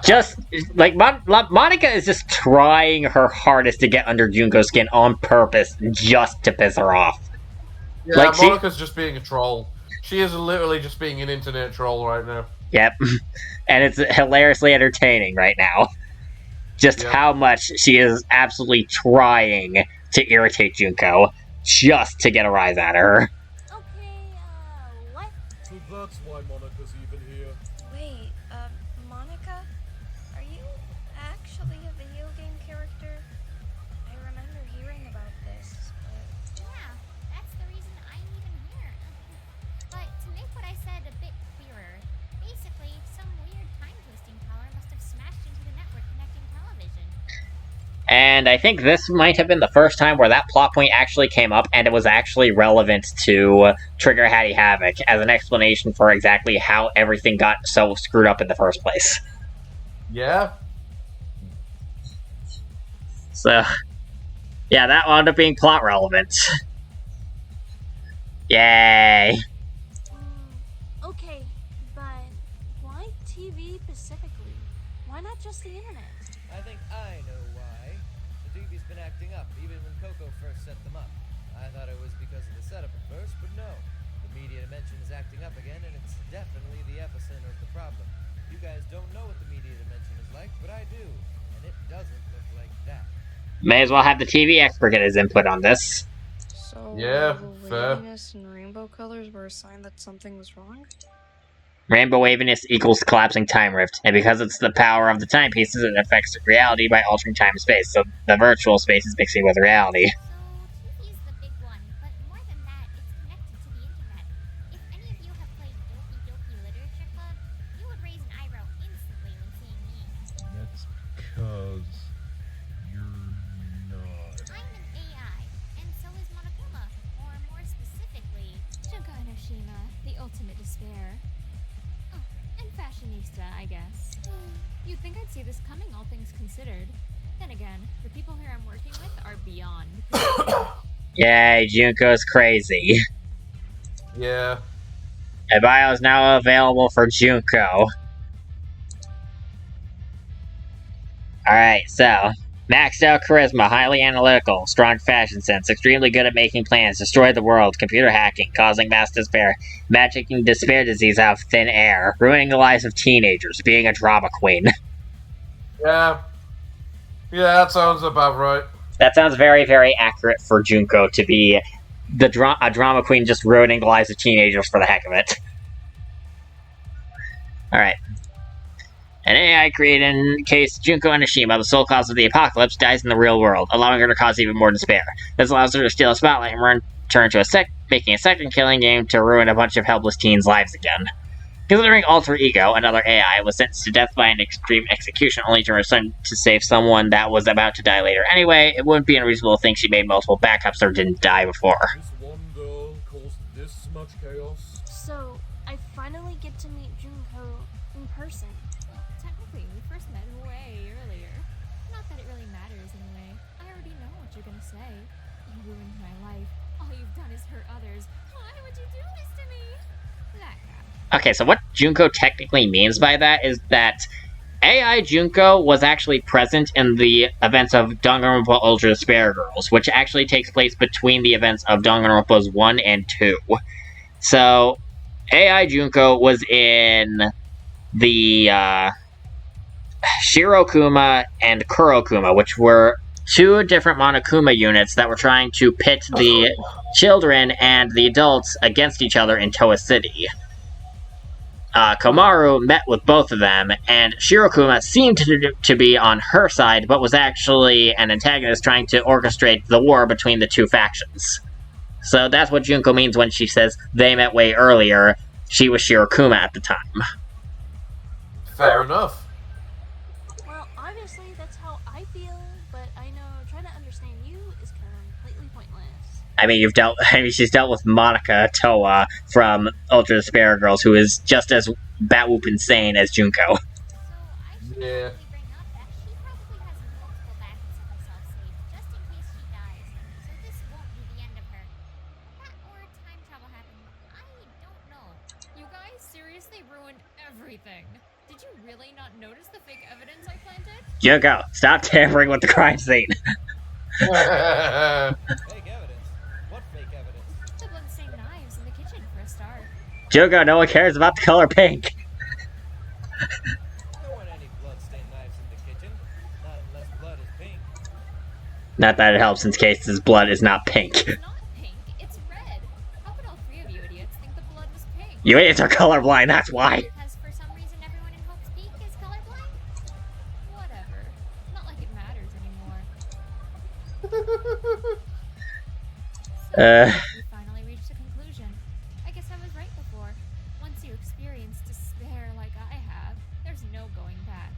Just, like, Monica is just trying her hardest to get under Junko's skin on purpose, just to piss her off. Yeah, like, Monica's just being a troll. She is literally just being an internet troll right now. Yep. And it's hilariously entertaining right now. Just how much she is absolutely trying to irritate Junko, just to get a rise out of her. So that's why Monica's even here. Wait, Monica? Are you actually a video game character? I remember hearing about this, but... Yeah, that's the reason I'm even here. But to make what I said a bit clearer, basically, some weird time-twisting power must have smashed into the network connecting television. And I think this might have been the first time where that plot point actually came up, and it was actually relevant to trigger Hatty Havoc as an explanation for exactly how everything got so screwed up in the first place. Yeah? So, yeah, that wound up being plot relevant. Yay! Okay, but why TV specifically? Why not just the internet? I think I know why. The TV's been acting up, even when Coco first set them up. I thought it was because of the setup at first, but no. The media dimension is acting up again, and it's definitely the epicenter of the problem. You guys don't know what the media dimension is like, but I do, and it doesn't look like that. May as well have the TV expert get his input on this. So, Yeah, the fair. waviness and rainbow colors were a sign that something was wrong? Rainbow waviness equals collapsing time rift, and because it's the power of the timepieces, it affects reality by altering time and space, so the virtual space is mixing with reality. TV's the big one, but more than that, it's connected to the internet. If any of you have played Doki Doki Literature Club, you would raise an eyebrow instantly when seeing me. That's because you're not. I'm an AI, and so is Monokuma, or more specifically, Junko Enoshima, the ultimate despair. Oh, and fashionista, I guess. You'd think I'd see this coming, all things considered. Then again, the people here I'm working with are beyond. Yay, Junko's crazy. Yeah. A bio is now available for Junko. Alright, so, maxed out charisma, highly analytical, strong fashion sense, extremely good at making plans, destroy the world, computer hacking, causing mass despair, magicking despair disease out of thin air, ruining the lives of teenagers, being a drama queen. Yeah. Yeah, that sounds about right. That sounds very, very accurate for Junko to be a drama queen just ruining the lives of teenagers for the heck of it. Alright. An AI created in case Junko Enoshima, the sole cause of the apocalypse, dies in the real world, allowing her to cause even more despair. This allows her to steal a spotlight and return to making a second killing game to ruin a bunch of helpless teens' lives again. Considering Alter Ego, another AI, was sentenced to death by an extreme execution only to return to save someone that was about to die later anyway, it wouldn't be unreasonable to think she made multiple backups or didn't die before. This one girl called much chaos. So, I finally get to meet Junko in person. Well, technically, we first met way earlier. Not that it really matters anyway. I already know what you're gonna say. You ruined my life. All you've done is hurt others. Why would you do this to me? That guy. Okay, so what Junko technically means by that is that AI Junko was actually present in the events of Danganronpa Ultra Despair Girls, which actually takes place between the events of Danganronpas 1 and 2. So, AI Junko was in the Shirokuma and Kurokuma, which were two different Monokuma units that were trying to pit the children and the adults against each other in Toa City. Komaru met with both of them, and Shirokuma seemed to be on her side, but was actually an antagonist trying to orchestrate the war between the two factions. So that's what Junko means when she says they met way earlier. She was Shirokuma at the time. Fair enough. Well, obviously that's how I feel, but I know trying to understand you is completely pointless. I mean, she's dealt with Monica Toa from Ultra Despair Girls, who is just as batwhoop insane as Junko. Yeah. You guys seriously ruined everything. Did you really not notice the fake evidence I planted? Junko, stop tampering with the crime scene. Fake evidence? What fake evidence? The bloodstained knives in the kitchen for a start. Junko, no one cares about the color pink. There weren't any bloodstained knives in the kitchen. Not unless blood is pink. Not that it helps in case his blood is not pink. It's not pink, it's red. How could all three of you idiots think the blood was pink? You idiots are colorblind, that's why. Because for some reason everyone in Hope's Peak is colorblind? Whatever. Not like it matters anymore. We finally reached a conclusion. I guess I was right before. Once you experience despair like I have, there's no going back.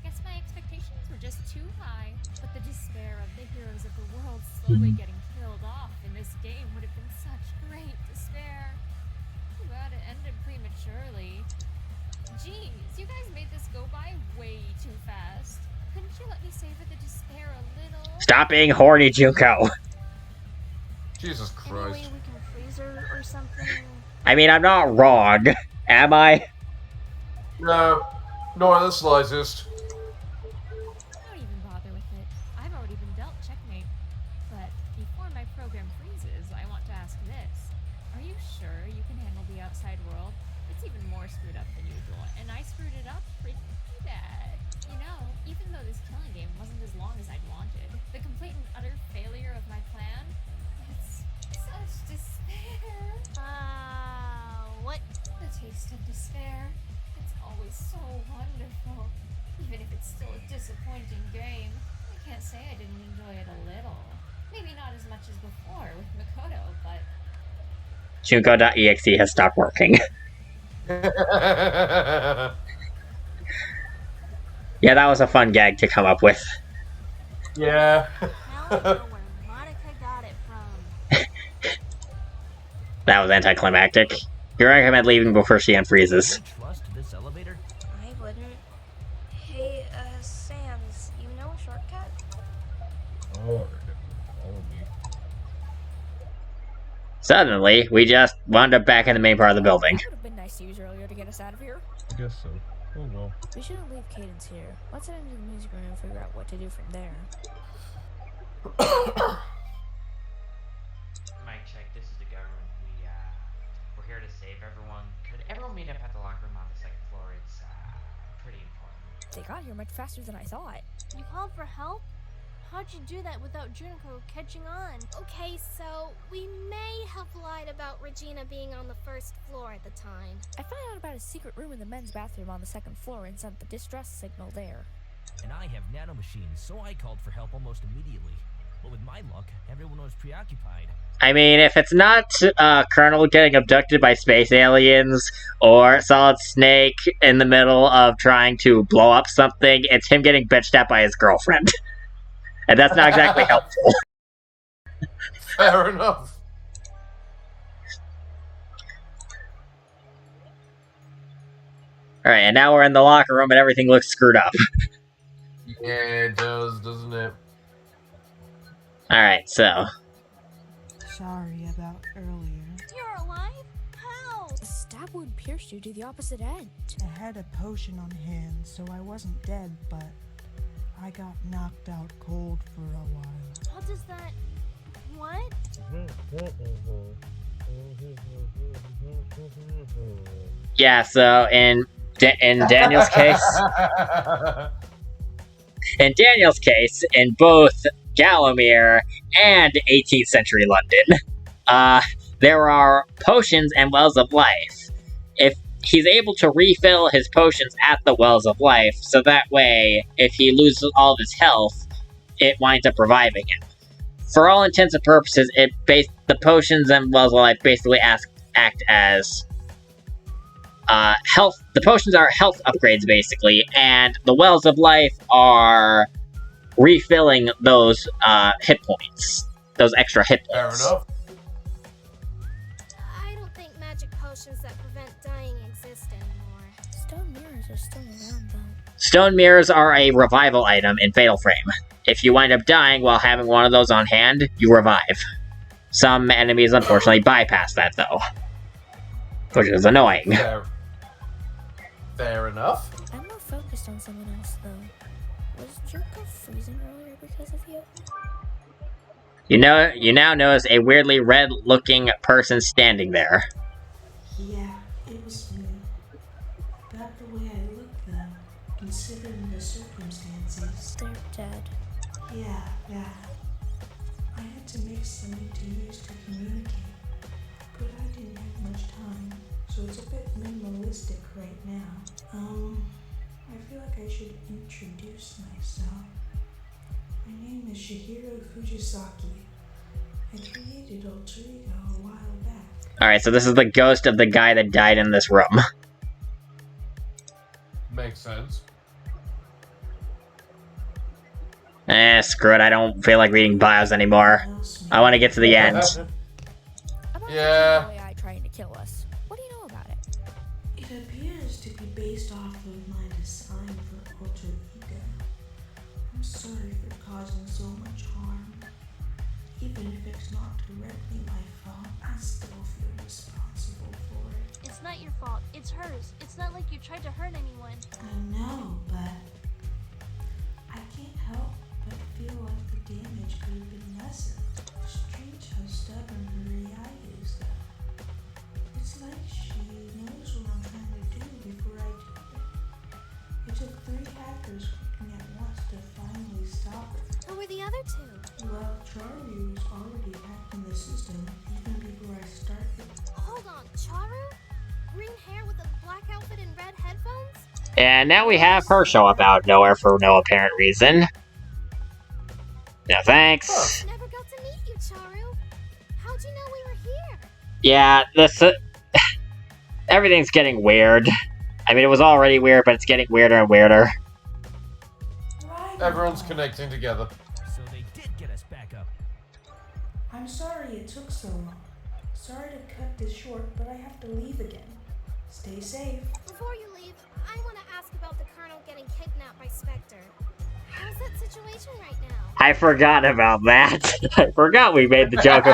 Guess my expectations were just too high, but the despair of the heroes of the world slowly getting killed off in this game would have been such great despair. Too bad it ended prematurely. Jeez, you guys made this go by way too fast. Couldn't you let me savor the despair a little? Stop being horny, Junko. Jesus Christ. Any way we can freeze her or something? I mean, I'm not wrong, am I? No, not in the slightest. Don't even bother with it. I've already been dealt checkmate. But before my program freezes, I want to ask this. Are you sure you can handle the outside world? It's even more screwed up than usual, and I screwed it up pretty bad. You know, even though this killing game wasn't as long as I'd wanted, the complete and utter failure of my plan, it's such despair. What? The taste of despair. It's always so wonderful. Even if it's still a disappointing game, I can't say I didn't enjoy it a little. Maybe not as much as before with Makoto, but... Junko.exe has stopped working. Yeah, that was a fun gag to come up with. Yeah. Now I know where Monica got it from. That was anticlimactic. You recommend leaving before she unfreezes. Trust this elevator? I wouldn't. Hey, Sans, you know a shortcut? Alright, follow me. Suddenly, we just wound up back in the main part of the building. That would have been nice to use earlier to get us out of here. I guess so. Oh well. We shouldn't leave Cadence here. Let's head into the music room and figure out what to do from there. Mic check, this is the government. We're here to save everyone. Could everyone meet up at the locker room on the second floor? It's pretty important. They got here much faster than I thought. You called for help? How'd you do that without Junko catching on? Okay, so we may have lied about Regina being on the first floor at the time. I found out about a secret room in the men's bathroom on the second floor and sent the distress signal there. And I have nanomachines, so I called for help almost immediately. But with my luck, everyone was preoccupied. I mean, if it's not Colonel getting abducted by space aliens, or Solid Snake in the middle of trying to blow up something, it's him getting bitched at by his girlfriend. And that's not exactly helpful. Fair enough. Alright, and now we're in the locker room and everything looks screwed up. Yeah, it does, doesn't it? Alright, so. Sorry about earlier. You're alive? How? A stab wound pierced you to the opposite end. I had a potion on hand, so I wasn't dead, but I got knocked out cold for a while. What does that... What? Yeah, so in Daniel's case... In Daniel's case, in both Gallowmere and 18th century London, there are potions and wells of life. If he's able to refill his potions at the wells of life, so that way, if he loses all of his health, it winds up reviving him. For all intents and purposes, the potions and wells of life basically act as health. The potions are health upgrades, basically, and the wells of life are refilling those hit points, those extra hit points. Fair enough. I don't think magic potions that prevent dying exist anymore. Stone mirrors are still around, though. Stone mirrors are a revival item in Fatal Frame. If you wind up dying while having one of those on hand, you revive. Some enemies, unfortunately, bypass that, though. Which is annoying. Fair enough. I'm more focused on someone else, though. Was Jerko freezing earlier because of you? You now notice a weirdly red-looking person standing there. Yeah, it was me. About the way I look, though, considering the circumstances. They're dead. Yeah, that. I had to make something to use to communicate, but I didn't have much time, so it's a bit minimalistic right now. I feel like I should introduce myself. My name is Shihiro Fujisaki. I created Alter Ego a while back. Alright, so this is the ghost of the guy that died in this room. Makes sense. Screw it, I don't feel like reading bios anymore. I want to get to the end. Yeah. The AI trying to kill us. What do you know about it? It appears to be based off of my design for Alter Ego. I'm sorry for causing so much harm. Even if it's not directly my fault, I still feel responsible for it. It's not your fault. It's hers. It's not like you tried to hurt anyone. I know, but I can't help but feel like the damage could have been lesser. Strange how stubborn her AI is, though. It's like she knows what I'm trying to do before I do it. It took 3 hackers working at once to finally stop her. Who were the other 2? Well, Charu was already hacking the system even before I started. Hold on, Charu? Green hair with a black outfit and red headphones? And now we have her show up out of nowhere for no apparent reason. No thanks. Never got to meet you, Charu. How'd you know we were here? Yeah, this... everything's getting weird. I mean, it was already weird, but it's getting weirder and weirder. Everyone's connecting together. So they did get us back up. I'm sorry it took so long. Sorry to cut this short, but I have to leave again. Stay safe. Before you leave, I want to ask about the Colonel getting kidnapped by Spectre. How's that situation right now? I forgot about that. I forgot we made the joke.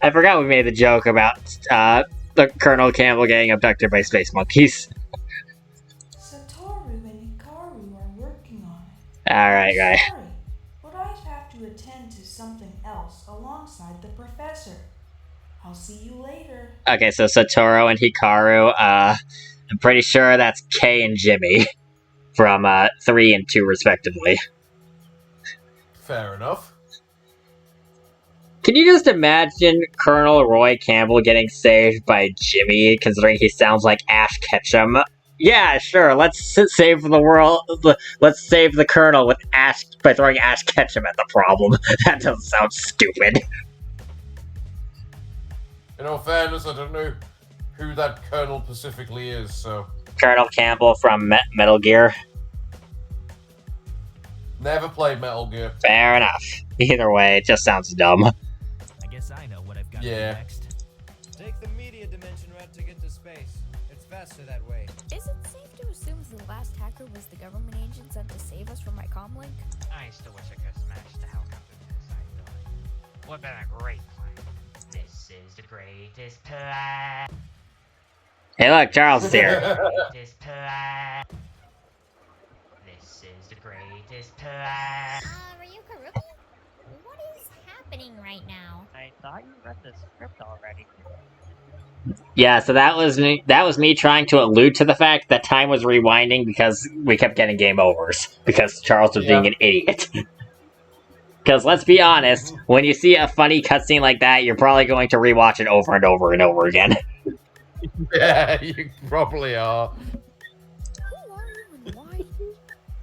I forgot we made the joke about the Colonel Campbell getting abducted by space monkeys. Satoru and Hikaru are working on it. Alright, right. Sorry, but I have to attend to something else alongside the professor. I'll see you later. Okay, so Satoru and Hikaru, I'm pretty sure that's Kay and Jimmy. From 3 and 2, respectively. Fair enough. Can you just imagine Colonel Roy Campbell getting saved by Jimmy, considering he sounds like Ash Ketchum? Yeah, sure, let's save the world. Let's save the Colonel with Ash by throwing Ash Ketchum at the problem. That doesn't sound stupid. In all fairness, I don't know who that Colonel specifically is, so... Colonel Campbell from Metal Gear. Never played Metal Gear. Fair enough. Either way, it just sounds dumb. I guess I know what I've got to do next. Take the media dimension route to get to space. It's faster that way. Is it safe to assume the last hacker was the government agent sent to save us from my comlink? I still wish I could have smashed the helicopter to the side door. Would have been a great plan. This is the greatest plan. Hey, look, Charles is here. Greatest plan. This is the greatest plan. Ryuka Rookie? What is happening right now? I thought you read the script already. Yeah, so that was me trying to allude to the fact that time was rewinding because we kept getting game overs. Because Charles was being an idiot. Because let's be honest, when you see a funny cutscene like that, you're probably going to rewatch it over and over and over again. Yeah, you probably are. Who are you and why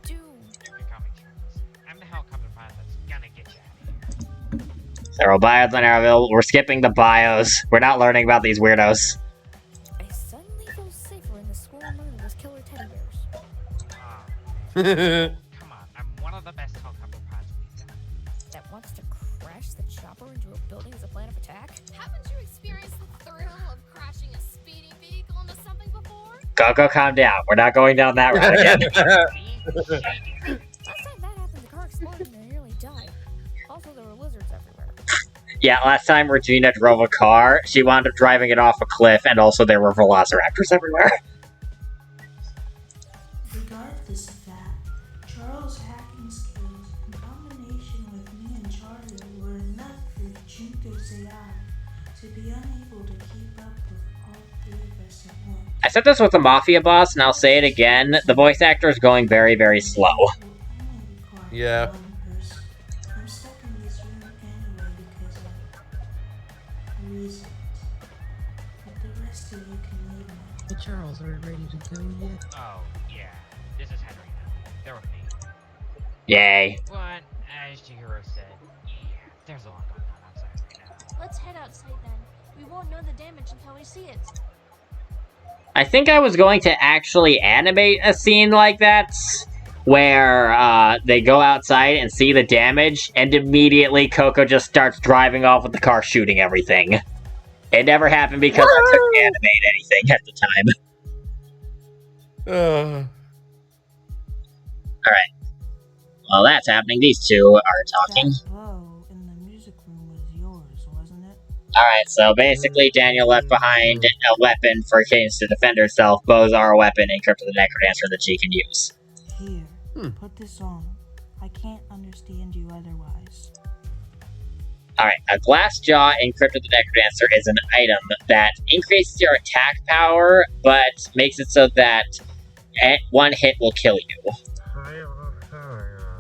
do? You're coming, Charles. I'm the helicopter pilot that's gonna get you out of here. Several bios on Arrowville. We're skipping the bios. We're not learning about these weirdos. I suddenly feel safer in the school among those killer teddy bears. Come on, I'm one of the best helicopter pilots we've got. That wants to crash the chopper into a building as a plan of attack? Haven't you experienced the thrill of crashing a speeding vehicle into something before? Go, calm down. We're not going down that route again. Last time that happened, the car exploded and I nearly died. Also, there were lizards everywhere. Yeah, last time Regina drove a car, she wound up driving it off a cliff, and also there were velociraptors everywhere. Regardless of that, Charles' hacking skills in combination with me and Charlie were enough for Junko's AI to be unable to keep up with all three of us at once. I said this with the Mafia boss, and I'll say it again. The voice actor is going very, very slow. Yeah. I'm stuck in this room anyway because of reasons. But the rest of you can leave now. Hey Charles, are we ready to go yet? Oh, yeah. This is Henry now. They're with me. Yay. But, as Chihiro said, yeah, there's a lot going on outside right now. Let's head outside then. We won't know the damage until we see it. I think I was going to actually animate a scene like that, where they go outside and see the damage, and immediately Coco just starts driving off with the car shooting everything. It never happened because I couldn't animate anything at the time. Alright. While that's happening, these two are talking. That bow in the music room was yours, wasn't it? Alright, so basically Daniel left behind a weapon for Cadence to defend herself. Bows are a weapon encrypted the necrodancer that she can use. Here, put this on. I can't understand you otherwise. Alright, a glass jaw encrypted the necrodancer is an item that increases your attack power, but makes it so that one hit will kill you.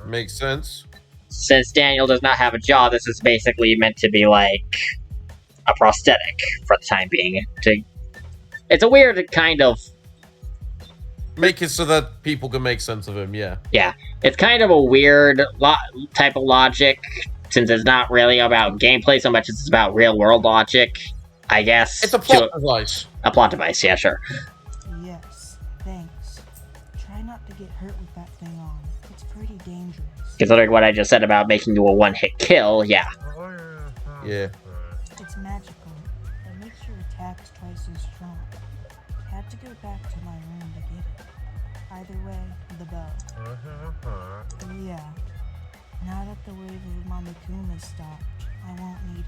Makes sense. Since Daniel does not have a jaw, this is basically meant to be like a prosthetic for the time being. It's a weird kind of... Make it so that people can make sense of him, yeah. Yeah, it's kind of a weird type of logic, since it's not really about gameplay so much as it's about real-world logic, I guess. It's a plot device. A plot device, yeah, sure. Yes, thanks. Try not to get hurt with that thing on. It's pretty dangerous. Considering what I just said about making you a one-hit kill, yeah. Yeah. It's magical. It makes your attacks twice as strong. Had to go back to my room to get it. Either way, the bow. Yeah. Now that the wave of Monokuma stopped, I won't need it.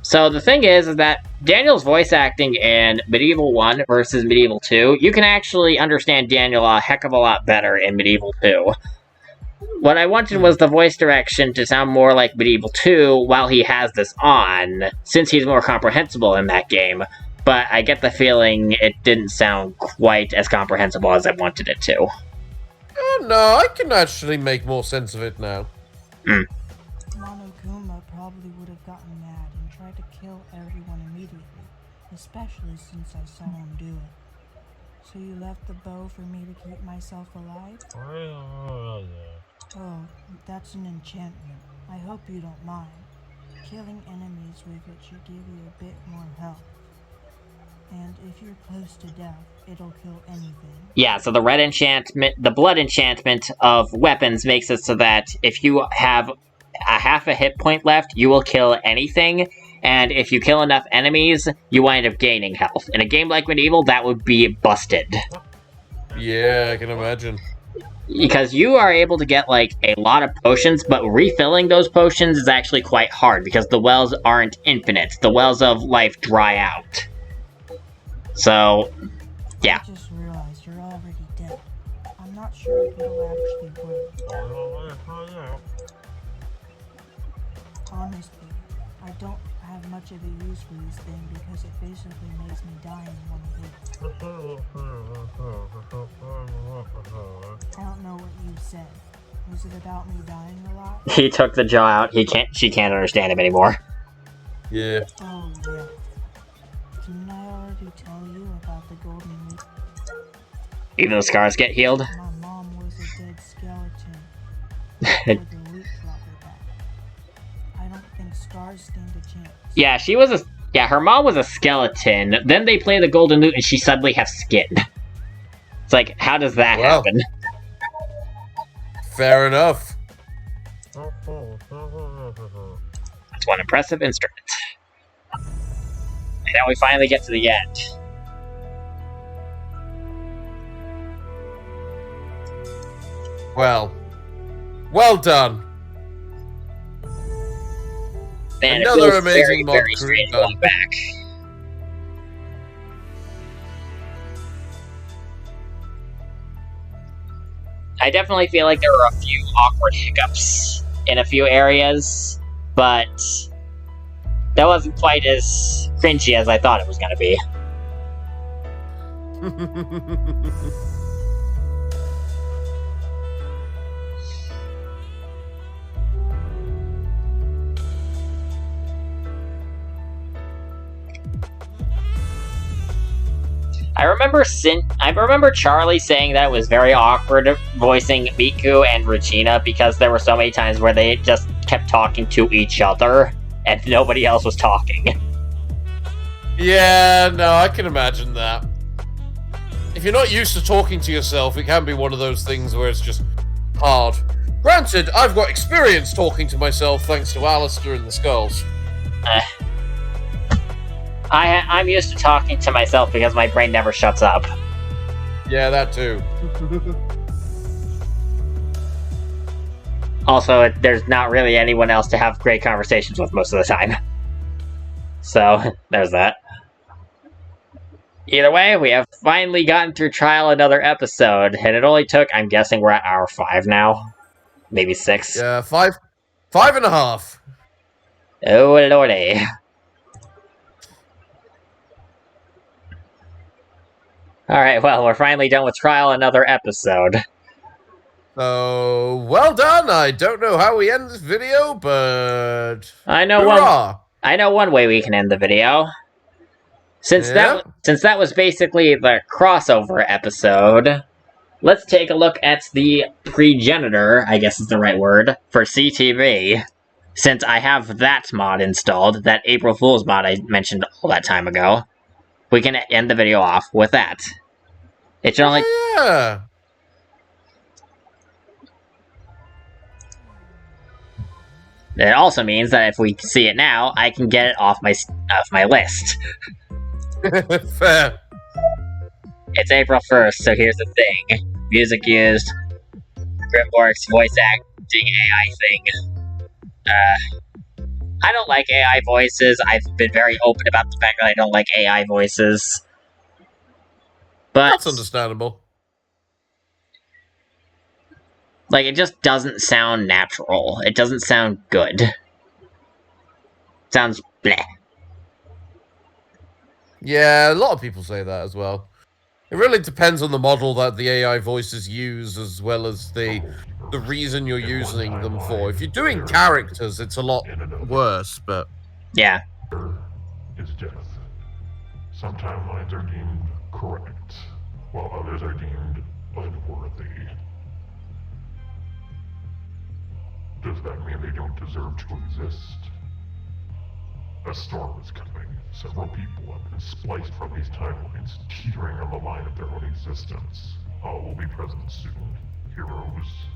So the thing is that Daniel's voice acting in Medieval 1 versus Medieval 2, you can actually understand Daniel a heck of a lot better in Medieval 2. What I wanted was the voice direction to sound more like Medieval 2 while he has this on, since he's more comprehensible in that game, but I get the feeling it didn't sound quite as comprehensible as I wanted it to. No, I can actually make more sense of it now. Monokuma probably would have gotten mad and tried to kill everyone immediately, especially since I saw him do it. So you left the bow for me to keep myself alive? Oh, that's an enchantment. I hope you don't mind. Killing enemies with it should give you a bit more health. And if you're close to death, it'll kill anything. Yeah, so the red enchantment, the blood enchantment of weapons makes it so that if you have a half a hit point left, you will kill anything, and if you kill enough enemies, you wind up gaining health. In a game like Medieval, that would be busted. Yeah, I can imagine. Because you are able to get, like, a lot of potions, but refilling those potions is actually quite hard, because the wells aren't infinite. The wells of life dry out. So, yeah. I just realized you're already dead. I'm not sure if it'll actually work. Honestly, I don't have much of a use for this thing because it basically makes me die in one hit. I don't know what you said. Was it about me dying a lot? He took the jaw out. She can't understand him anymore. Yeah. Oh, yeah. Didn't I already tell you about the golden loot? Even the scars get healed. My mom was a dead skeleton. Before the loot brought her back. I don't think scars stand a chance. Yeah, she was a... Yeah, her mom was a skeleton. Then they play the golden loot and she suddenly has skin. It's like, how does that happen? Fair enough. That's one impressive instrument. And now we finally get to the end. Well done. Man, Another it feels amazing mod very crew strange done. going back. I definitely feel like there were a few awkward hiccups in a few areas, but that wasn't quite as cringy as I thought it was going to be. I remember Charlie saying that it was very awkward voicing Miku and Regina because there were so many times where they just kept talking to each other and nobody else was talking. Yeah, no, I can imagine that. If you're not used to talking to yourself, it can be one of those things where it's just hard. Granted, I've got experience talking to myself thanks to Alistair and the Skulls. I'm used to talking to myself because my brain never shuts up. Yeah, that too. Also, there's not really anyone else to have great conversations with most of the time. So, there's that. Either way, we have finally gotten through Trial another episode, and it only took, I'm guessing we're at hour 5 now. Maybe 6. Yeah, 5.5. Oh, lordy. Alright, well, we're finally done with Trial another episode. So, well done. I don't know how we end this video, but... I know one way we can end the video. Since that was basically the crossover episode, let's take a look at the Pregenitor, I guess is the right word, for CTV. Since I have that mod installed, that April Fool's mod I mentioned all that time ago, we can end the video off with that. It should only... Yeah! It also means that if we see it now, I can get it off my list. Fair. It's April 1st, so here's the thing. Music used. Grimborg's voice acting AI thing. I don't like AI voices. I've been very open about the fact that I don't like AI voices. But that's understandable. Like, it just doesn't sound natural. It doesn't sound good. It sounds bleh. Yeah, a lot of people say that as well. It really depends on the model that the AI voices use, as well as the reason you're using them for. If you're doing characters, it's a lot worse, but... Yeah. Is death. Some timelines are deemed correct, while others are deemed unworthy. Does that mean they don't deserve to exist? A storm is coming. Several people have been spliced from these timelines, teetering on the line of their own existence. All will be present soon. Heroes,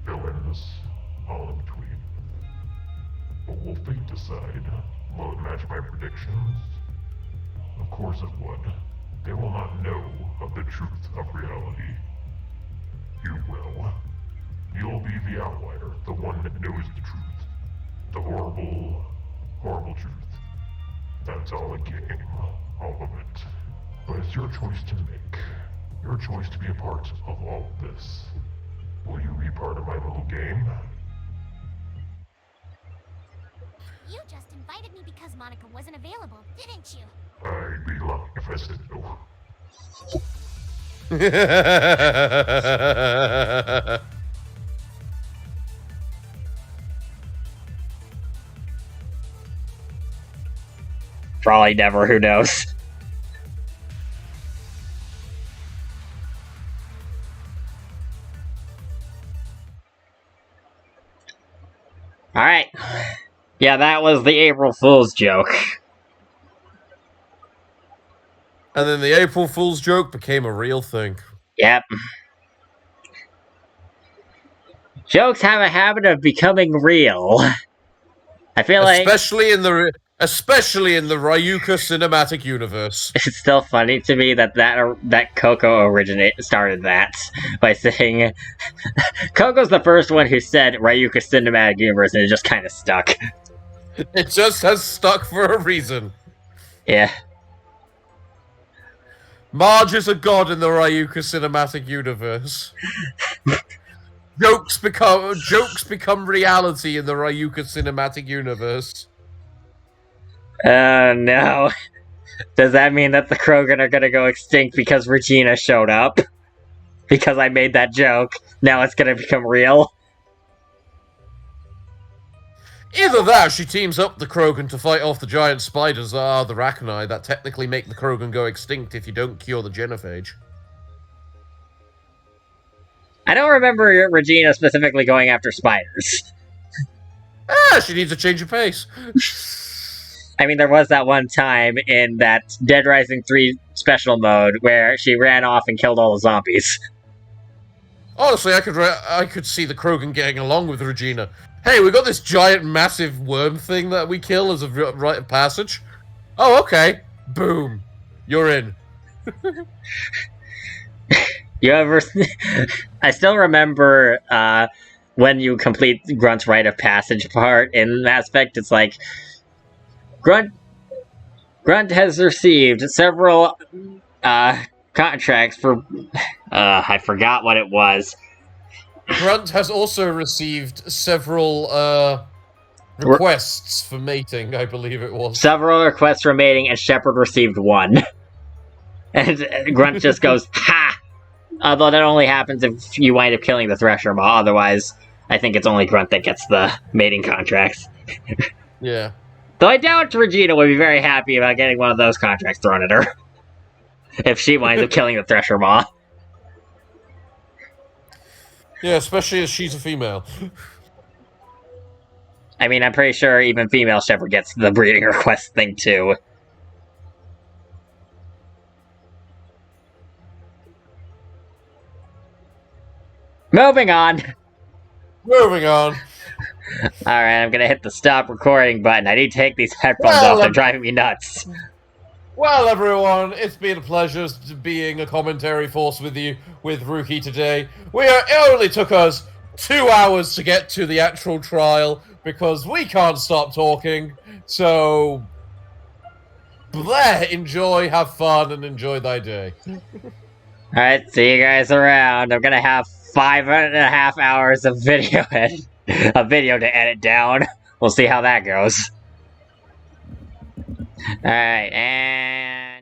villains, all in between. But will fate decide? Will it match my predictions? Of course it would. They will not know of the truth of reality. You will. You'll be the outlier, the one that knows the truth. The horrible, horrible truth. That's all a game, all of it. But it's your choice to make. Your choice to be a part of all of this. Will you be part of my little game? You just invited me because Monica wasn't available, didn't you? I'd be lying if I said no. Probably never, who knows? Alright. Yeah, that was the April Fool's joke. And then the April Fool's joke became a real thing. Yep. Jokes have a habit of becoming real. I feel especially in the Ryuka cinematic universe. It's still funny to me that Coco started that by saying Coco's the first one who said Ryuka cinematic universe, and it just kind of stuck. It just has stuck for a reason. Yeah. Marge is a god in the Ryuka cinematic universe. Jokes become reality in the Ryuka cinematic universe. Oh no. Does that mean that the Krogan are gonna go extinct because Regina showed up? Because I made that joke. Now it's gonna become real? Either that, or she teams up the Krogan to fight off the giant spiders, the Rachni, that technically make the Krogan go extinct if you don't cure the genophage. I don't remember Regina specifically going after spiders. She needs a change of pace. I mean, there was that one time in that Dead Rising 3 special mode where she ran off and killed all the zombies. Honestly, I could see the Krogan getting along with Regina. Hey, we got this giant, massive worm thing that we kill as a rite of passage. Oh, okay. Boom. You're in. You ever... I still remember when you complete Grunt's rite of passage part in aspect. It's like... Grunt has received several contracts for... I forgot what it was. Grunt has also received several requests for mating, I believe it was. Several requests for mating, and Shepard received one. And Grunt just goes, ha! Although that only happens if you wind up killing the Thresher Maw. Otherwise, I think it's only Grunt that gets the mating contracts. Yeah. Though I doubt Regina would be very happy about getting one of those contracts thrown at her. If she winds up killing the Thresher Maw. Yeah, especially as she's a female. I mean, I'm pretty sure even female Shepard gets the breeding request thing, too. Moving on! Moving on. Alright, I'm gonna hit the stop recording button. I need to take these headphones off, they're driving me nuts. Well, everyone, it's been a pleasure being a commentary force with you, with Rookie today. It only took us 2 hours to get to the actual trial, because we can't stop talking, so... enjoy, have fun, and enjoy thy day. Alright, see you guys around. I'm gonna have 5.5 hours of video to edit down. We'll see how that goes. Alright, and...